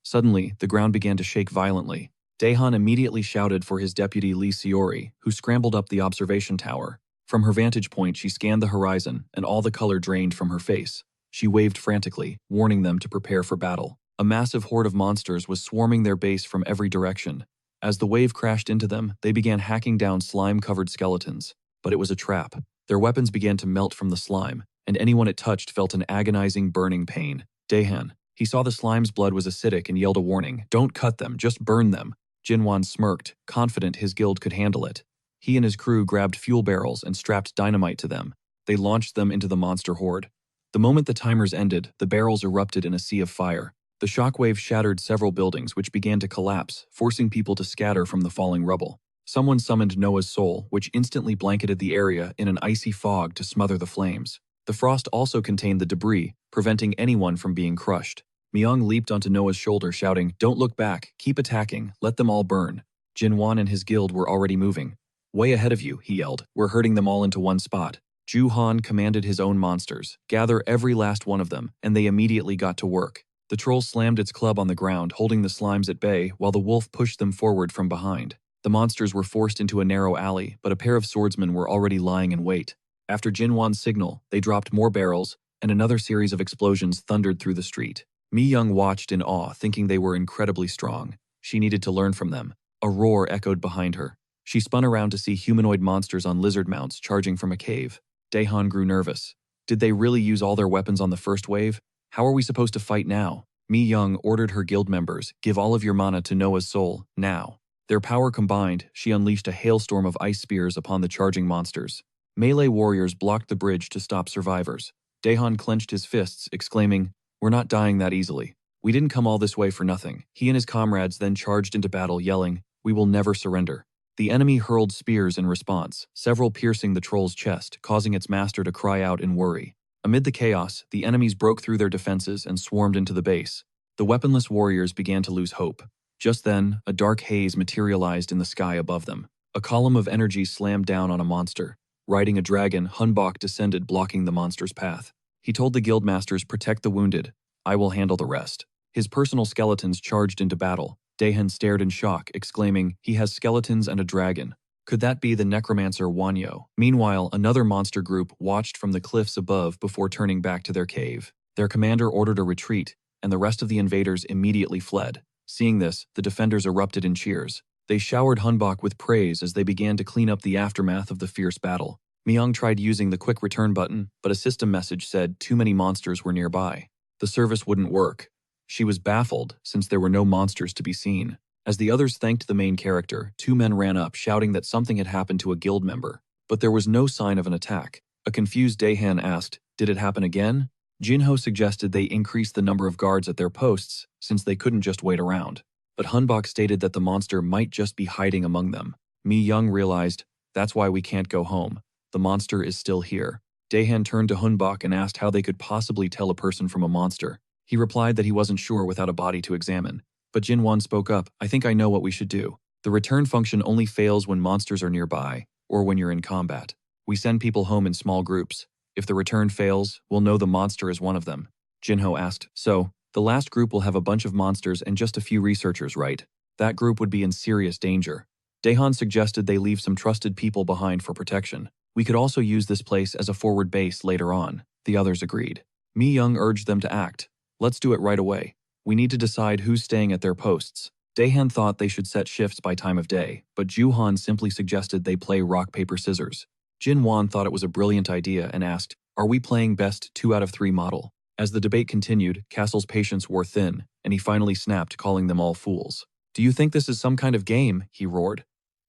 Suddenly, the ground began to shake violently. Dae-han immediately shouted for his deputy Lee Seori, who scrambled up the observation tower. From her vantage point, she scanned the horizon, and all the color drained from her face. She waved frantically, warning them to prepare for battle. A massive horde of monsters was swarming their base from every direction. As the wave crashed into them, they began hacking down slime-covered skeletons. But it was a trap. Their weapons began to melt from the slime, and anyone it touched felt an agonizing, burning pain. Dae-han. He saw the slime's blood was acidic and yelled a warning. "Don't cut them, just burn them." Jinwan smirked, confident his guild could handle it. He and his crew grabbed fuel barrels and strapped dynamite to them. They launched them into the monster horde. The moment the timers ended, the barrels erupted in a sea of fire. The shockwave shattered several buildings, which began to collapse, forcing people to scatter from the falling rubble. Someone summoned Noah's soul, which instantly blanketed the area in an icy fog to smother the flames. The frost also contained the debris, preventing anyone from being crushed. Myung leaped onto Noah's shoulder, shouting, "Don't look back, keep attacking, let them all burn." Jinwan and his guild were already moving. "Way ahead of you," he yelled. "We're herding them all into one spot." Ju-han commanded his own monsters, "Gather every last one of them," and they immediately got to work. The troll slammed its club on the ground, holding the slimes at bay, while the wolf pushed them forward from behind. The monsters were forced into a narrow alley, but a pair of swordsmen were already lying in wait. After Jinwan's signal, they dropped more barrels, and another series of explosions thundered through the street. Mi-young watched in awe, thinking they were incredibly strong. She needed to learn from them. A roar echoed behind her. She spun around to see humanoid monsters on lizard mounts charging from a cave. Dae-han grew nervous. Did they really use all their weapons on the first wave? How are we supposed to fight now? Mi-young ordered her guild members, "Give all of your mana to Noah's soul, now." Their power combined, she unleashed a hailstorm of ice spears upon the charging monsters. Melee warriors blocked the bridge to stop survivors. Dae-han clenched his fists, exclaiming, "We're not dying that easily. We didn't come all this way for nothing. He and his comrades then charged into battle, yelling, "We will never surrender." The enemy hurled spears in response, several piercing the troll's chest, causing its master to cry out in worry. Amid the chaos, the enemies broke through their defenses and swarmed into the base. The weaponless warriors began to lose hope. Just then, a dark haze materialized in the sky above them. A column of energy slammed down on a monster. Riding a dragon, Hunbok descended, blocking the monster's path. He told the guildmasters, "Protect the wounded. I will handle the rest." His personal skeletons charged into battle. Daehan stared in shock, exclaiming, "He has skeletons and a dragon. Could that be the necromancer Wanyo?" Meanwhile, another monster group watched from the cliffs above before turning back to their cave. Their commander ordered a retreat, and the rest of the invaders immediately fled. Seeing this, the defenders erupted in cheers. They showered Hunbok with praise as they began to clean up the aftermath of the fierce battle. Myung tried using the quick return button, but a system message said too many monsters were nearby. The service wouldn't work. She was baffled, since there were no monsters to be seen. As the others thanked the main character, two men ran up shouting that something had happened to a guild member, but there was no sign of an attack. A confused Daehan asked, "Did it happen again?" Jinho suggested they increase the number of guards at their posts, since they couldn't just wait around. But Hunbok stated that the monster might just be hiding among them. Mi Young realized, "That's why we can't go home. The monster is still here." Daehan turned to Hunbok and asked how they could possibly tell a person from a monster. He replied that he wasn't sure without a body to examine. But Jinwon spoke up, "I think I know what we should do. The return function only fails when monsters are nearby, or when you're in combat. We send people home in small groups. If the return fails, we'll know the monster is one of them." Jinho asked, "So, the last group will have a bunch of monsters and just a few researchers, right? That group would be in serious danger." Daehan suggested they leave some trusted people behind for protection. "We could also use this place as a forward base later on." The others agreed. Mi Young urged them to act. "Let's do it right away. We need to decide who's staying at their posts." Daehan thought they should set shifts by time of day, but Juhan simply suggested they play rock, paper, scissors. Jinwon thought it was a brilliant idea and asked, "Are we playing best 2 out of 3 model?" As the debate continued, Castle's patience wore thin, and he finally snapped, calling them all fools. "Do you think this is some kind of game?" he roared.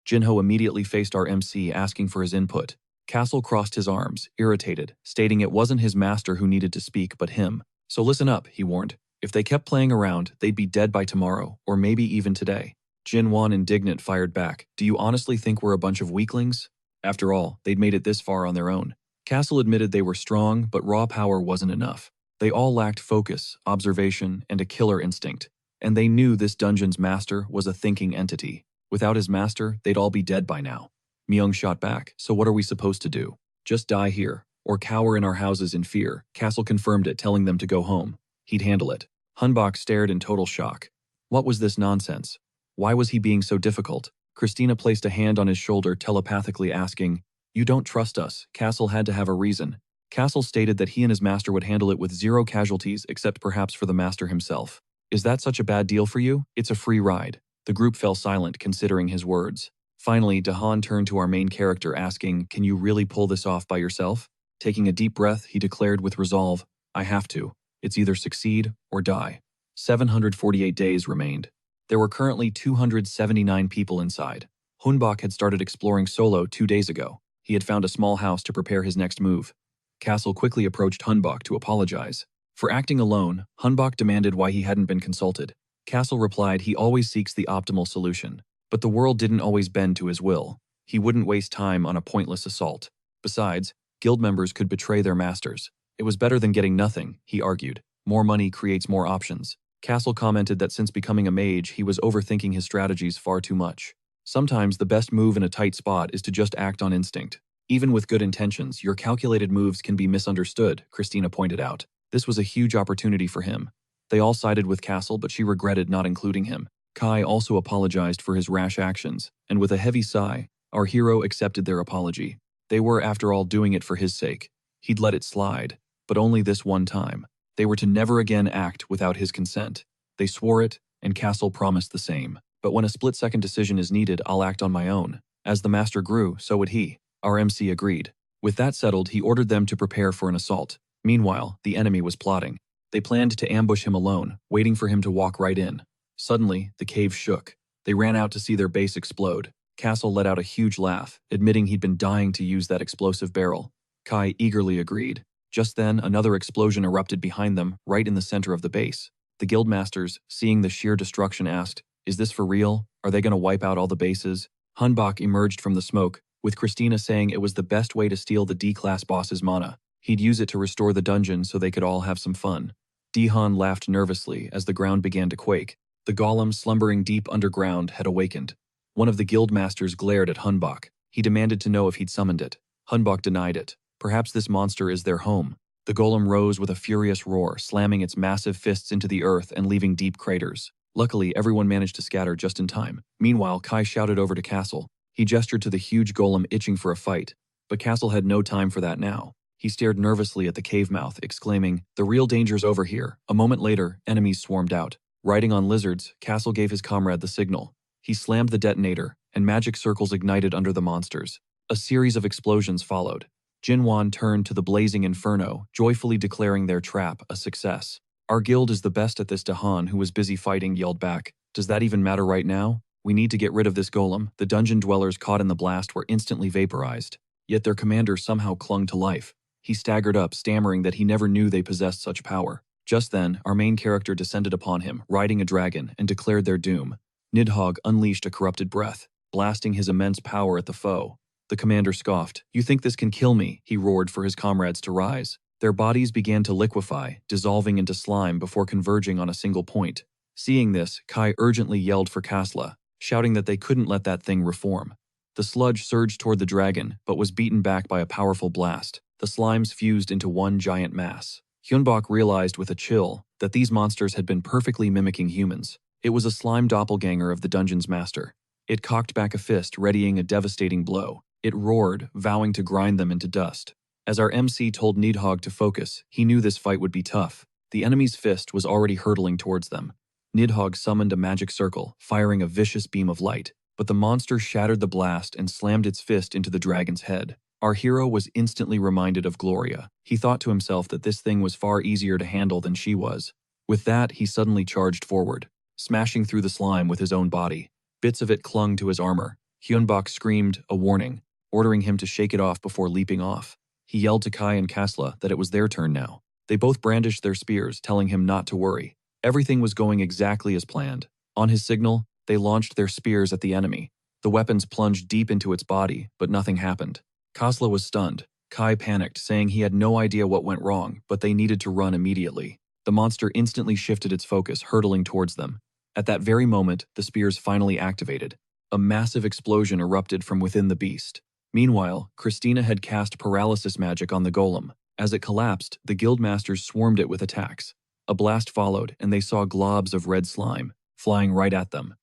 Jinho immediately faced our MC, asking for his input. Castle crossed his arms, irritated, stating it wasn't his master who needed to speak but him. "So listen up," he warned. "If they kept playing around, they'd be dead by tomorrow, or maybe even today." Jinwon, indignant, fired back, "Do you honestly think we're a bunch of weaklings? After all, they'd made it this far on their own." Castle admitted they were strong, but raw power wasn't enough. They all lacked focus, observation, and a killer instinct. And they knew this dungeon's master was a thinking entity. Without his master, they'd all be dead by now. Myung shot back, "So what are we supposed to do? Just die here, or cower in our houses in fear?" Castle confirmed it, telling them to go home. He'd handle it. Hunbok stared in total shock. What was this nonsense? Why was he being so difficult? Christina placed a hand on his shoulder, telepathically asking, "You don't trust us." Castle had to have a reason. Castle stated that he and his master would handle it with 0 casualties, except perhaps for the master himself. "Is that such a bad deal for you? It's a free ride." The group fell silent, considering his words. Finally, Dahan turned to our main character, asking, "Can you really pull this off by yourself?" Taking a deep breath, he declared with resolve, "I have to. It's either succeed or die." 748 days remained. There were currently 279 people inside. Hunbok had started exploring solo 2 days ago. He had found a small house to prepare his next move. Castle quickly approached Hunbok to apologize. For acting alone, Hunbok demanded why he hadn't been consulted. Castle replied he always seeks the optimal solution. But the world didn't always bend to his will. He wouldn't waste time on a pointless assault. Besides, guild members could betray their masters. It was better than getting nothing, he argued. More money creates more options. Castle commented that since becoming a mage, he was overthinking his strategies far too much. Sometimes the best move in a tight spot is to just act on instinct. Even with good intentions, your calculated moves can be misunderstood, Christina pointed out. This was a huge opportunity for him. They all sided with Castle, but she regretted not including him. Kai also apologized for his rash actions, and with a heavy sigh, our hero accepted their apology. They were, after all, doing it for his sake. He'd let it slide, but only this one time. They were to never again act without his consent. They swore it, and Castle promised the same. "But when a split-second decision is needed, I'll act on my own." As the master grew, so would he. Our MC agreed. With that settled, he ordered them to prepare for an assault. Meanwhile, the enemy was plotting. They planned to ambush him alone, waiting for him to walk right in. Suddenly, the cave shook. They ran out to see their base explode. Castle let out a huge laugh, admitting he'd been dying to use that explosive barrel. Kai eagerly agreed. Just then, another explosion erupted behind them, right in the center of the base. The guildmasters, seeing the sheer destruction, asked, "Is this for real? Are they going to wipe out all the bases?" Hunbok emerged from the smoke, with Christina saying it was the best way to steal the D-class boss's mana. He'd use it to restore the dungeon so they could all have some fun. Dihan laughed nervously as the ground began to quake. The golem slumbering deep underground had awakened. One of the guildmasters glared at Hunbok. He demanded to know if he'd summoned it. Hunbok denied it. Perhaps this monster is their home. The golem rose with a furious roar, slamming its massive fists into the earth and leaving deep craters. Luckily, everyone managed to scatter just in time. Meanwhile, Kai shouted over to Castle. He gestured to the huge golem itching for a fight. But Castle had no time for that now. He stared nervously at the cave mouth, exclaiming, "The real danger's over here." A moment later, enemies swarmed out. Riding on lizards, Castle gave his comrade the signal. He slammed the detonator, and magic circles ignited under the monsters. A series of explosions followed. Jinwan turned to the blazing inferno, joyfully declaring their trap a success. "Our guild is the best at this." Dahan, who was busy fighting, yelled back. "Does that even matter right now? We need to get rid of this golem." The dungeon dwellers caught in the blast were instantly vaporized. Yet their commander somehow clung to life. He staggered up, stammering that he never knew they possessed such power. Just then, our main character descended upon him, riding a dragon, and declared their doom. Nidhogg unleashed a corrupted breath, blasting his immense power at the foe. The commander scoffed. "You think this can kill me?" he roared for his comrades to rise. Their bodies began to liquefy, dissolving into slime before converging on a single point. Seeing this, Kai urgently yelled for Kasla, shouting that they couldn't let that thing reform. The sludge surged toward the dragon, but was beaten back by a powerful blast. The slimes fused into one giant mass. Hyunbok realized with a chill that these monsters had been perfectly mimicking humans. It was a slime doppelganger of the dungeon's master. It cocked back a fist, readying a devastating blow. It roared, vowing to grind them into dust. As our MC told Nidhogg to focus, he knew this fight would be tough. The enemy's fist was already hurtling towards them. Nidhogg summoned a magic circle, firing a vicious beam of light. But the monster shattered the blast and slammed its fist into the dragon's head. Our hero was instantly reminded of Gloria. He thought to himself that this thing was far easier to handle than she was. With that, he suddenly charged forward, smashing through the slime with his own body. Bits of it clung to his armor. Hyunbok screamed a warning, ordering him to shake it off before leaping off. He yelled to Kai and Kasla that it was their turn now. They both brandished their spears, telling him not to worry. Everything was going exactly as planned. On his signal, they launched their spears at the enemy. The weapons plunged deep into its body, but nothing happened. Kasla was stunned. Kai panicked, saying he had no idea what went wrong, but they needed to run immediately. The monster instantly shifted its focus, hurtling towards them. At that very moment, the spears finally activated. A massive explosion erupted from within the beast. Meanwhile, Christina had cast paralysis magic on the golem. As it collapsed, the guildmasters swarmed it with attacks. A blast followed, and they saw globs of red slime flying right at them.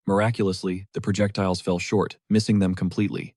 Miraculously, the projectiles fell short, missing them completely.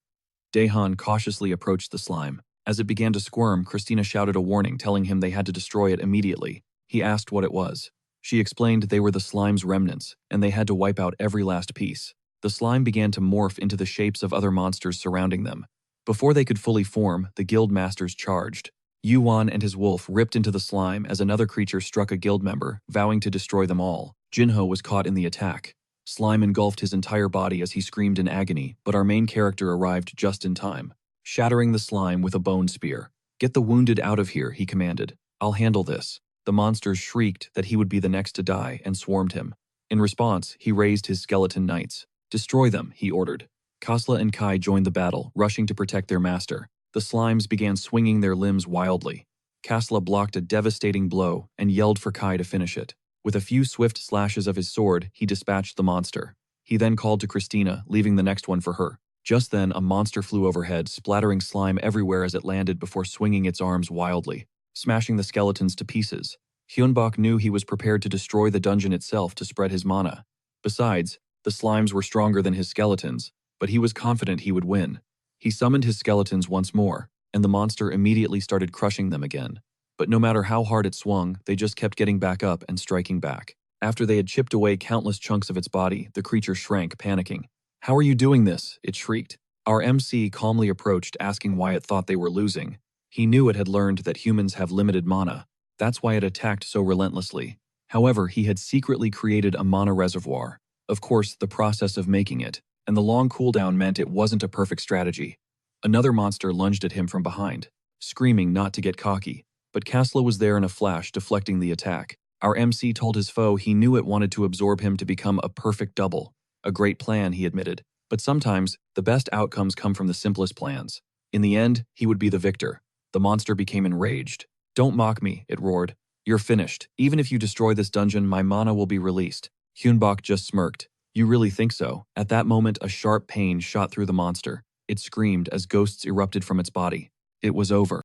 Dahan cautiously approached the slime. As it began to squirm, Christina shouted a warning, telling him they had to destroy it immediately. He asked what it was. She explained they were the slime's remnants, and they had to wipe out every last piece. The slime began to morph into the shapes of other monsters surrounding them. Before they could fully form, the guild masters charged. Yuan and his wolf ripped into the slime as another creature struck a guild member, vowing to destroy them all. Jinho was caught in the attack. Slime engulfed his entire body as he screamed in agony, but our main character arrived just in time, shattering the slime with a bone spear. "Get the wounded out of here," he commanded. "I'll handle this." The monsters shrieked that he would be the next to die and swarmed him. In response, he raised his skeleton knights. "Destroy them," he ordered. Kasla and Kai joined the battle, rushing to protect their master. The slimes began swinging their limbs wildly. Kasla blocked a devastating blow and yelled for Kai to finish it. With a few swift slashes of his sword, he dispatched the monster. He then called to Christina, leaving the next one for her. Just then, a monster flew overhead, splattering slime everywhere as it landed before swinging its arms wildly, smashing the skeletons to pieces. Hyunbok knew he was prepared to destroy the dungeon itself to spread his mana. Besides, the slimes were stronger than his skeletons, but he was confident he would win. He summoned his skeletons once more, and the monster immediately started crushing them again. But no matter how hard it swung, they just kept getting back up and striking back. After they had chipped away countless chunks of its body, the creature shrank, panicking. "How are you doing this?" it shrieked. Our MC calmly approached, asking why it thought they were losing. He knew it had learned that humans have limited mana. That's why it attacked so relentlessly. However, he had secretly created a mana reservoir. Of course, the process of making it, and the long cooldown meant it wasn't a perfect strategy. Another monster lunged at him from behind, screaming not to get cocky. But Kasla was there in a flash, deflecting the attack. Our MC told his foe he knew it wanted to absorb him to become a perfect double. A great plan, he admitted. But sometimes, the best outcomes come from the simplest plans. In the end, he would be the victor. The monster became enraged. Don't mock me, it roared. You're finished. Even if you destroy this dungeon, my mana will be released. Hyunbok just smirked. You really think so? At that moment, a sharp pain shot through the monster. It screamed as ghosts erupted from its body. It was over.